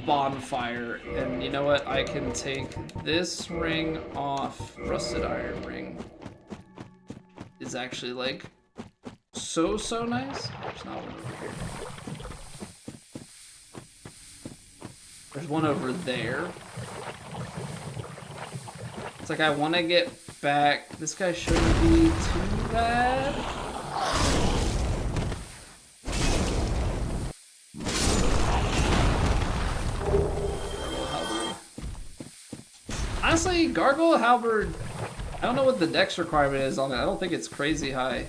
bonfire. And you know what? I can take this ring off. Rusted iron ring is actually, like, so nice. There's not one over here. There's one over there. It's like I want to get back. This guy shouldn't be too bad. Honestly, Gargoyle Halberd, I don't know what the dex requirement is on it. I don't think it's crazy high.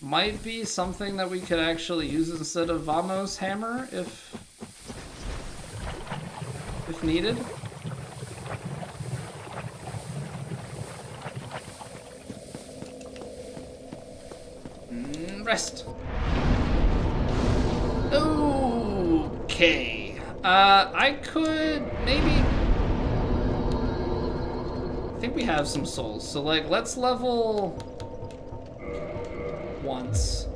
Might be something that we could actually use instead of Vamos Hammer if needed. Rest. Okay. I could maybe... I think we have some souls. So, like, let's level once.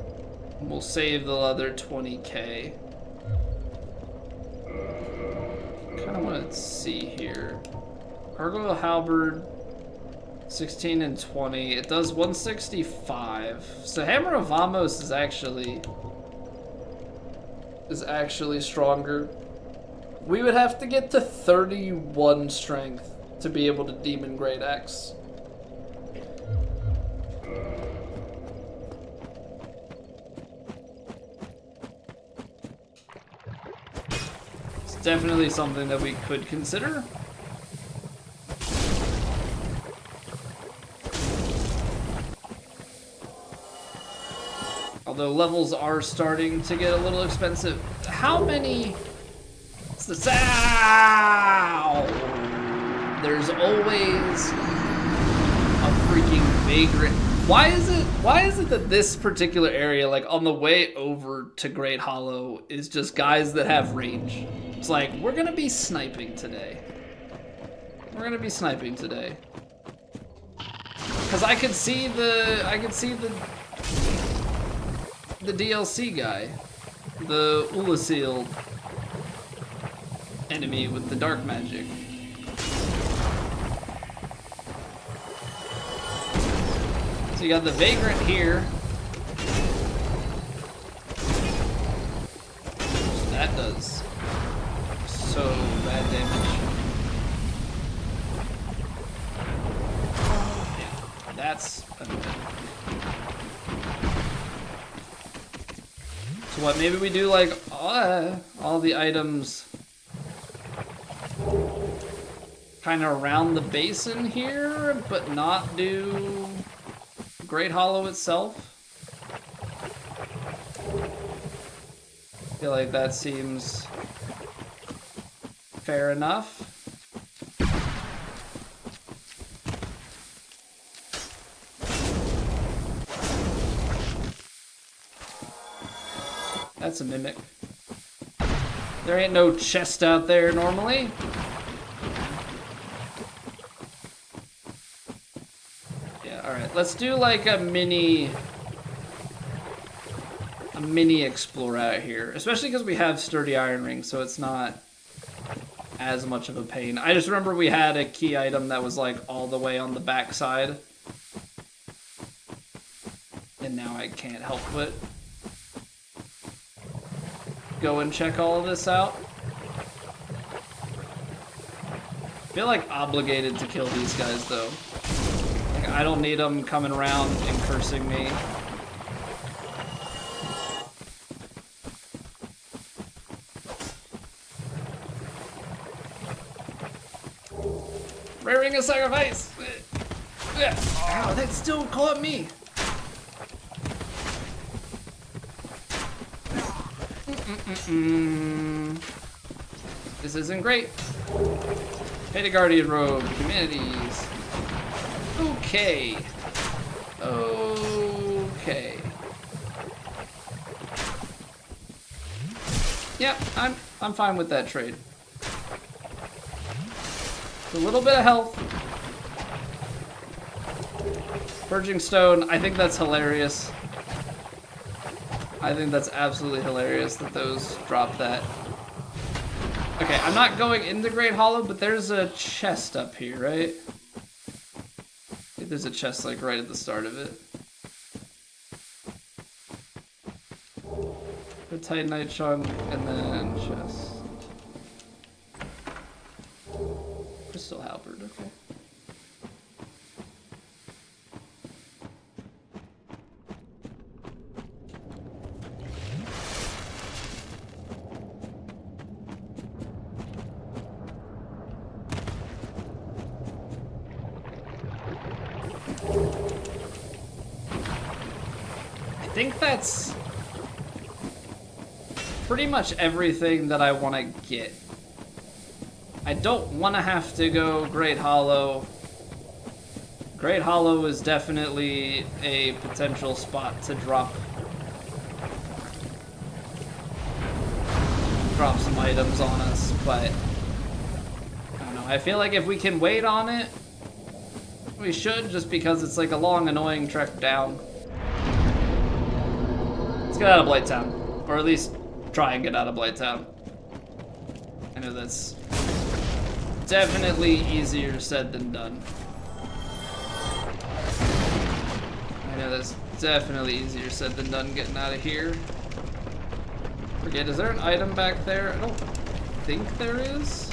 We'll save the other 20k. Kind of want to see here. Gargoyle Halberd, 16 and 20. It does 165. So Hammer of Vamos is actually stronger. We would have to get to 31 strength to be able to Demon Great Axe. It's definitely something that we could consider. Although levels are starting to get a little expensive. How many... Ow! There's always a freaking vagrant. Why is it that this particular area, like on the way over to Great Hollow, is just guys that have range? It's like, we're gonna be sniping today. We're gonna be sniping today. Cause I could see the DLC guy, the Ulasil enemy with the dark magic. So you got the vagrant here. That does so bad damage. Yeah, that's so what, maybe we do like all the items kind of around the basin here, but not do Great Hollow itself. I feel like that seems fair enough. That's a mimic. There ain't no chest out there normally. Yeah, alright. Let's do like a mini explore out here. Especially because we have sturdy iron rings, so it's not as much of a pain. I just remember we had a key item that was like all the way on the back side. And now I can't help but go and check all of this out. I feel like obligated to kill these guys though. Like, I don't need them coming around and cursing me. Rearing a sacrifice! Ow, that still caught me! This isn't great. Pay the Guardian Robe, Humanities. Okay. Okay. Yep, I'm fine with that trade. A little bit of health. Purging Stone, I think that's hilarious. I think that's absolutely hilarious that those drop that. Okay, I'm not going into Great Hollow, but there's a chest up here, right? I think there's a chest like right at the start of it. The Titanite chunk, and then chest. Crystal halberd, okay. I think that's pretty much everything that I want to get. I don't want to have to go Great Hollow. Great Hollow is definitely a potential spot to drop some items on us, but I don't know. I feel like if we can wait on it, we should, just because it's like a long, annoying trek down. Let's get out of Blighttown, or at least try and get out of Blighttown. I know that's definitely easier said than done. I know that's definitely easier said than done getting out of here. Forget, is there an item back there? I don't think there is.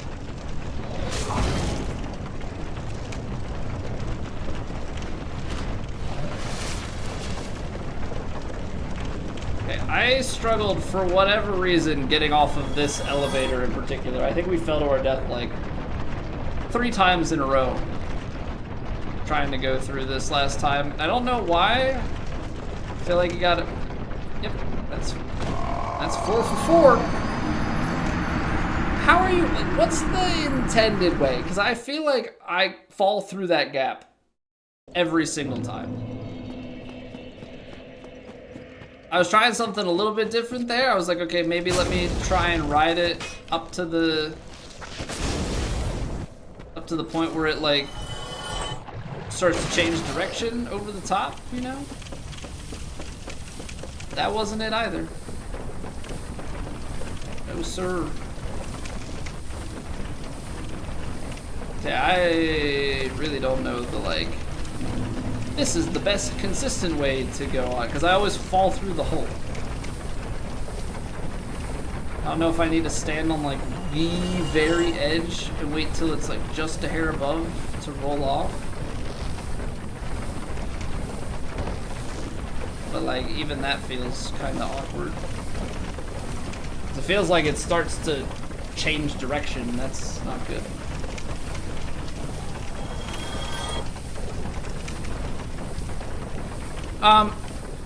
Okay, I struggled for whatever reason getting off of this elevator in particular. I think we fell to our death like 3 times in a row trying to go through this last time. I don't know why. I feel like you got it. Yep, that's 4 for 4. How are you? What's the intended way? Because I feel like I fall through that gap every single time. I was trying something a little bit different there. I was like, okay, maybe let me try and ride it up to the point where it like starts to change direction over the top, you know? That wasn't it either. No, sir. Okay, I really don't know the like, this is the best consistent way to go on, because I always fall through the hole. I don't know if I need to stand on like the very edge and wait till it's like just a hair above to roll off. But like even that feels kind of awkward. It feels like it starts to change direction. That's not good.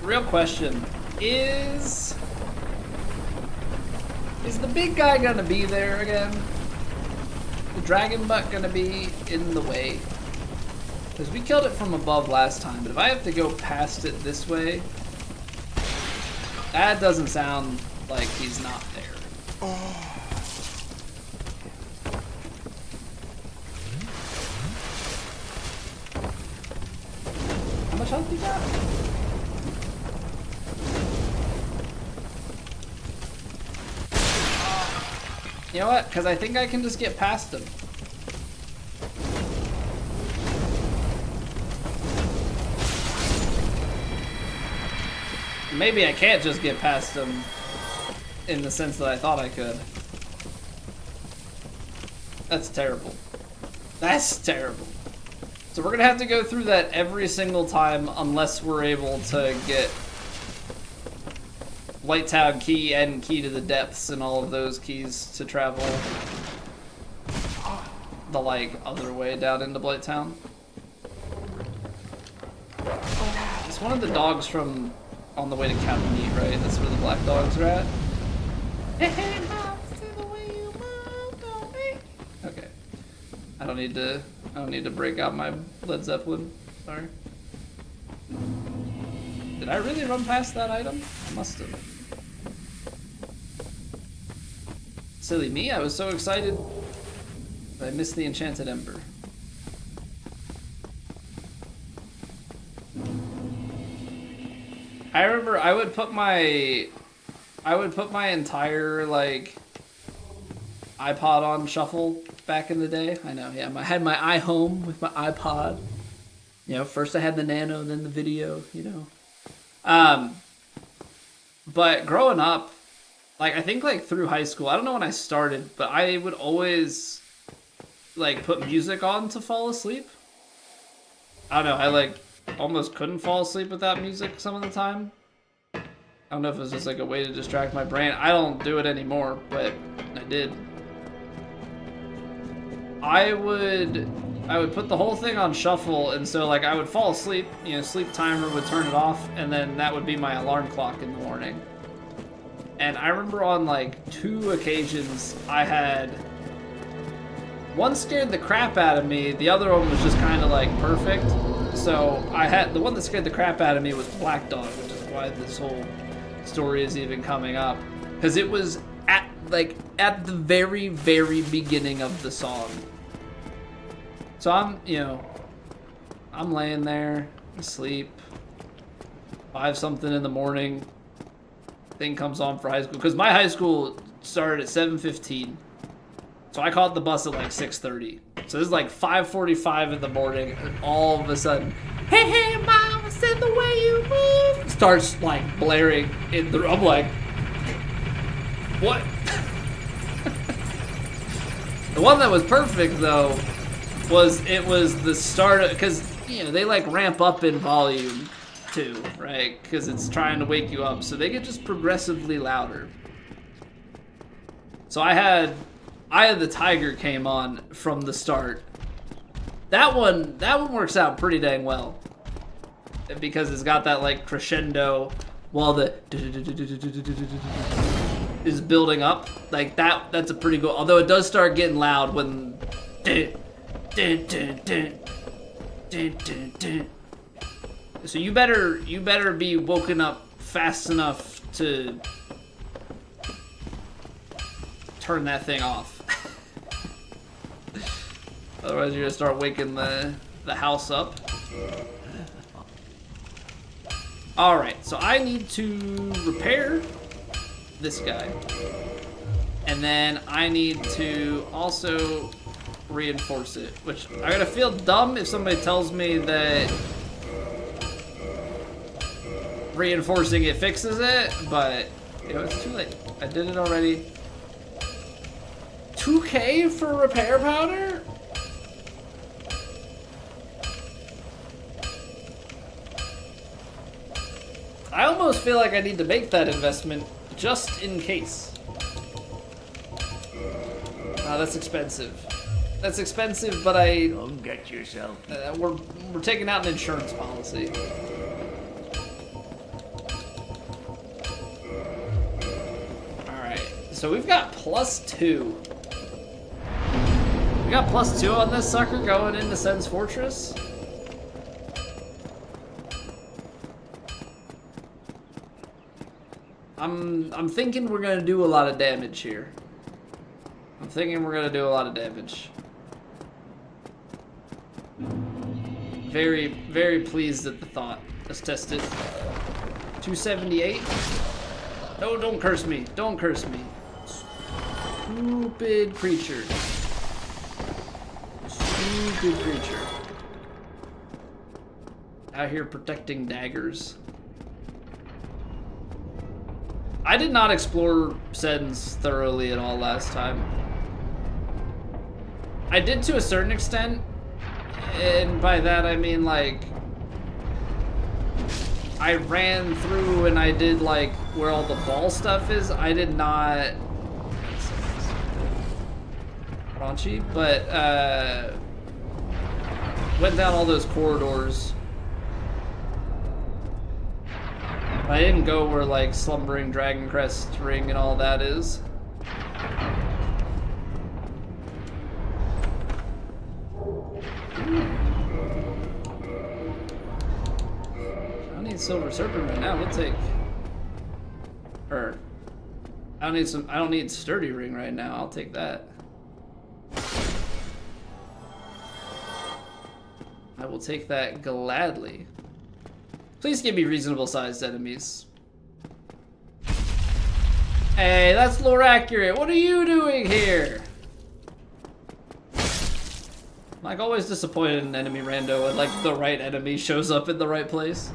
Real question, is the big guy gonna be there again? The dragon butt gonna be in the way? Because we killed it from above last time, but if I have to go past it this way, that doesn't sound like he's not there. health you got? You know what? Because I think I can just get past him. Maybe I can't just get past him in the sense that I thought I could. That's terrible. That's terrible. So we're gonna have to go through that every single time unless we're able to get Blighttown key and key to the depths and all of those keys to travel the like other way down into Blighttown. It's one of the dogs from On the Way to Camp Meat, right? That's where the black dogs are at. Okay. I don't need to break out my Led Zeppelin. Sorry. Did I really run past that item? I must have. Silly me, I was so excited that I missed the enchanted ember. I remember I would put my entire like iPod on shuffle back in the day. I know, yeah. I had my iHome with my iPod. You know, first I had the Nano, then the video, you know. But growing up, like I think like through high school, I don't know when I started, but I would always like put music on to fall asleep. I don't know, I like almost couldn't fall asleep without music some of the time. I don't know if it was just like a way to distract my brain. I don't do it anymore, but I did. I would put the whole thing on shuffle, and so like I would fall asleep, you know, sleep timer would turn it off, and then that would be my alarm clock in the morning. And I remember on like 2 occasions I had one scared the crap out of me, the other one was just kind of like perfect. So I had the one that scared the crap out of me was Black Dog, which is why this whole story is even coming up, because it was at the very beginning of the song. So I'm laying there asleep, 5 something in the morning, thing comes on for high school, because my high school started at 7:15, so I caught the bus at like 6:30. So this is like 5:45 in the morning, and all of a sudden, hey mom, I said the way you move starts like blaring in the. I'm like, what? The one that was perfect though was the start, because you know they like ramp up in volume too, right? Because it's trying to wake you up, so they get just progressively louder. So I had the Tiger came on from the start. That one works out pretty dang well, because it's got that like crescendo while the is building up. Like that's a pretty good. Although it does start getting loud when. So you better be woken up fast enough to turn that thing off. Otherwise you're gonna start waking the house up. Alright, so I need to repair this guy. And then I need to also reinforce it, which I'm gonna feel dumb if somebody tells me that reinforcing it fixes it, but you know, it's too late. I did it already. 2K for repair powder? I almost feel like I need to make that investment just in case. Oh, that's expensive. That's expensive, but Don't get yourself. we're taking out an insurance policy. Alright, so we've got +2. We got +2 on this sucker going into Sen's Fortress. I'm thinking we're gonna do a lot of damage here. I'm thinking we're gonna do a lot of damage. Very, very pleased at the thought. Let's test it. 278. No, don't curse me. Don't curse me. Stupid creature. Stupid creature. Out here protecting daggers. I did not explore Sedens thoroughly at all last time. I did to a certain extent, and by that I mean like I ran through and I did like where all the ball stuff is. I did not raunchy, but went down all those corridors. I didn't go where like Slumbering Dragon Crest Ring and all that is. I don't need Silver Serpent right now. We'll take her. I don't need Sturdy Ring right now. I'll take that. I will take that gladly. Please give me reasonable sized enemies. Hey, that's lore accurate. What are you doing here? I'm like always disappointed in enemy rando when like the right enemy shows up in the right place.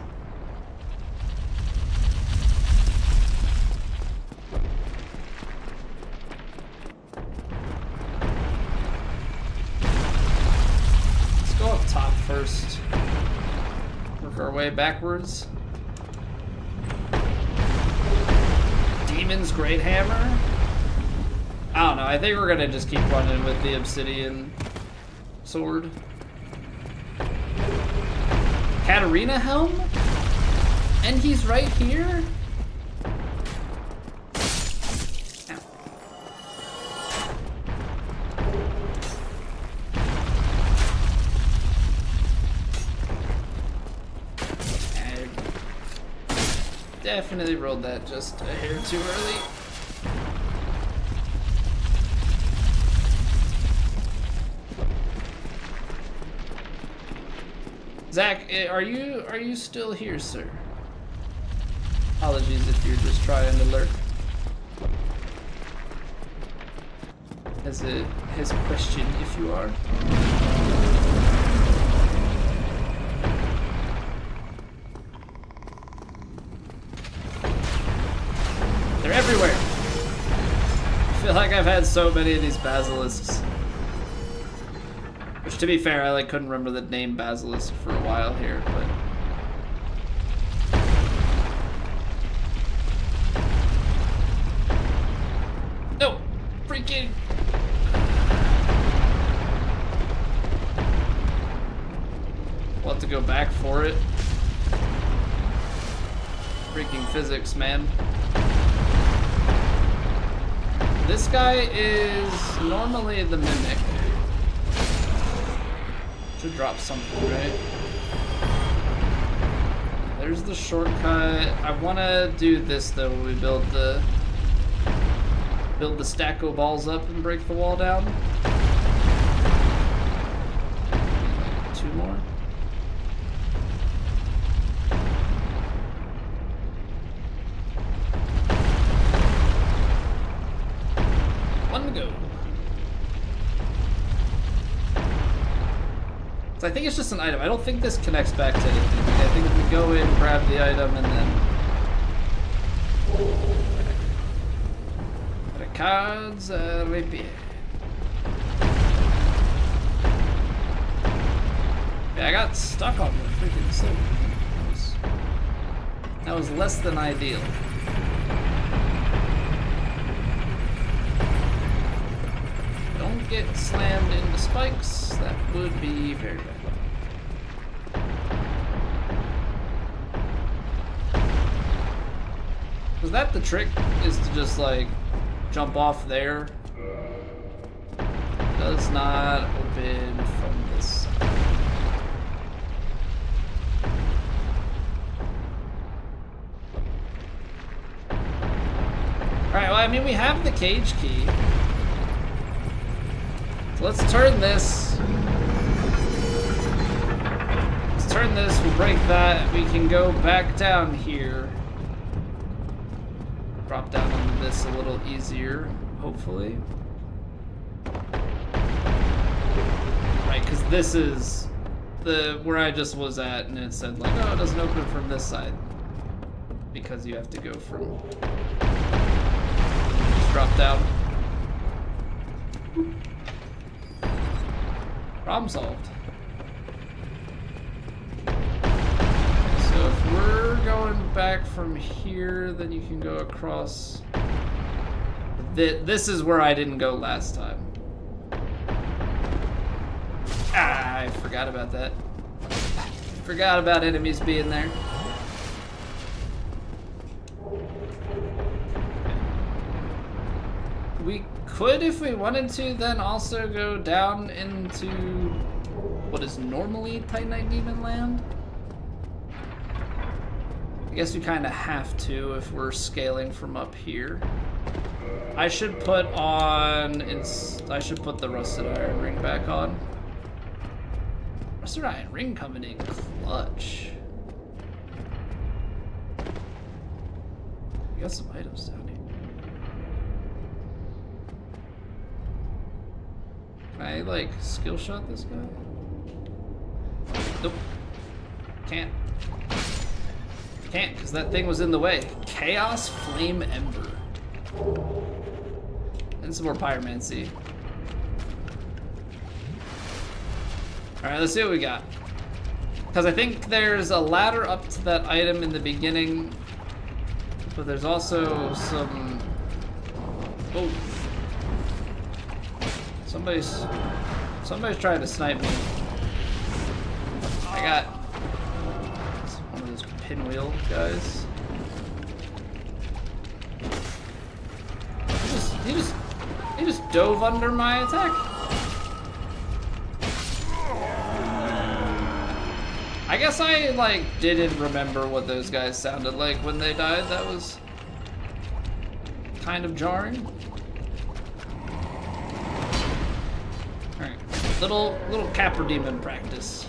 Let's go up top first. Work our way backwards. Demon's Great Hammer? I don't know, I think we're gonna just keep running with the Obsidian Sword. Katarina Helm? And he's right here? Ow. I definitely rolled that just a hair too early. Zach, are you still here, sir? Apologies if you're just trying to lurk. As a question, if you are. They're everywhere. I feel like I've had so many of these basilisks. Which, to be fair, I like couldn't remember the name basilisk for a while here, but no, freaking! We'll have to go back for it. Freaking physics, man. This guy is normally the mimic. Should drop something, right? There's the shortcut. I want to do this though when we build the stack of balls up and break the wall down. Like 2 more. One to go. I think it's just an item. I don't think this connects back to anything. I think if we go in, grab the item, and then... Cards, rapier. Yeah, I got stuck on the freaking silver. That was less than ideal. Don't get slammed into spikes. That would be very bad. Was that the trick? Is to just like jump off there? Does not open from this side. Alright, well I mean we have the cage key. So let's turn this turn this, we'll break that, we can go back down here. Drop down onto this a little easier, hopefully. Right, because this is where I just was at, and it said like, oh, it doesn't open from this side. Because you have to go from... Just drop down. Problem solved. So if we're going back from here, then you can go across. This is where I didn't go last time. Ah, I forgot about that. Forgot about enemies being there. We could, if we wanted to, then also go down into what is normally Titanite Demon Land. I guess we kind of have to if we're scaling from up here. I should put on, I should put the Rusted Iron Ring back on. Rusted Iron Ring coming in clutch. We got some items down here. Can I, like, skill shot this guy? Nope. Can't. Can't, because that thing was in the way. Chaos Flame Ember. And some more pyromancy. Alright, let's see what we got. Because I think there's a ladder up to that item in the beginning. But there's also some... Oh. Somebody's trying to snipe me. I got one of those pinwheel guys. He just dove under my attack. I guess I like didn't remember what those guys sounded like when they died. That was kind of jarring. Alright. Little Capra Demon practice.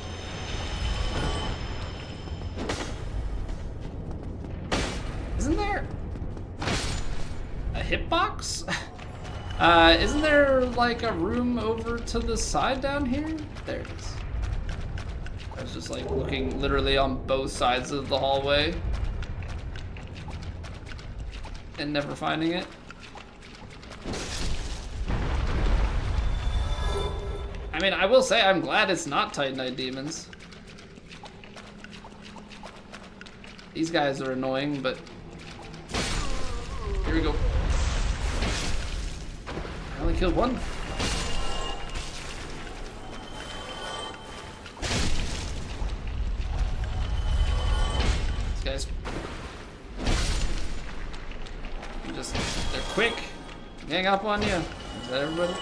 Isn't there a hitbox? Isn't there like a room over to the side down here? There it is. I was just like looking literally on both sides of the hallway and never finding it. I mean, I will say I'm glad it's not Titanite demons. These guys are annoying, but here we go. I only killed one. These guys, they're quick. Gang up on you. Is that everybody?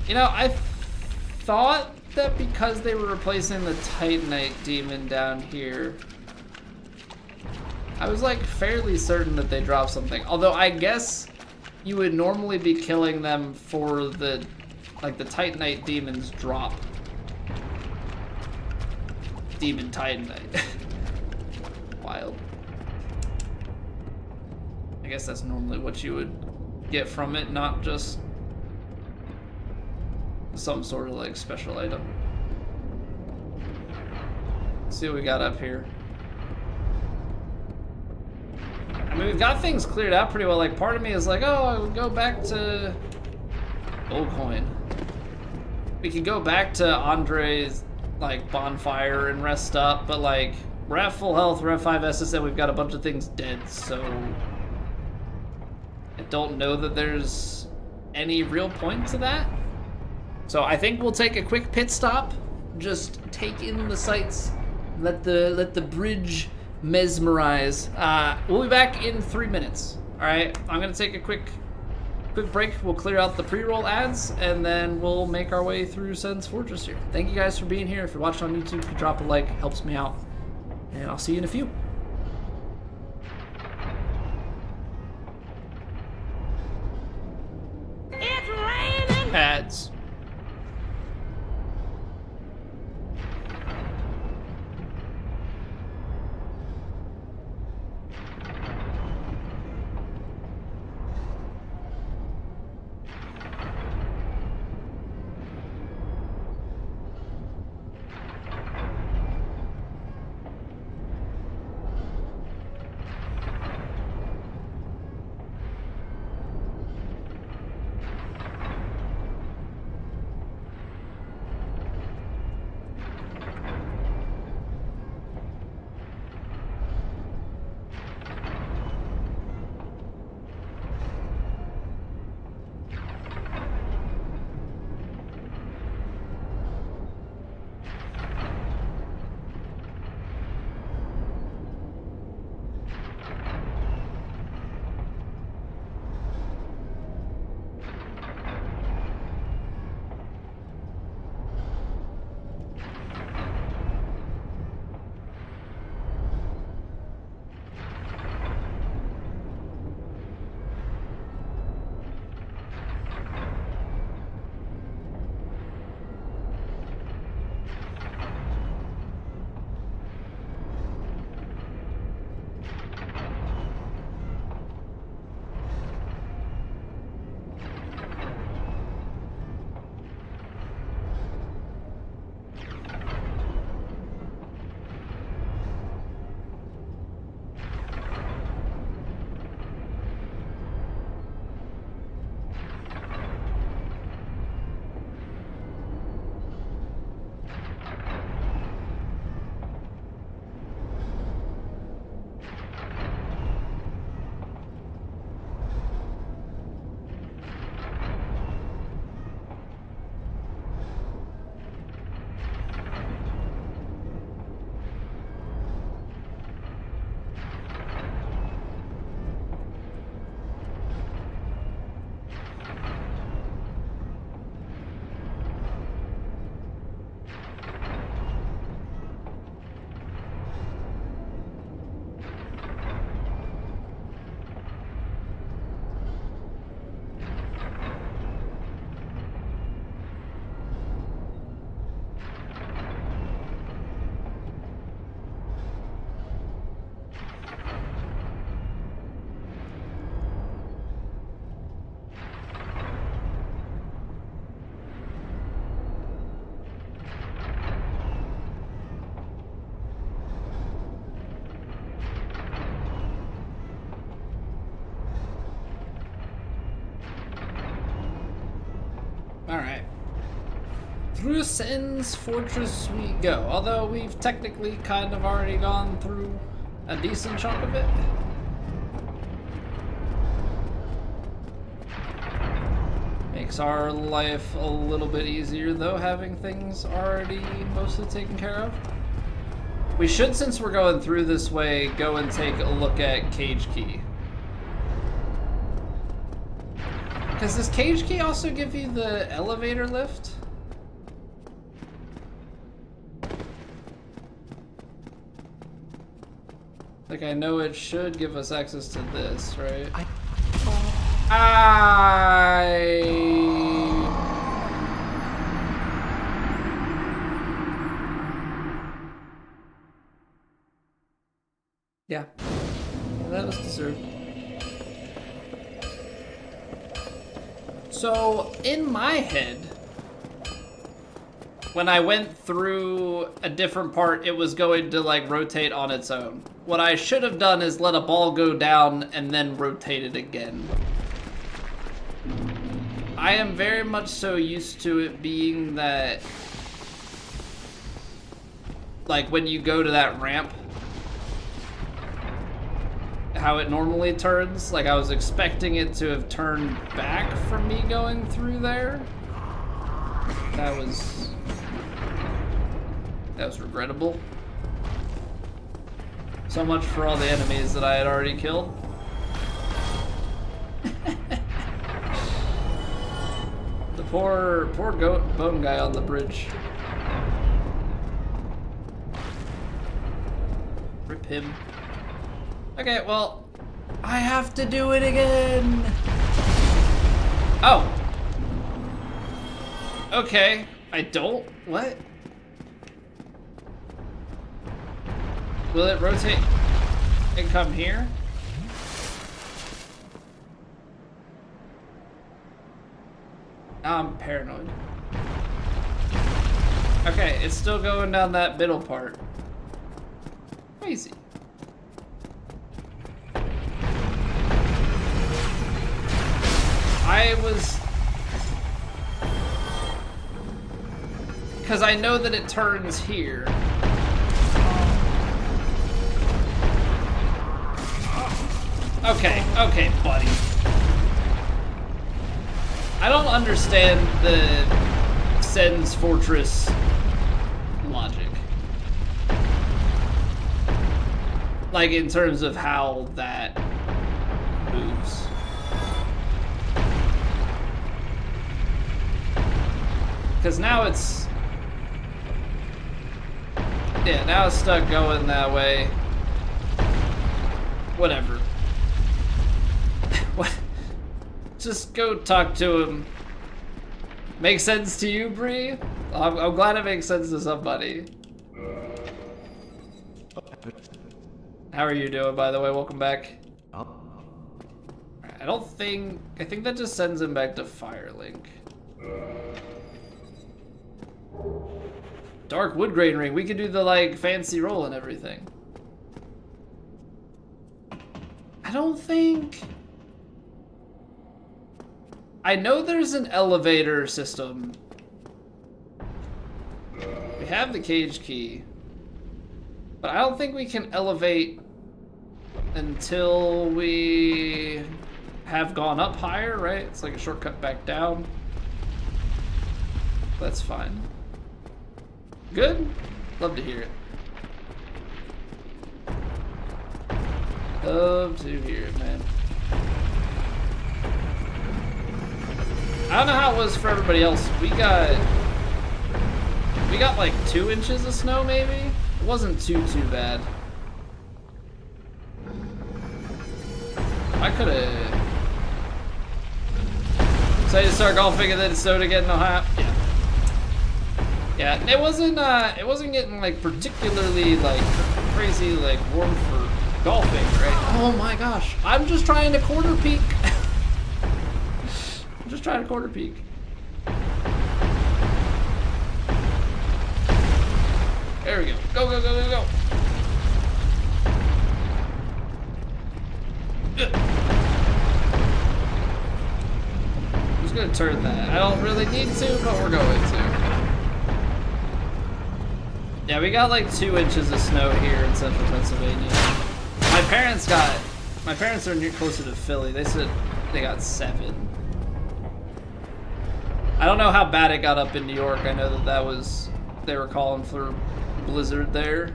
You know, I thought that because they were replacing the Titanite demon down here, I was like fairly certain that they dropped something. Although I guess you would normally be killing them for the, like the Titanite demons drop demon Titanite. Wild. I guess that's normally what you would get from it, not just some sort of like special item. Let's see what we got up here. I mean, we've got things cleared out pretty well. Like, part of me is like, oh, I would go back to Gold Coin. We could go back to Andre's like bonfire and rest up, but like we're at full health, we're at 5 SSN, we've got a bunch of things dead, so I don't know that there's any real point to that. So I think we'll take a quick pit stop, just take in the sights, let the bridge mesmerize. We'll be back in 3 minutes. All right, I'm gonna take a quick break. We'll clear out the pre-roll ads, and then we'll make our way through Sen's Fortress here. Thank you guys for being here. If you're watching on YouTube, you can drop a like, helps me out, and I'll see you in a few. It's raining! Ads. through Sen's Fortress we go. Although we've technically kind of already gone through a decent chunk of it. Makes our life a little bit easier though, having things already mostly taken care of. We should, since we're going through this way, go and take a look at Cage Key. Does this Cage Key also give you the elevator lift? Like, I know it should give us access to this, right? Yeah. That was deserved. So, in my head, when I went through a different part, it was going to, like, rotate on its own. What I should have done is let a ball go down and then rotate it again. I am very much so used to it being that, like, when you go to that ramp, how it normally turns. Like, I was expecting it to have turned back from me going through there. That was regrettable. So much for all the enemies that I had already killed. The poor goat bone guy on the bridge. Rip him. Okay, well, I have to do it again. Oh. Okay, I don't. What? Will it rotate and come here? Now I'm paranoid. Okay, it's still going down that middle part. Crazy. I was... because I know that it turns here. Okay, buddy. I don't understand the Sen's Fortress logic. Like, in terms of how that moves. Because now it's... yeah, now it's stuck going that way. Whatever. What? Just go talk to him. Makes sense to you, Bree? I'm glad it makes sense to somebody. How are you doing, by the way? Welcome back. I think that just sends him back to Firelink. Dark wood grain ring. We could do the, like, fancy roll and everything. I don't think... I know there's an elevator system. We have the cage key. But I don't think we can elevate until we have gone up higher, right? It's like a shortcut back down. That's fine. Good? Love to hear it. Love to hear it, man. I don't know how it was for everybody else. We got like 2 inches of snow, maybe? It wasn't too bad. I could've... decided to start golfing and then it snowed again in Ohio. Yeah. Yeah, it wasn't getting like particularly like crazy like warm for golfing, right? Oh my gosh, I'm just trying to quarter peak. I'm just trying to quarter peak. There we go. Go, go, go, go, go. I'm just gonna turn that. I don't really need to, but we're going to. Yeah, we got like 2 inches of snow here in central Pennsylvania. My parents are near closer to Philly. They said they got 7. I don't know how bad it got up in New York. I know they were calling for blizzard there.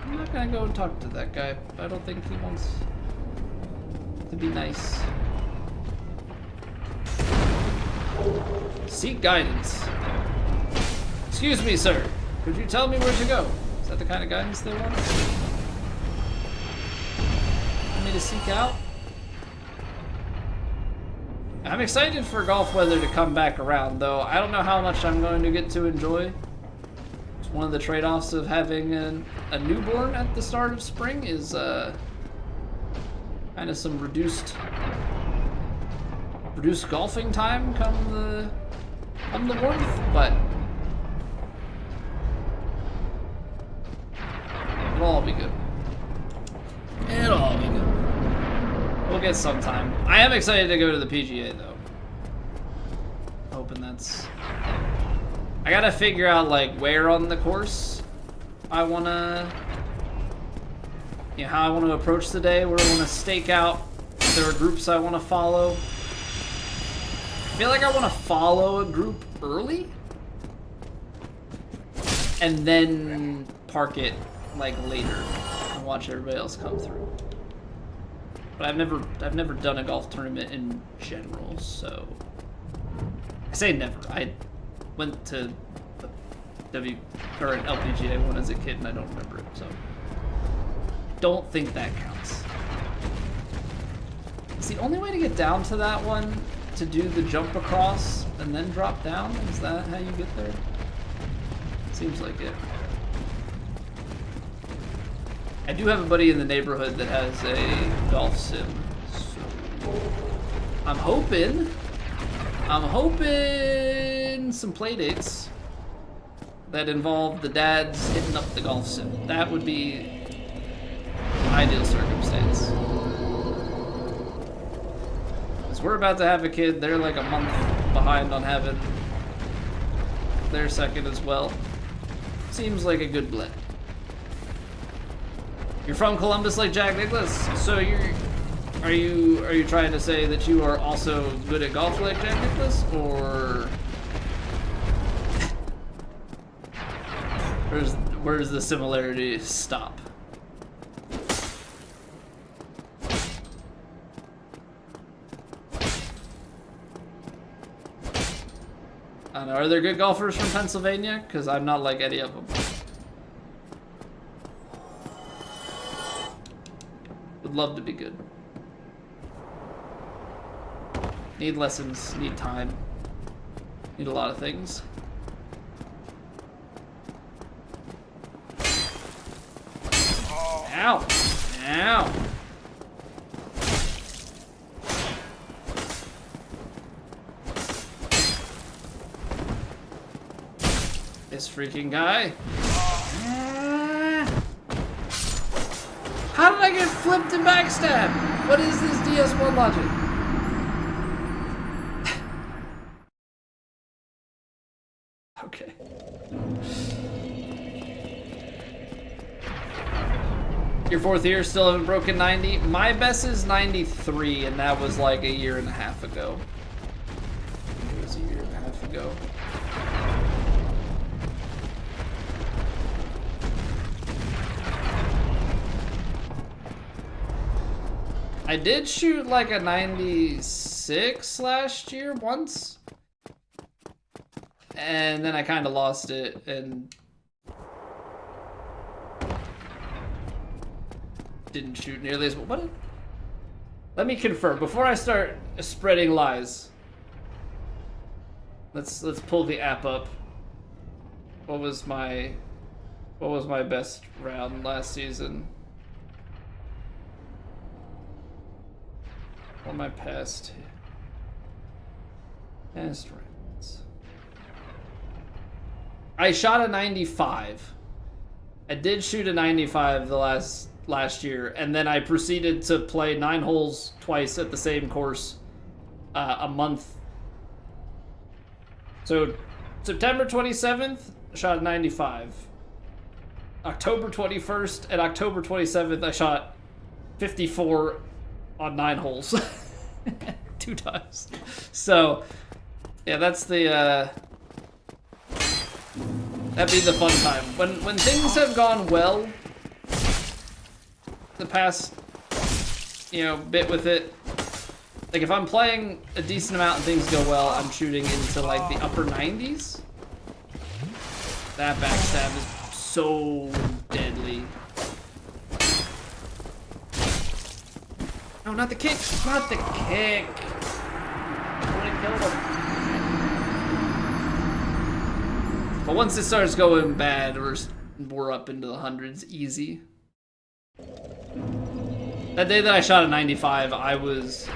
I'm not gonna go and talk to that guy. I don't think he wants to be nice. Seek guidance. Excuse me, sir. Could you tell me where to go? Is that the kind of guidance they want? Want me to seek out? I'm excited for golf weather to come back around, though. I don't know how much I'm going to get to enjoy. It's one of the trade-offs of having a newborn at the start of spring is kind of some reduced golfing time come the warmth, but it'll all be good. It'll all be good. We'll get some time. I am excited to go to the PGA though. Hoping that's. I gotta figure out like where on the course I wanna, how I want to approach the day, where I want to stake out. If there are groups I want to follow. I feel like I want to follow a group early and then park it like later and watch everybody else come through. But I've never done a golf tournament in general, so I say never. I went to an LPGA one as a kid and I don't remember it, so don't think that counts. It's the only way to get down to that one to do the jump across and then drop down? Is that how you get there? Seems like it. I do have a buddy in the neighborhood that has a golf sim, so I'm hoping some play dates that involve the dads hitting up the golf sim. That would be an ideal circumstance. Because we're about to have a kid, they're like a month behind on having their second as well. Seems like a good blend. You're from Columbus like Jack Nicklaus, so are you trying to say that you are also good at golf like Jack Nicklaus, or where's the similarity stop? I don't know, are there good golfers from Pennsylvania? Because I'm not like any of them. Would love to be good. Need lessons, need time. Need a lot of things. Ow! Ow! This freaking guy. How did I get flipped and backstabbed? What is this DS1 logic? Okay. Your 4th year, still haven't broken 90? My best is 93, and that was like a year and a half ago. It was a year and a half ago. I did shoot like a 96 last year once. And then I kind of lost it and didn't shoot nearly as well. What? Let me confirm before I start spreading lies. Let's pull the app up. What was my best round last season? What my past rounds? I shot a 95. I did shoot a 95 the last year, and then I proceeded to play 9 holes twice at the same course a month. So September 27th, I shot a 95. October 21st and October 27th, I shot 54 on 9 holes. 2 times. So, yeah, that's the, that'd be the fun time. When things have gone well, the past, you know, bit with it, like if I'm playing a decent amount and things go well, I'm shooting into like the upper 90s. That backstab is so deadly. No, not the kick! Not the kick! I would've killed him. But once it starts going bad, we're up into the hundreds easy. That day that I shot a 95, I was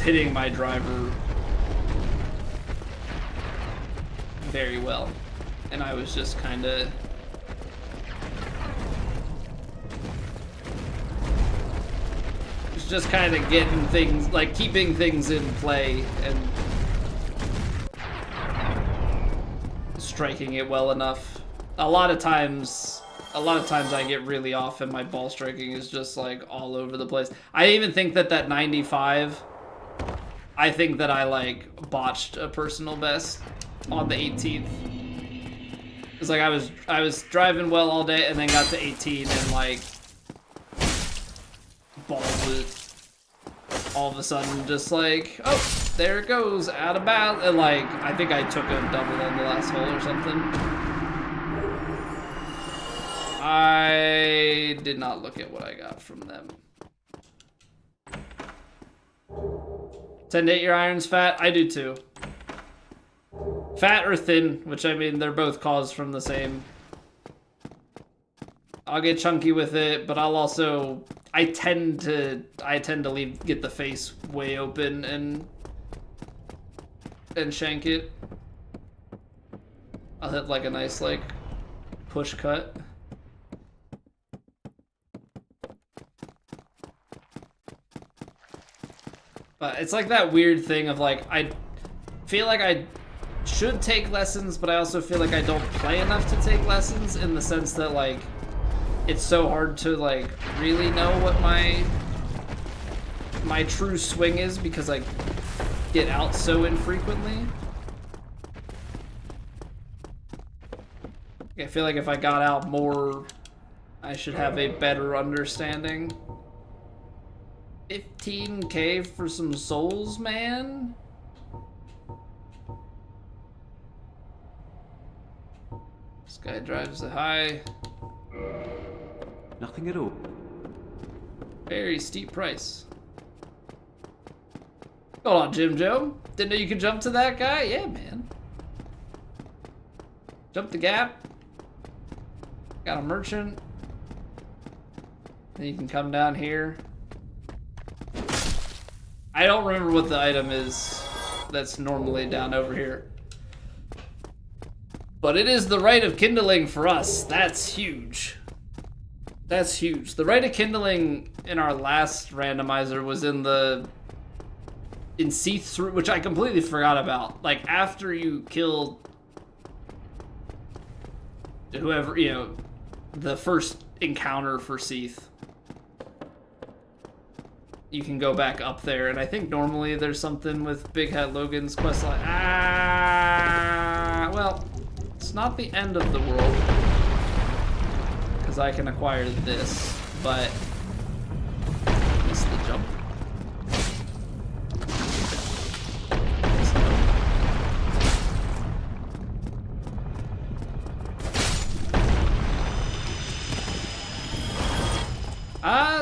hitting my driver very well, and I was just kind of getting things, like keeping things in play and striking it well enough. A lot of times I get really off and my ball striking is just like all over the place. I even think that 95, I think that I like botched a personal best on the 18th. It's like I was driving well all day and then got to 18 and like balled it all of a sudden, just like, oh, there it goes, out of bounds, and like I think I took a double on the last hole or something. I did not look at what I got from them. 10 to 8 your irons fat? I do too. Fat or thin, which I mean, they're both caused from the same. I'll get chunky with it, but I'll also, I tend to get the face way open and shank it. I'll hit like a nice like push cut. But it's like that weird thing of like, I feel like I should take lessons, but I also feel like I don't play enough to take lessons, in the sense that like, it's so hard to like really know what my true swing is because I get out so infrequently. I feel like if I got out more, I should have a better understanding. 15K for some souls, man? This guy drives a high. Nothing at all. Very steep price. Hold on, Jim Joe. Didn't know you could jump to that guy? Yeah, man. Jump the gap. Got a merchant. Then you can come down here. I don't remember what the item is that's normally down over here. But it is the rite of kindling for us. That's huge. That's huge. The rite of kindling in our last randomizer was in Seath, which I completely forgot about. Like, after you killed whoever, you know, the first encounter for Seath, you can go back up there, and I think normally there's something with Big Hat Logan's questline. Well, it's not the end of the world, because I can acquire this, but missed the jump.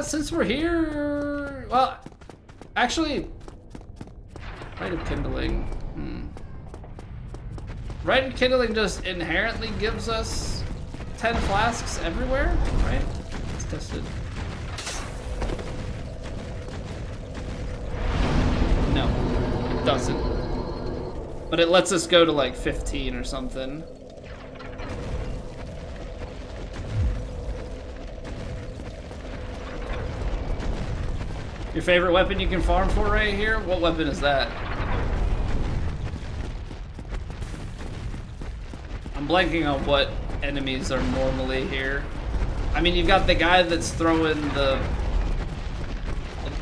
Since we're here, well, actually, Rite of Kindling. Rite of Kindling just inherently gives us 10 flasks everywhere, right? Let's test it. No, it doesn't. But it lets us go to like 15 or something. Your favorite weapon you can farm for right here? What weapon is that? I'm blanking on what enemies are normally here. I mean, you've got the guy that's throwing the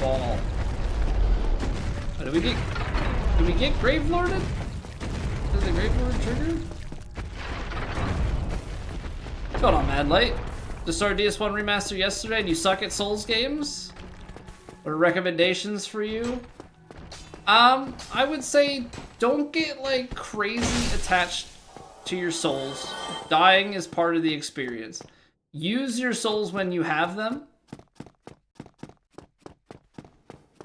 ball. Oh, did we get Gravelorded? Is the Gravelord triggered? What's going on, Mad Light? Just started DS1 Remaster yesterday and you suck at Souls games? What are recommendations for you? I would say don't get like crazy attached to your souls. Dying is part of the experience. Use your souls when you have them.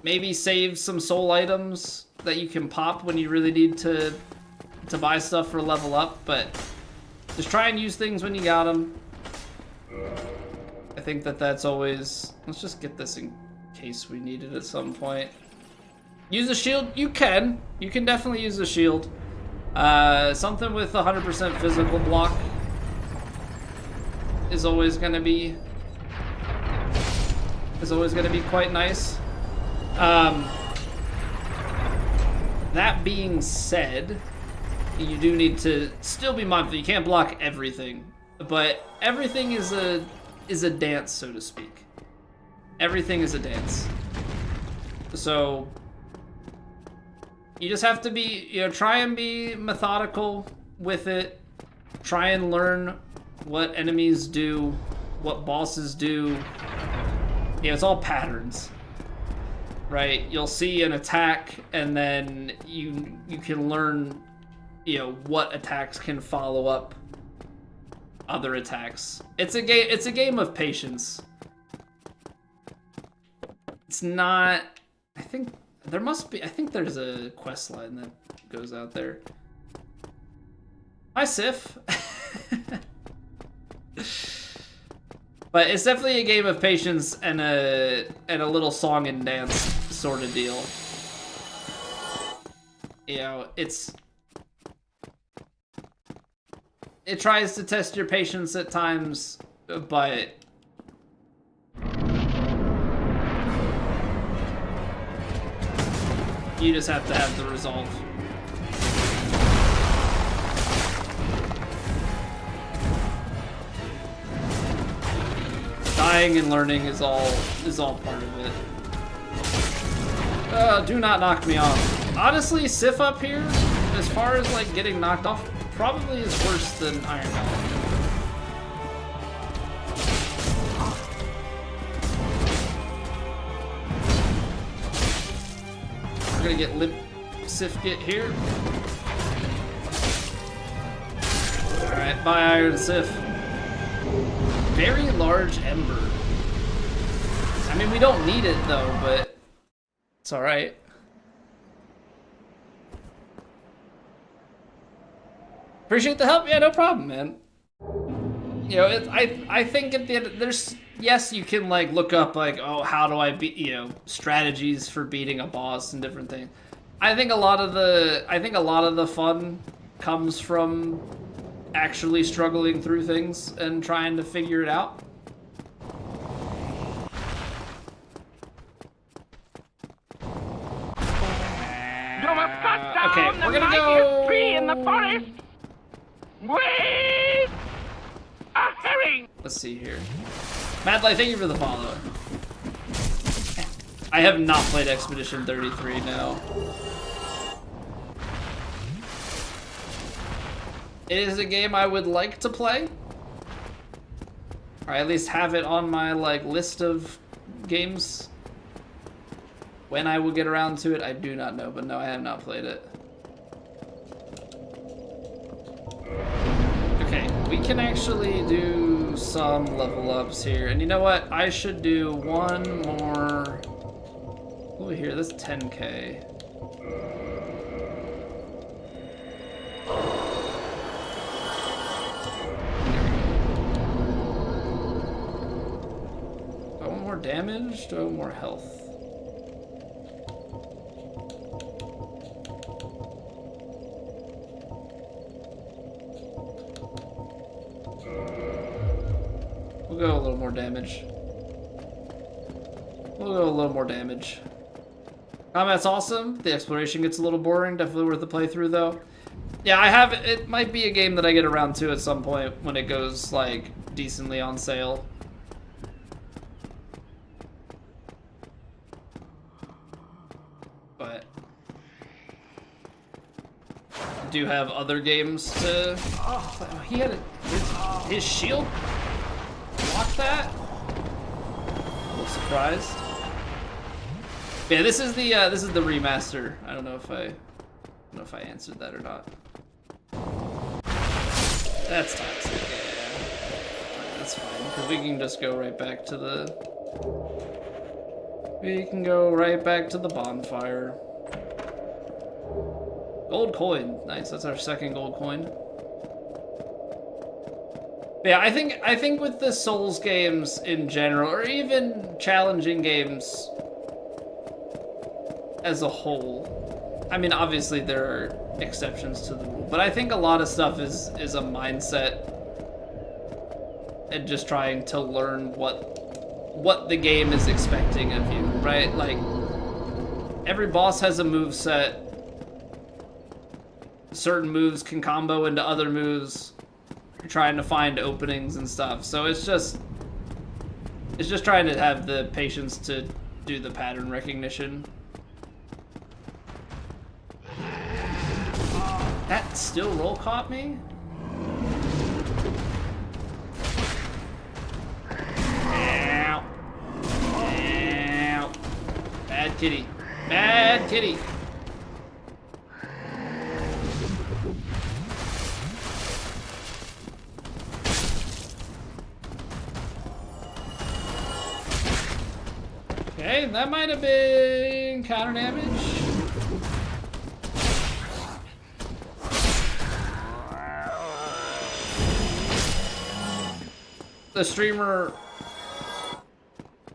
Maybe save some soul items that you can pop when you really need to buy stuff for level up, but just try and use things when you got them. I think that's always... Let's just get this in case we need it at some point. Use a shield? You can. You can definitely use a shield. Something with 100% physical block is always gonna be quite nice. That being said, you do need to still be mindful. You can't block everything, but everything is a dance, so to speak. Everything is a dance. So you just have to be, you know, try and be methodical with it. Try and learn what enemies do, what bosses do. Yeah, it's all patterns, right? You'll see an attack, and then you can learn, you know, what attacks can follow up other attacks. It's a game of patience. It's not. I think there must be. I think there's a quest line that goes out there. Hi, Sif. But it's definitely a game of patience and a little song and dance sort of deal. You know, it tries to test your patience at times, but you just have to have the resolve. Dying and learning is all part of it. Do not knock me off. Honestly, Sif up here, as far as like getting knocked off, probably is worse than Iron Golem. We're gonna get Limp Sif get here. Alright, bye Iron Sif. Very large ember. I mean, we don't need it though, but it's alright. Appreciate the help. Yeah, no problem, man. You know, I think at the end, there's, yes, you can like look up like, oh, how do I beat, you know, strategies for beating a boss and different things. I think a lot of the fun comes from actually struggling through things and trying to figure it out. Okay, we're gonna go. Tree in the forest. Wait! A herring! Let's see here. Madlight, thank you for the follow. I have not played Expedition 33 now. It is a game I would like to play. Or at least have it on my like list of games. When I will get around to it, I do not know, but no, I have not played it. Okay, we can actually do some level ups here. And you know what? I should do one more. Over here, that's 10K. Do I want more damage? Do I want more health? We'll go a little more damage. We'll go a little more damage. Combat's awesome. The exploration gets a little boring. Definitely worth the playthrough, though. Yeah, I have. It might be a game that I get around to at some point when it goes like decently on sale. But I do have other games to. Oh, he had his shield. Block that. A little surprised. Yeah, this is the remaster. I don't know if I answered that or not. That's toxic. Yeah, that's fine because we can just go right back to the. We can go right back to the bonfire. Gold coin, nice. That's our second gold coin. But yeah, I think with the Souls games in general, or even challenging games as a whole, I mean, obviously there are exceptions to the rule, but I think a lot of stuff is a mindset and just trying to learn what the game is expecting of you, right? Like, every boss has a move set. Certain moves can combo into other moves. You're trying to find openings and stuff. So it's just trying to have the patience to do the pattern recognition. That still roll caught me? Ow. Ow. Bad kitty. Bad kitty. Okay, that might have been counter damage. The streamer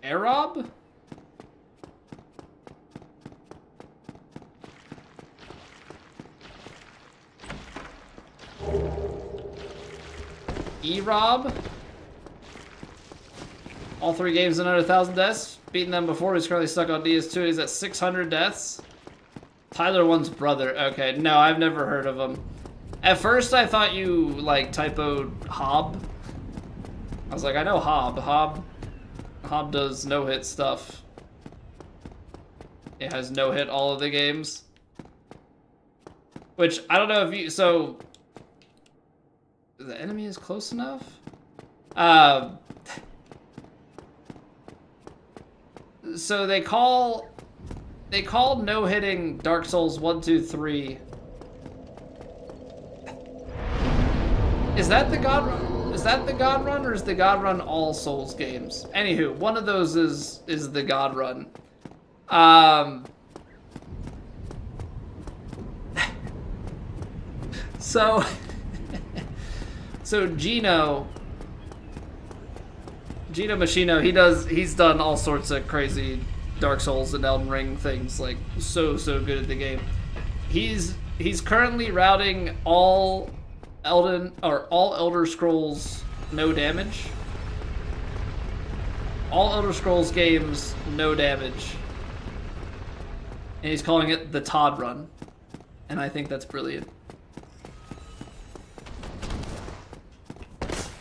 Arob? E-Rob? All 3 games in under 1,000 deaths. Beaten them before. He's currently stuck on DS2. He's at 600 deaths. Tyler One's brother. Okay, no, I've never heard of him. At first, I thought you, like, typoed Hob. I was like, I know Hob. Hob does no-hit stuff. It has no-hit all of the games. Which, I don't know if you... So... The enemy is close enough? So they call no-hitting Dark Souls 1, 2, 3. Is that the God Run? Is that the God Run, or is the God Run all Souls games? Anywho, one of those is the God Run. So Gino Machino, he's done all sorts of crazy Dark Souls and Elden Ring things, like so good at the game. He's currently routing all Elder Scrolls no damage. All Elder Scrolls games no damage. And he's calling it the Todd Run. And I think that's brilliant.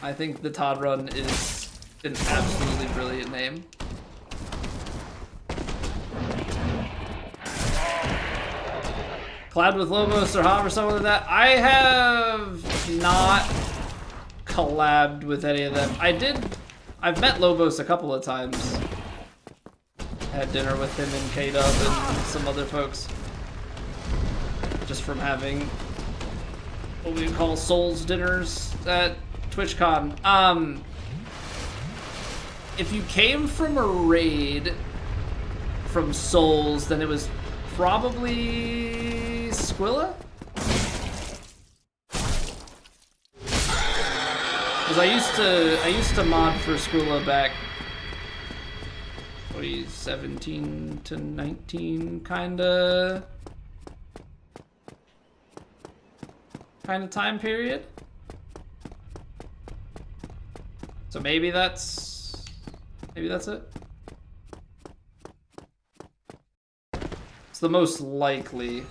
I think the Todd Run is an absolutely brilliant name. Collabed with Lobos or Hob or something like that? I have not collabed with any of them. I've met Lobos a couple of times. Had dinner with him and K-Dub and some other folks. Just from having what we call Souls dinners at TwitchCon. If you came from a raid from Souls, then it was probably Squilla? Because I used to mod for Squilla back 17 to 19 kinda time period. So maybe that's it. It's the most likely.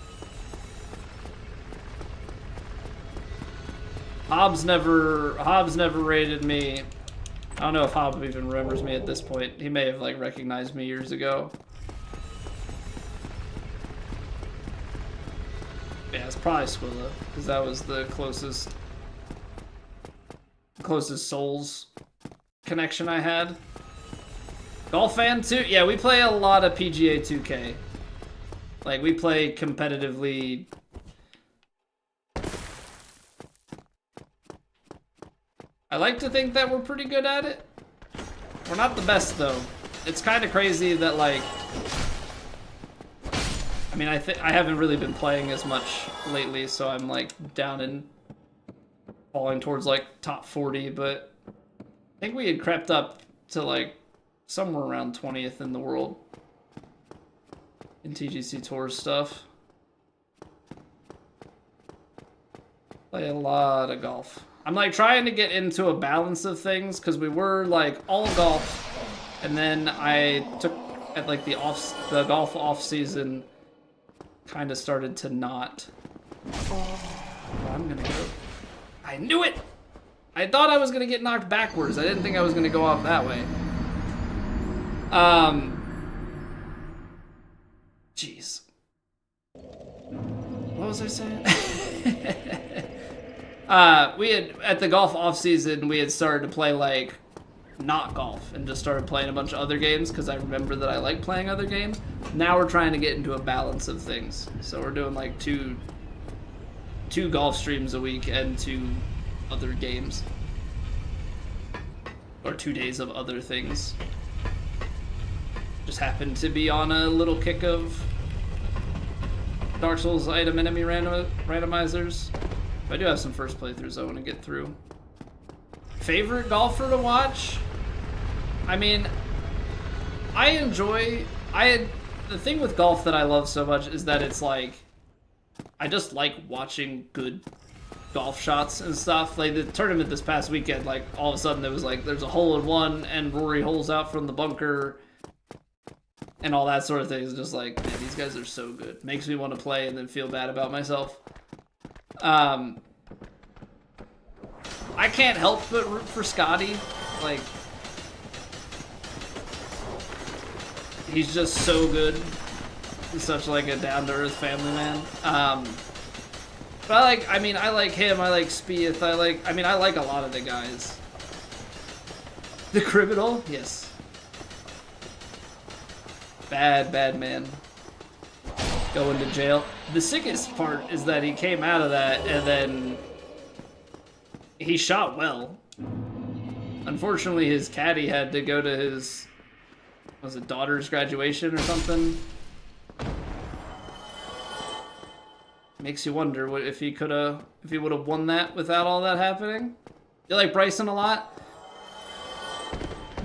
Hobbs never raided me. I don't know if Hobbs even remembers me at this point. He may have like recognized me years ago. Yeah, it's probably Squilla, because that was the closest Souls connection I had. Golf fan too? Yeah, we play a lot of PGA 2K. Like, we play competitively. I like to think that we're pretty good at it. We're not the best, though. It's kind of crazy that, like... I mean, I haven't really been playing as much lately, so I'm, like, down and falling towards, like, top 40, but I think we had crept up to, like, somewhere around 20th in the world in TGC Tour stuff. Play a lot of golf. I'm like trying to get into a balance of things because we were like all golf, and then I took at like the golf off season, kind of started to not. I'm gonna go. I knew it. I thought I was gonna get knocked backwards. I didn't think I was gonna go off that way. Jeez. What was I saying? We had, at the golf off season, we had started to play like not golf and just started playing a bunch of other games because I remember that I like playing other games. Now we're trying to get into a balance of things. So we're doing like two golf streams a week and 2 other games. Or 2 days of other things. Just happened to be on a little kick of Dark Souls item enemy randomizers. I do have some first playthroughs I want to get through. Favorite golfer to watch? I mean, the thing with golf that I love so much is that it's like, I just like watching good golf shots and stuff. Like the tournament this past weekend, like all of a sudden there was like, there's a hole in one and Rory holes out from the bunker and all that sort of thing. It's just like, man, these guys are so good. Makes me want to play and then feel bad about myself. I can't help but root for Scotty. Like, he's just so good. He's such like a down-to-earth family man. But I like him, I like Spieth, I like a lot of the guys. The criminal? Yes. Bad man. Going to jail. The sickest part is that he came out of that and then he shot well. Unfortunately, his caddy had to go to his, was it daughter's graduation or something? Makes you wonder what if he would have won that without all that happening. You like Bryson a lot?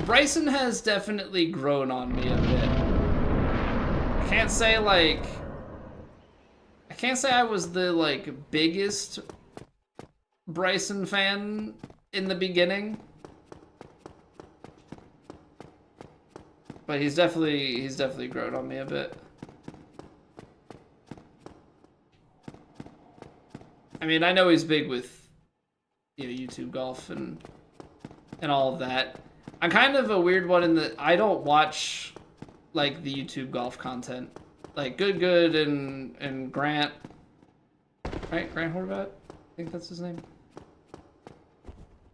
Bryson has definitely grown on me a bit. I can't say I was the like biggest Bryson fan in the beginning, but he's definitely grown on me a bit. I mean, I know he's big with, you know, YouTube golf and all of that. I'm kind of a weird one in that I don't watch like the YouTube golf content. Like Good and Grant, right? Grant Horvat? I think that's his name.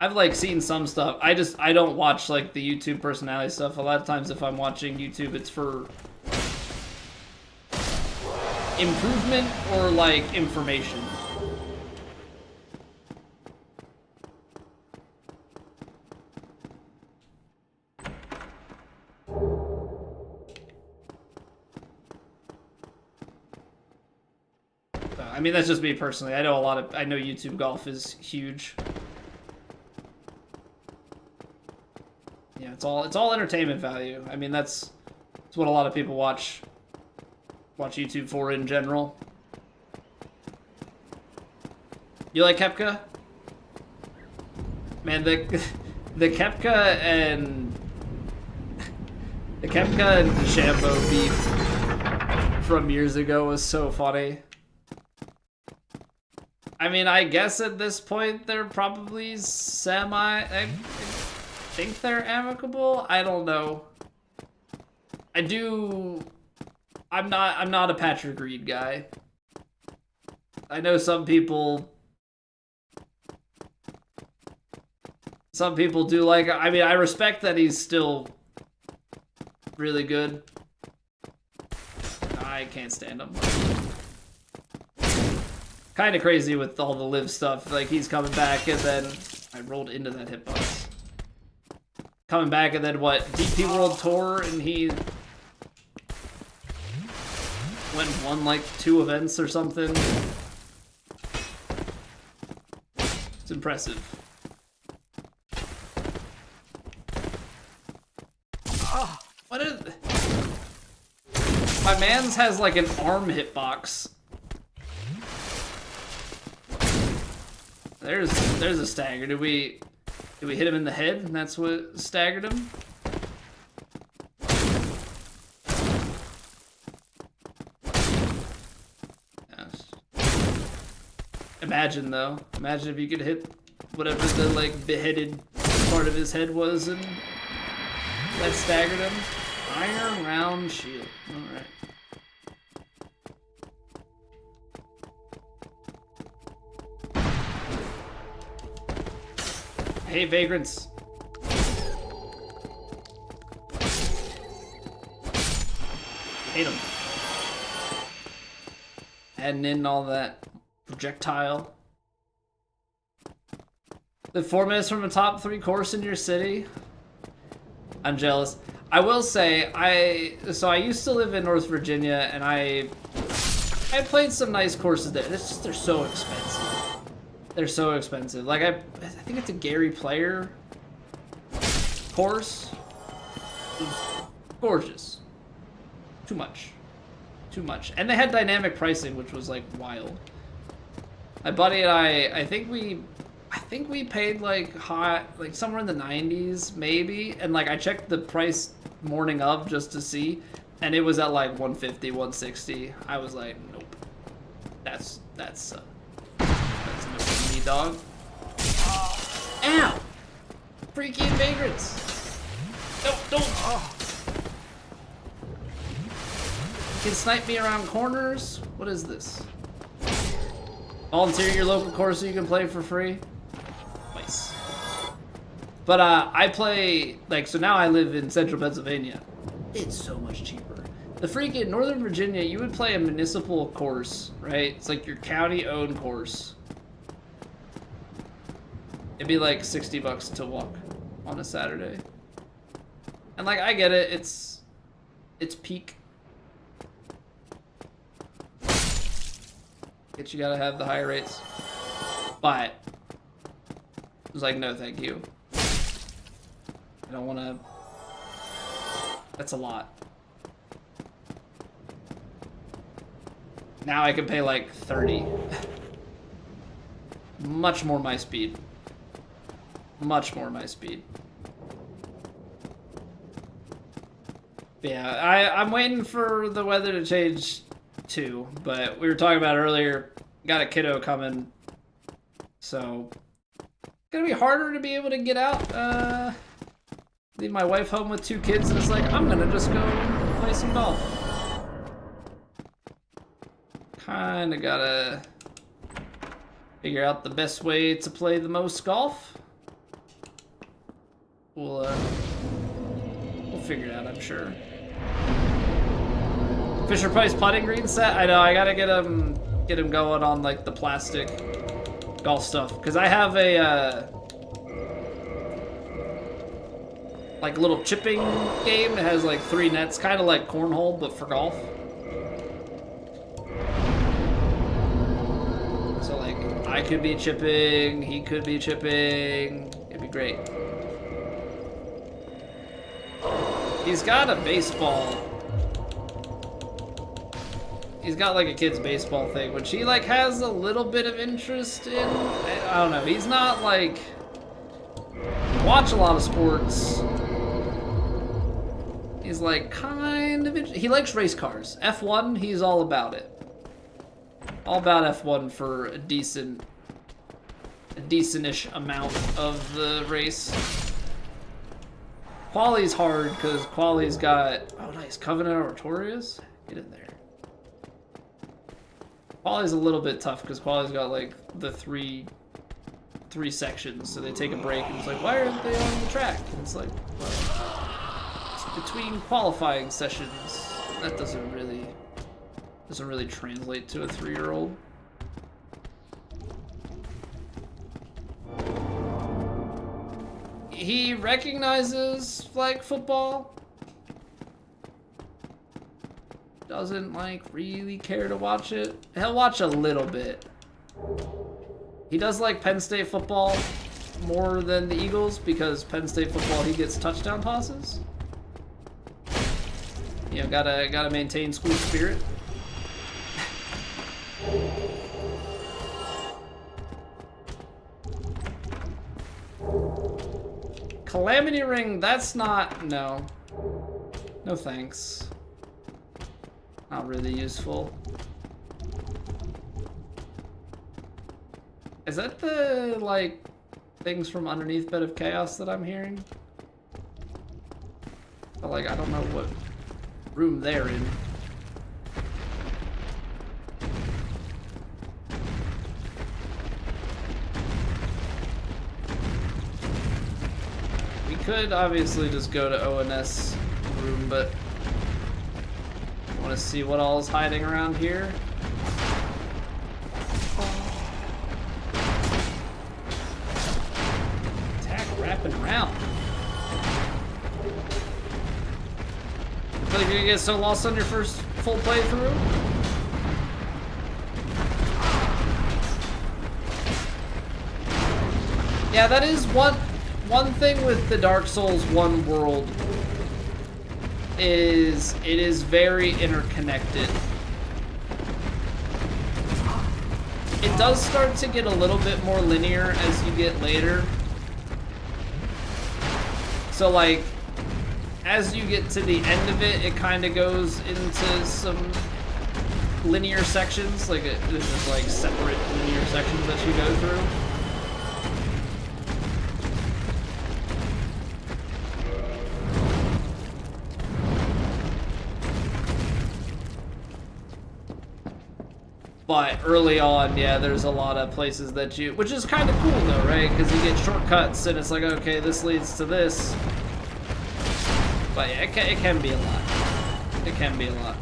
I've like seen some stuff. I don't watch like the YouTube personality stuff. A lot of times if I'm watching YouTube, it's for improvement or like information. I mean, that's just me personally. I know YouTube golf is huge. Yeah, it's all entertainment value. I mean, that's what a lot of people watch YouTube for in general. You like Kepka? Man, the Kepka and DeChambeau beef from years ago was so funny. I mean, I guess at this point they're probably I think they're amicable. I don't know. I'm not a Patrick Reed guy. I know some people do like, I mean, I respect that he's still really good. I can't stand him. Kind of crazy with all the live stuff. Like, he's coming back and then I rolled into that hitbox. Coming back and then what? DP World Tour and he won like 2 events or something. It's impressive. What is... My man's has like an arm hitbox. There's a stagger. Did we hit him in the head and that's what staggered him? Imagine though. Imagine if you could hit whatever the like beheaded part of his head was and that staggered him. Iron round shield. Alright. Hey, vagrants. Hate them. Adding in all that projectile. The 4 minutes from a top 3 course in your city. I'm jealous. I will say, I used to live in North Virginia, and I played some nice courses there. It's just, they're so expensive. They're so expensive. Like, I think it's a Gary Player course. It was gorgeous. Too much. Too much. And they had dynamic pricing, which was, like, wild. My buddy and I think we paid, like, somewhere in the 90s, maybe. And, like, I checked the price morning of just to see, and it was at, like, 150, 160. I was like, nope. That's no for me, dog. Ow! Freaking vagrants! Don't! You can snipe me around corners? What is this? Volunteer your local course so you can play for free? Nice. But I play, like, so now I live in central Pennsylvania. It's so much cheaper. The freaking Northern Virginia, you would play a municipal course, right? It's like your county-owned course. It'd be like $60 to walk on a Saturday. And like, I get it, it's peak. You gotta have the higher rates. But it was like, no thank you. I don't wanna, that's a lot. Now I can pay like 30. Much more my speed. Much more my speed. But yeah, I'm waiting for the weather to change too, but we were talking about earlier, got a kiddo coming, so it's gonna be harder to be able to get out. Leave my wife home with 2 kids, and it's like, I'm gonna just go play some golf. Kinda gotta figure out the best way to play the most golf. We'll figure it out, I'm sure. Fisher Price putting green set. I know, I gotta get him going on like the plastic golf stuff, because I have a like little chipping game. It has like 3 nets, kind of like cornhole but for golf. So like I could be chipping, he could be chipping. It'd be great. He's got a baseball. He's got like a kid's baseball thing, which he like has a little bit of interest in. I don't know. He's not like watch a lot of sports. He's like kind of he likes race cars. F1, he's all about it. All about F1 for a decent a decentish amount of the race. Quali's hard because Quali's got, oh nice, Covenant Oratorius? Get in there. Quali's a little bit tough because Quali's got like the three sections, so they take a break and it's like, why aren't they on the track? And it's like, well, it's between qualifying sessions. That doesn't really translate to a 3-year-old. He recognizes flag football. Doesn't like really care to watch it. He'll watch a little bit. He does like Penn State football more than the Eagles because Penn State football he gets touchdown tosses. You know, gotta maintain school spirit. Calamity Ring, that's not, no. No thanks. Not really useful. Is that the, like, things from underneath Bed of Chaos that I'm hearing? But, like, I don't know what room they're in. We could obviously just go to ONS room, but I want to see what all is hiding around here. Attack wrapping around. I feel like you're gonna get so lost on your first full playthrough. Yeah, that is one thing with the Dark Souls 1 world is it is very interconnected. It does start to get a little bit more linear as you get later. So like, as you get to the end of it, it kind of goes into some linear sections. Like there's just like separate linear sections that you go through. But early on, yeah, there's a lot of places that you, which is kind of cool though, right? Because you get shortcuts and it's like, okay, this leads to this. But yeah, it can be a lot. It can be a lot.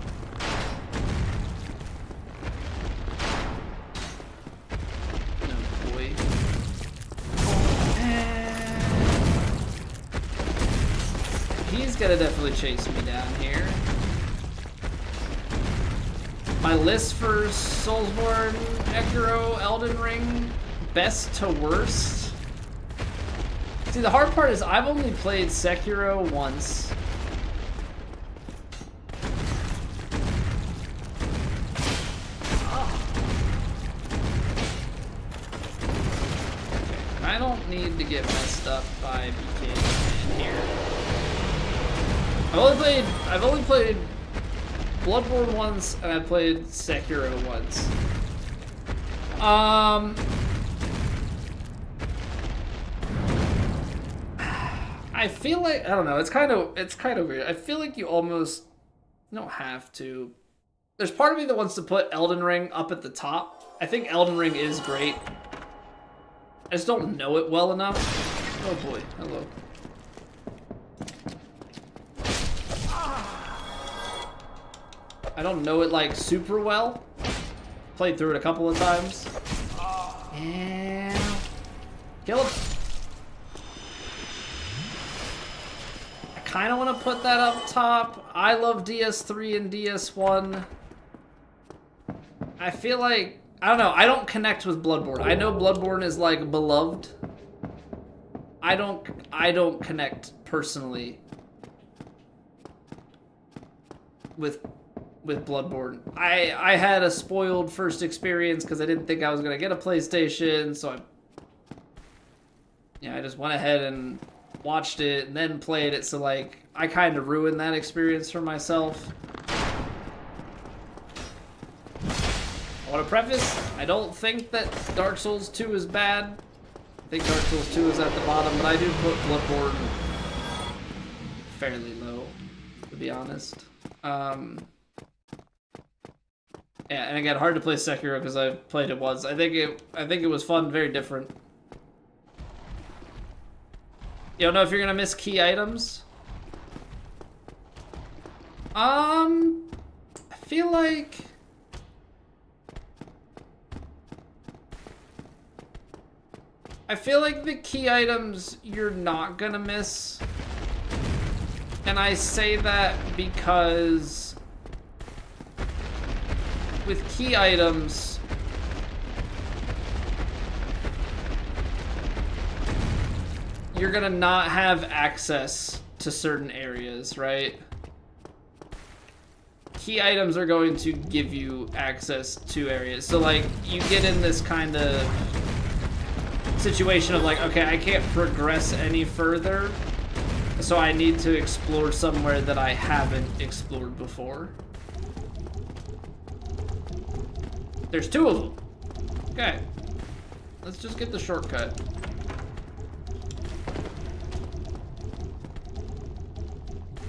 Oh boy. He's gonna definitely chase me down here. My list for Soulsborne, Sekiro, Elden Ring, best to worst. See, the hard part is I've only played Sekiro once. Okay, I don't need to get messed up by BK in here. I've only played Bloodborne once, and I played Sekiro once. I feel like, I don't know, it's kind of weird. I feel like you almost don't have to. There's part of me that wants to put Elden Ring up at the top. I think Elden Ring is great. I just don't know it well enough. Oh boy, hello. I don't know it like super well. Played through it a couple of times. And kill him. I kind of want to put that up top. I love DS3 and DS1. I feel like, I don't know, I don't connect with Bloodborne. I know Bloodborne is like beloved. I don't connect personally with Bloodborne. I had a spoiled first experience because I didn't think I was gonna get a PlayStation, so I just went ahead and watched it and then played it, so like I kind of ruined that experience for myself. I want to preface, I don't think that Dark Souls 2 is bad. think Dark Souls 2 is at the bottom, but I do put Bloodborne fairly low, to be honest. Yeah, and again, hard to play Sekiro because I played it once. I think it was fun, very different. You don't know if you're gonna miss key items? I feel like the key items you're not gonna miss. And I say that because with key items, you're gonna not have access to certain areas, right? Key items are going to give you access to areas. So like, you get in this kind of situation of like, okay, I can't progress any further, so I need to explore somewhere that I haven't explored before. There's 2 of them. Okay. Let's just get the shortcut.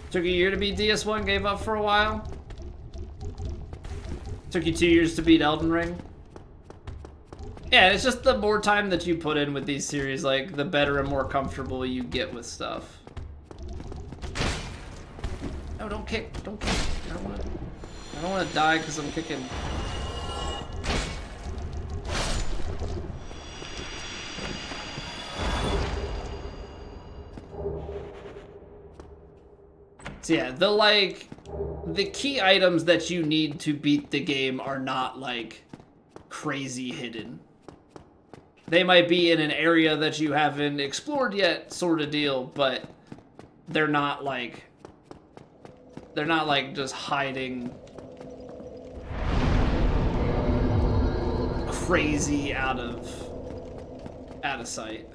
Took a year to beat DS1, gave up for a while. Took you 2 years to beat Elden Ring. Yeah, it's just the more time that you put in with these series, like, the better and more comfortable you get with stuff. No, don't kick. Don't kick. I don't want to die because I'm kicking. So yeah, the key items that you need to beat the game are not, like, crazy hidden. They might be in an area that you haven't explored yet, sort of deal, but they're not like just hiding crazy out of sight.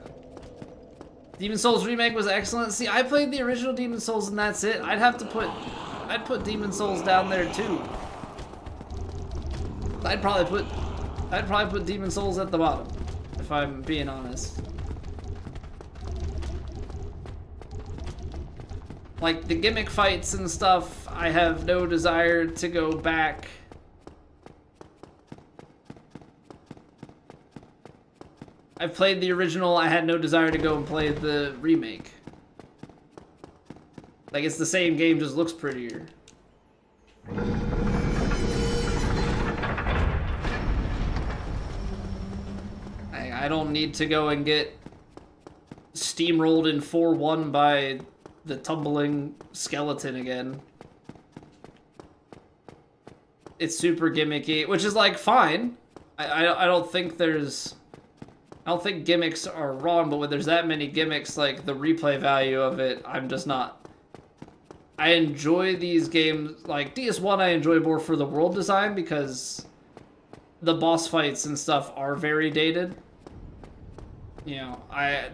Demon Souls Remake was excellent. See, I played the original Demon Souls and that's it. I'd put Demon Souls down there too. I'd probably put Demon Souls at the bottom, if I'm being honest. Like, the gimmick fights and stuff, I have no desire to go back. I've played the original, I had no desire to go and play the remake. Like, it's the same game, just looks prettier. I don't need to go and get steamrolled in 4-1 by the tumbling skeleton again. It's super gimmicky, which is, like, fine. I don't think gimmicks are wrong, but when there's that many gimmicks, like, the replay value of it, I'm just not. I enjoy these games, like, DS1 I enjoy more for the world design because the boss fights and stuff are very dated. You know,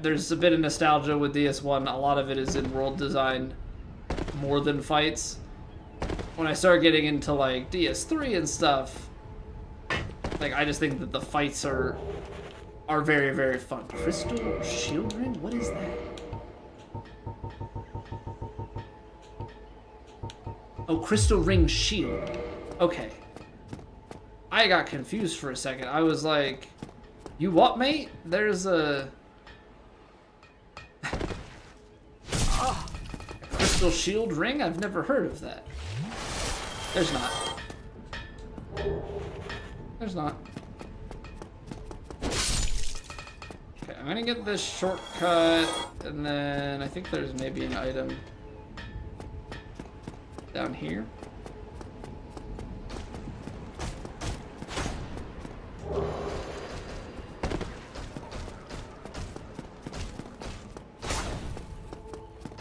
there's a bit of nostalgia with DS1, a lot of it is in world design more than fights. When I start getting into, like, DS3 and stuff, like, I just think that the fights are very, very fun. Crystal Shield Ring? What is that? Oh, Crystal Ring Shield. Okay. I got confused for a second. I was like, you what, mate? There's a Crystal Shield Ring? I've never heard of that. There's not. There's not. Okay, I'm gonna get this shortcut, and then I think there's maybe an item down here.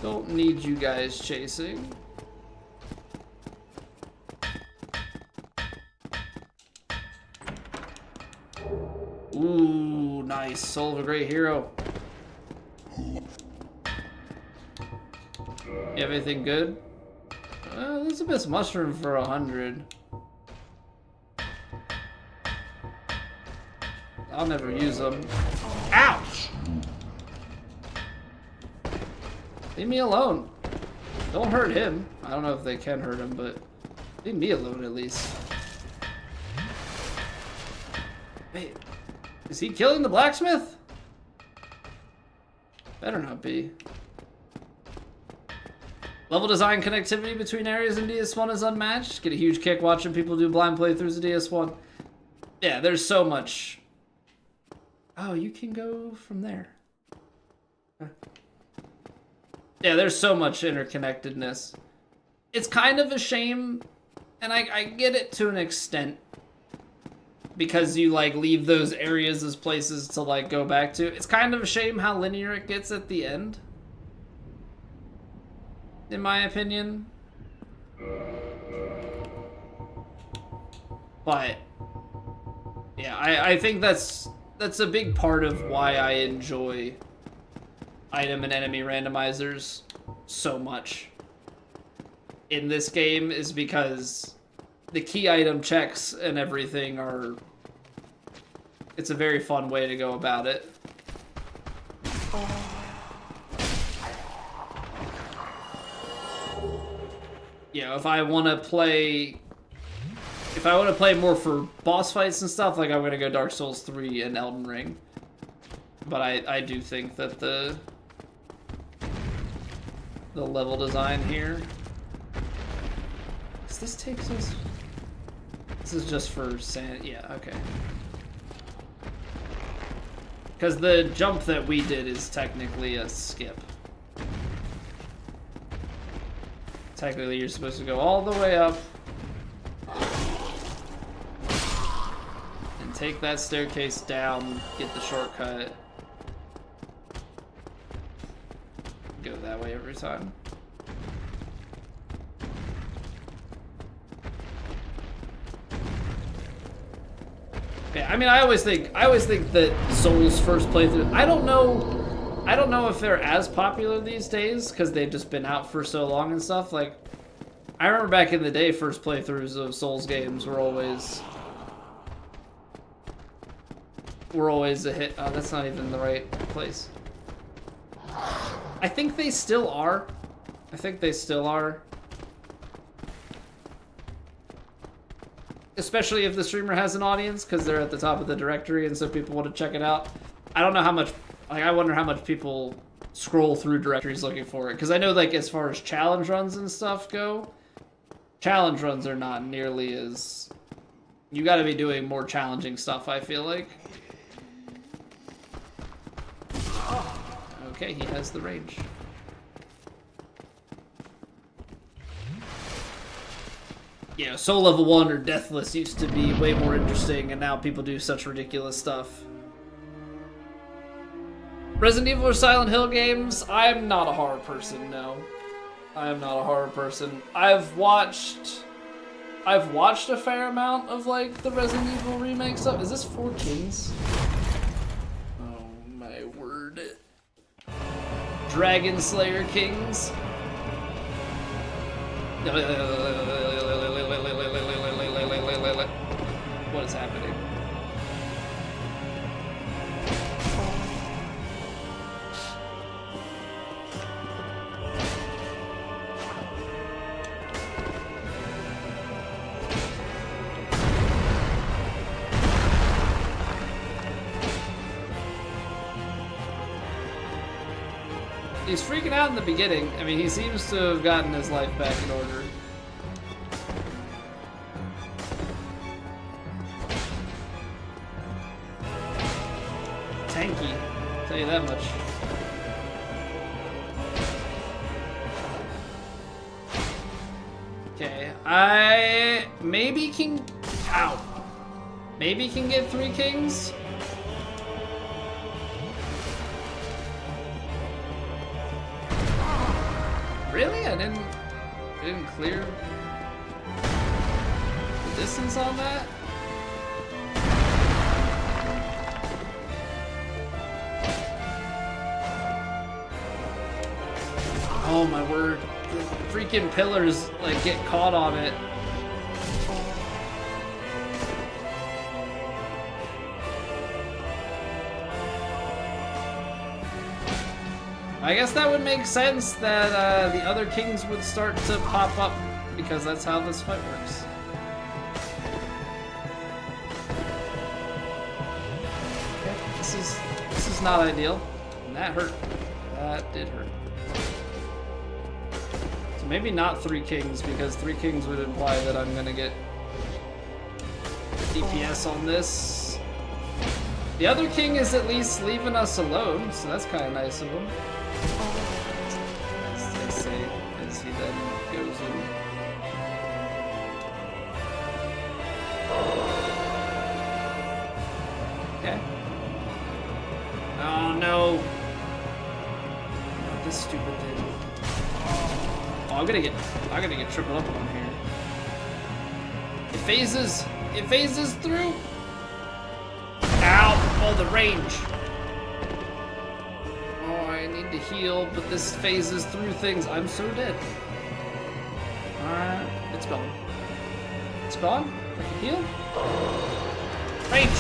Don't need you guys chasing. Ooh, nice. Soul of a Great Hero. You have anything good? There's a bit of mushroom for 100. I'll never use them. Ouch! Leave me alone. Don't hurt him. I don't know if they can hurt him, but leave me alone at least. Wait, is he killing the blacksmith? Better not be. Level design connectivity between areas in DS1 is unmatched. Get a huge kick watching people do blind playthroughs of DS1. Yeah, there's so much. Oh, you can go from there. Huh. Yeah, there's so much interconnectedness. It's kind of a shame, and I get it to an extent, because you like leave those areas as places to like go back to. It's kind of a shame how linear it gets at the end, in my opinion. But yeah, I think that's a big part of why I enjoy item and enemy randomizers so much in this game, is because the key item checks and everything are... It's a very fun way to go about it. You know, if I want to play more for boss fights and stuff, like I'm gonna go Dark Souls 3 and Elden Ring. But I do think that the level design here... Does this take us... This is just for sand... Yeah, okay. Because the jump that we did is technically a skip. Technically, you're supposed to go all the way up and take that staircase down, get the shortcut. Go that way every time. Yeah, I mean, I always think that Souls first playthrough, I don't know if they're as popular these days because they've just been out for so long and stuff. Like, I remember back in the day, first playthroughs of Souls games were always a hit. Oh, that's not even the right place. I think they still are. Especially if the streamer has an audience, because they're at the top of the directory and so people want to check it out. I don't know how much, like, I wonder how much people scroll through directories looking for it. Because I know, like, as far as challenge runs and stuff go, challenge runs are not nearly as... You gotta be doing more challenging stuff, I feel like. Okay, he has the range. You know, Soul Level 1 or Deathless used to be way more interesting, and now people do such ridiculous stuff. Resident Evil or Silent Hill games? I'm not a horror person, no. I am not a horror person. I've watched a fair amount of, like, the Resident Evil remake stuff. Is this 4 Kings? Oh my word. Dragon Slayer Kings? What is happening? He's freaking out in the beginning. I mean, he seems to have gotten his life back in order. Tanky, I'll tell you that much. Okay, I maybe can... Ow. Maybe can get 3 kings? Really? I didn't clear the distance on that? Oh my word. The freaking pillars like get caught on it. I guess that would make sense that the other kings would start to pop up because that's how this fight works. Okay, this is not ideal. And that hurt. That did hurt. So maybe not 3 kings because 3 kings would imply that I'm gonna get DPS on this. The other king is at least leaving us alone, so that's kind of nice of him. As they say, as he then goes in. Okay. Oh no! Not this stupid thing. Oh, I'm gonna get tripled up on here. It phases through. Ow! Oh, the range. Oh, I need to heal, but this phases through things. I'm so dead. Alright, it's gone. It's gone? I can heal? Range!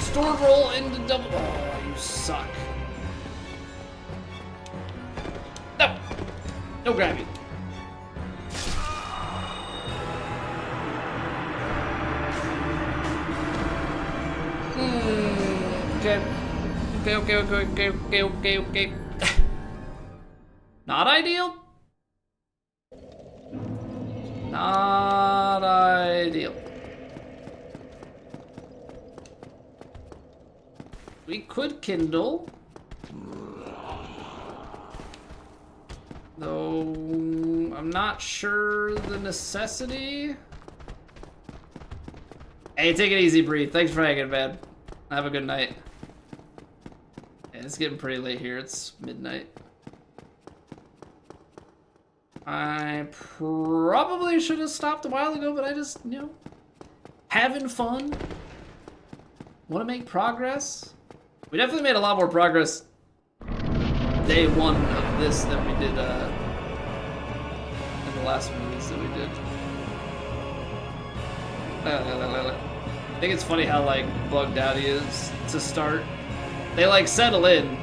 Store roll into double. Oh, you suck. No! No grabbing. Okay. Not ideal. Not ideal. We could kindle. Though I'm not sure the necessity. Hey, take it easy, Breathe. Thanks for hanging, man. Have a good night. Yeah, it's getting pretty late here. It's midnight. I probably should have stopped a while ago, but I just, having fun. Want to make progress. We definitely made a lot more progress day 1 of this than we did in the last movies that we did. I think it's funny how like bugged out he is to start. They like settle in.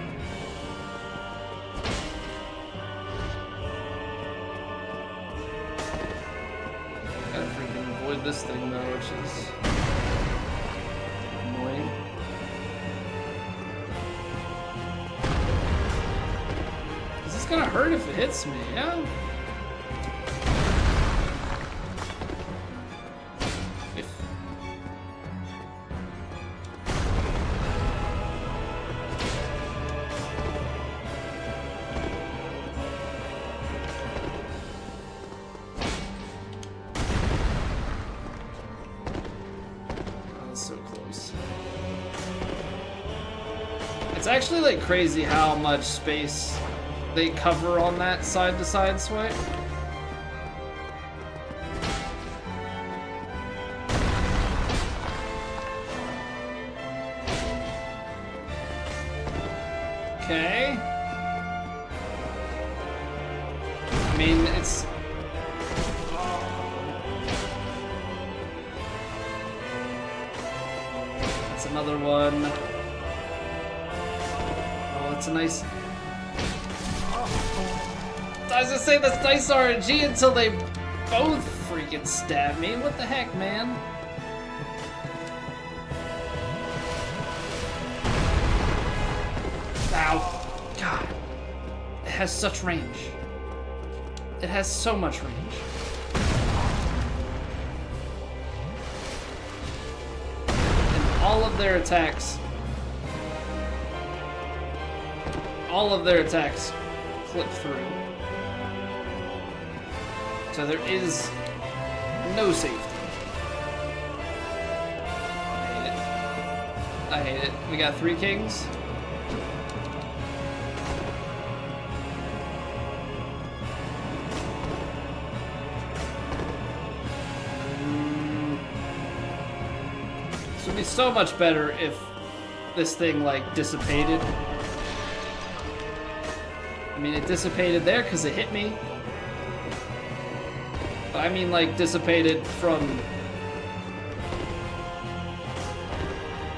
Gotta freaking avoid this thing though, which is annoying. Is this gonna hurt if it hits me? Yeah. It's actually like crazy how much space they cover on that side-to-side swipe. Okay. I mean, it's... That's another one. That's a nice... I was gonna say that's nice RNG until they both freaking stab me. What the heck, man? Ow. God. It has such range. It has so much range. And all of their attacks clip through. So there is no safety. I hate it. We got 3 kings. This would be so much better if this thing like dissipated. I mean, it dissipated there because it hit me. But I mean, like, dissipated from...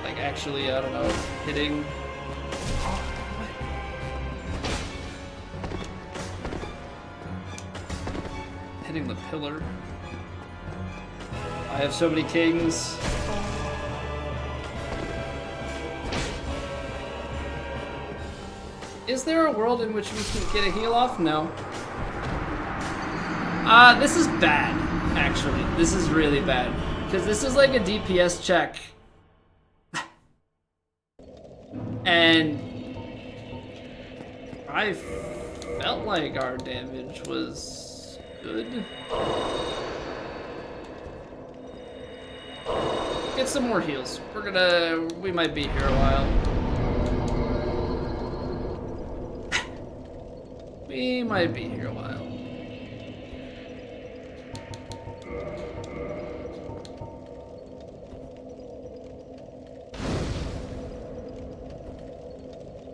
Like, actually, I don't know, hitting... hitting the pillar. I have so many kings. Is there a world in which we can get a heal off? No. This is bad, actually. This is really bad. Because this is like a DPS check. And I felt like our damage was good. Get some more heals. We might be here a while. We might be here a while.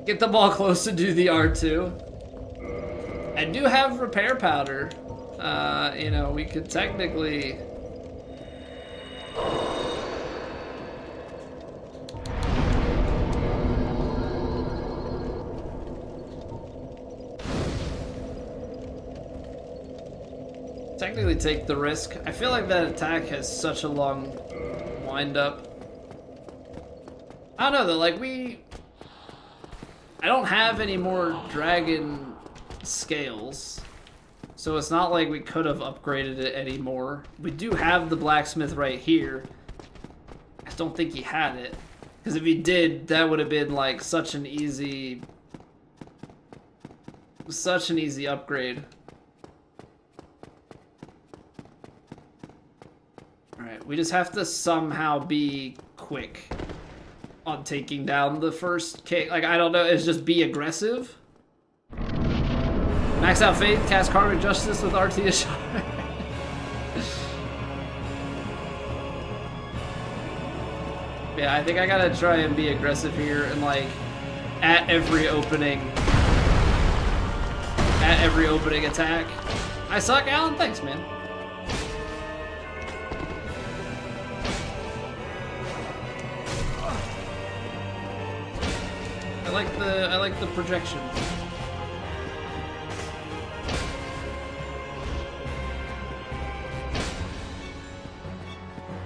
Get them all close to do the R2. I do have repair powder. You know, we could technically... technically take the risk. I feel like that attack has such a long wind up. I don't know though, like I don't have any more dragon scales, so it's not like we could have upgraded it anymore. We do have the blacksmith right here. I don't think he had it, because if he did, that would have been like such an easy upgrade. Alright, we just have to somehow be quick on taking down the first king. Like, I don't know, it's just be aggressive. Max out faith, cast karmic justice with Artia Shard. Yeah, I think I gotta try and be aggressive here and like at every opening attack. I suck, Alan? Thanks, man. I like the projection.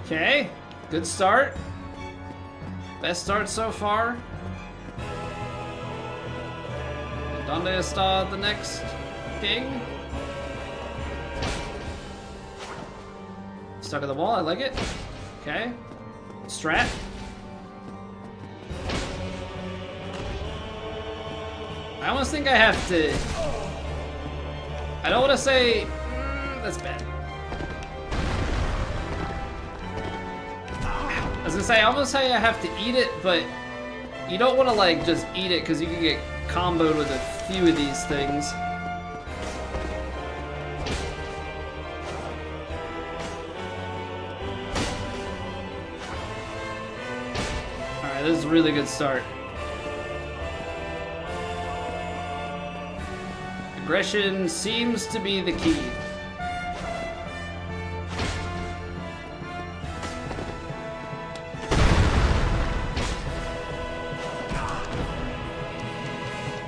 Okay, good start. Best start so far. Donde está the next king? Stuck at the wall, I like it. Okay. Strat. I almost think I have to... I don't want to say... that's bad. I was gonna say, I almost say I have to eat it, but you don't want to like just eat it because you can get comboed with a few of these things. Alright, this is a really good start. Aggression seems to be the key.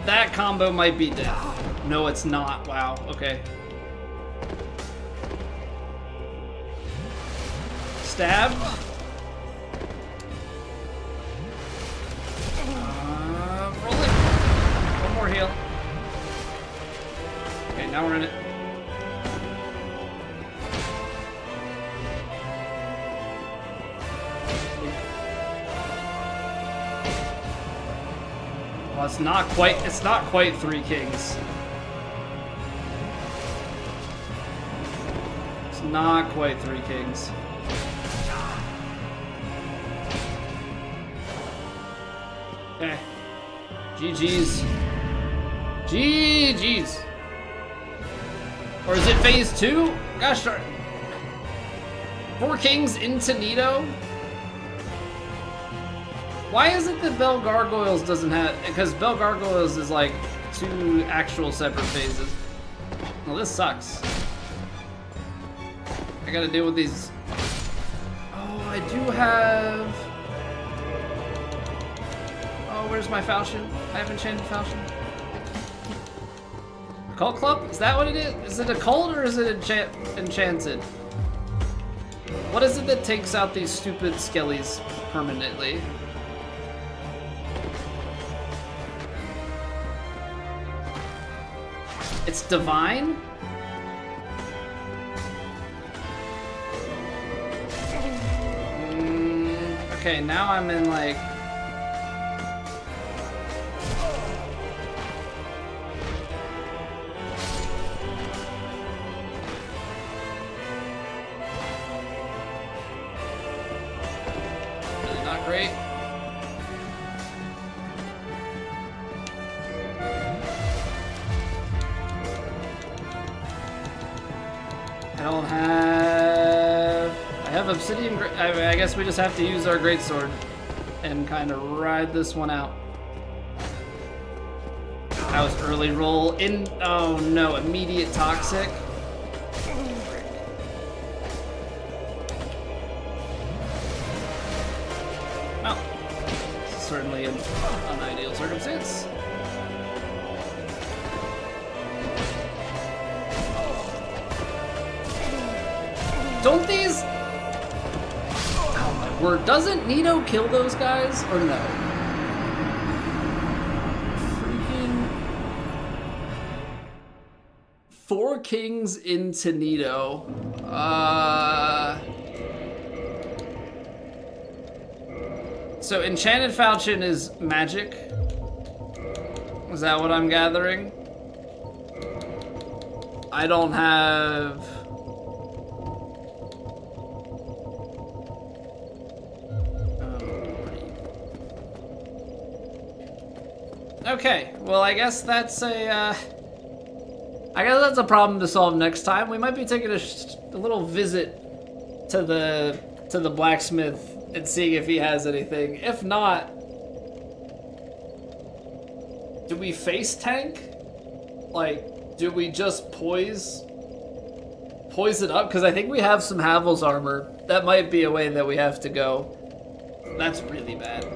That combo might be death. No, it's not. Wow, okay. Stab. Roll it. One more heal. Okay, now we're in it. Well, it's not quite three kings. It's not quite three kings. Okay. GG's. GG's. Or is it phase 2? Gosh darn. 4 kings into Nito? Why is it that Bell Gargoyles doesn't have... because Bell Gargoyles is like 2 actual separate phases. Well, this sucks. I gotta deal with these... oh, I do have... oh, where's my falchion? I haven't changed the falchion. Cult Club? Is that what it is? Is it a cult or is it enchanted? What is it that takes out these stupid skellies permanently? It's divine? Okay, now I'm in like... really not great. I don't have... I have obsidian... I guess we just have to use our greatsword and kind of ride this one out. That was early roll in... Oh no, immediate toxic. Well, certainly an unideal circumstance. Don't these... Oh my word, doesn't Nito kill those guys, or no? Freaking... 4 kings into Nito. So Enchanted Falchion is magic? Is that what I'm gathering? I don't have... Okay, well I guess that's a problem to solve next time. We might be taking a little visit to the blacksmith and seeing if he has anything. If not, do we face tank? Like, do we just poise it up? Because I think we have some Havel's armor. That might be a way that we have to go. That's really bad.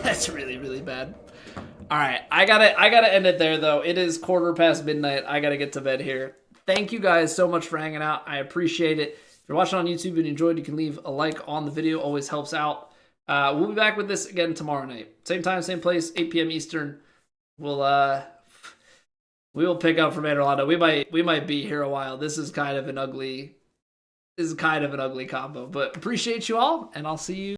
That's really, really bad. All right, I gotta end it there though. It is midnight. I gotta get to bed here. Thank you guys so much for hanging out. I appreciate it. If you're watching on YouTube and you enjoyed, you can leave a like on the video. Always helps out. We'll be back with this again tomorrow night. Same time, same place, 8 p.m. Eastern. We will pick up from Orlando. We might be here a while. This is kind of an ugly combo, but appreciate you all, and I'll see you.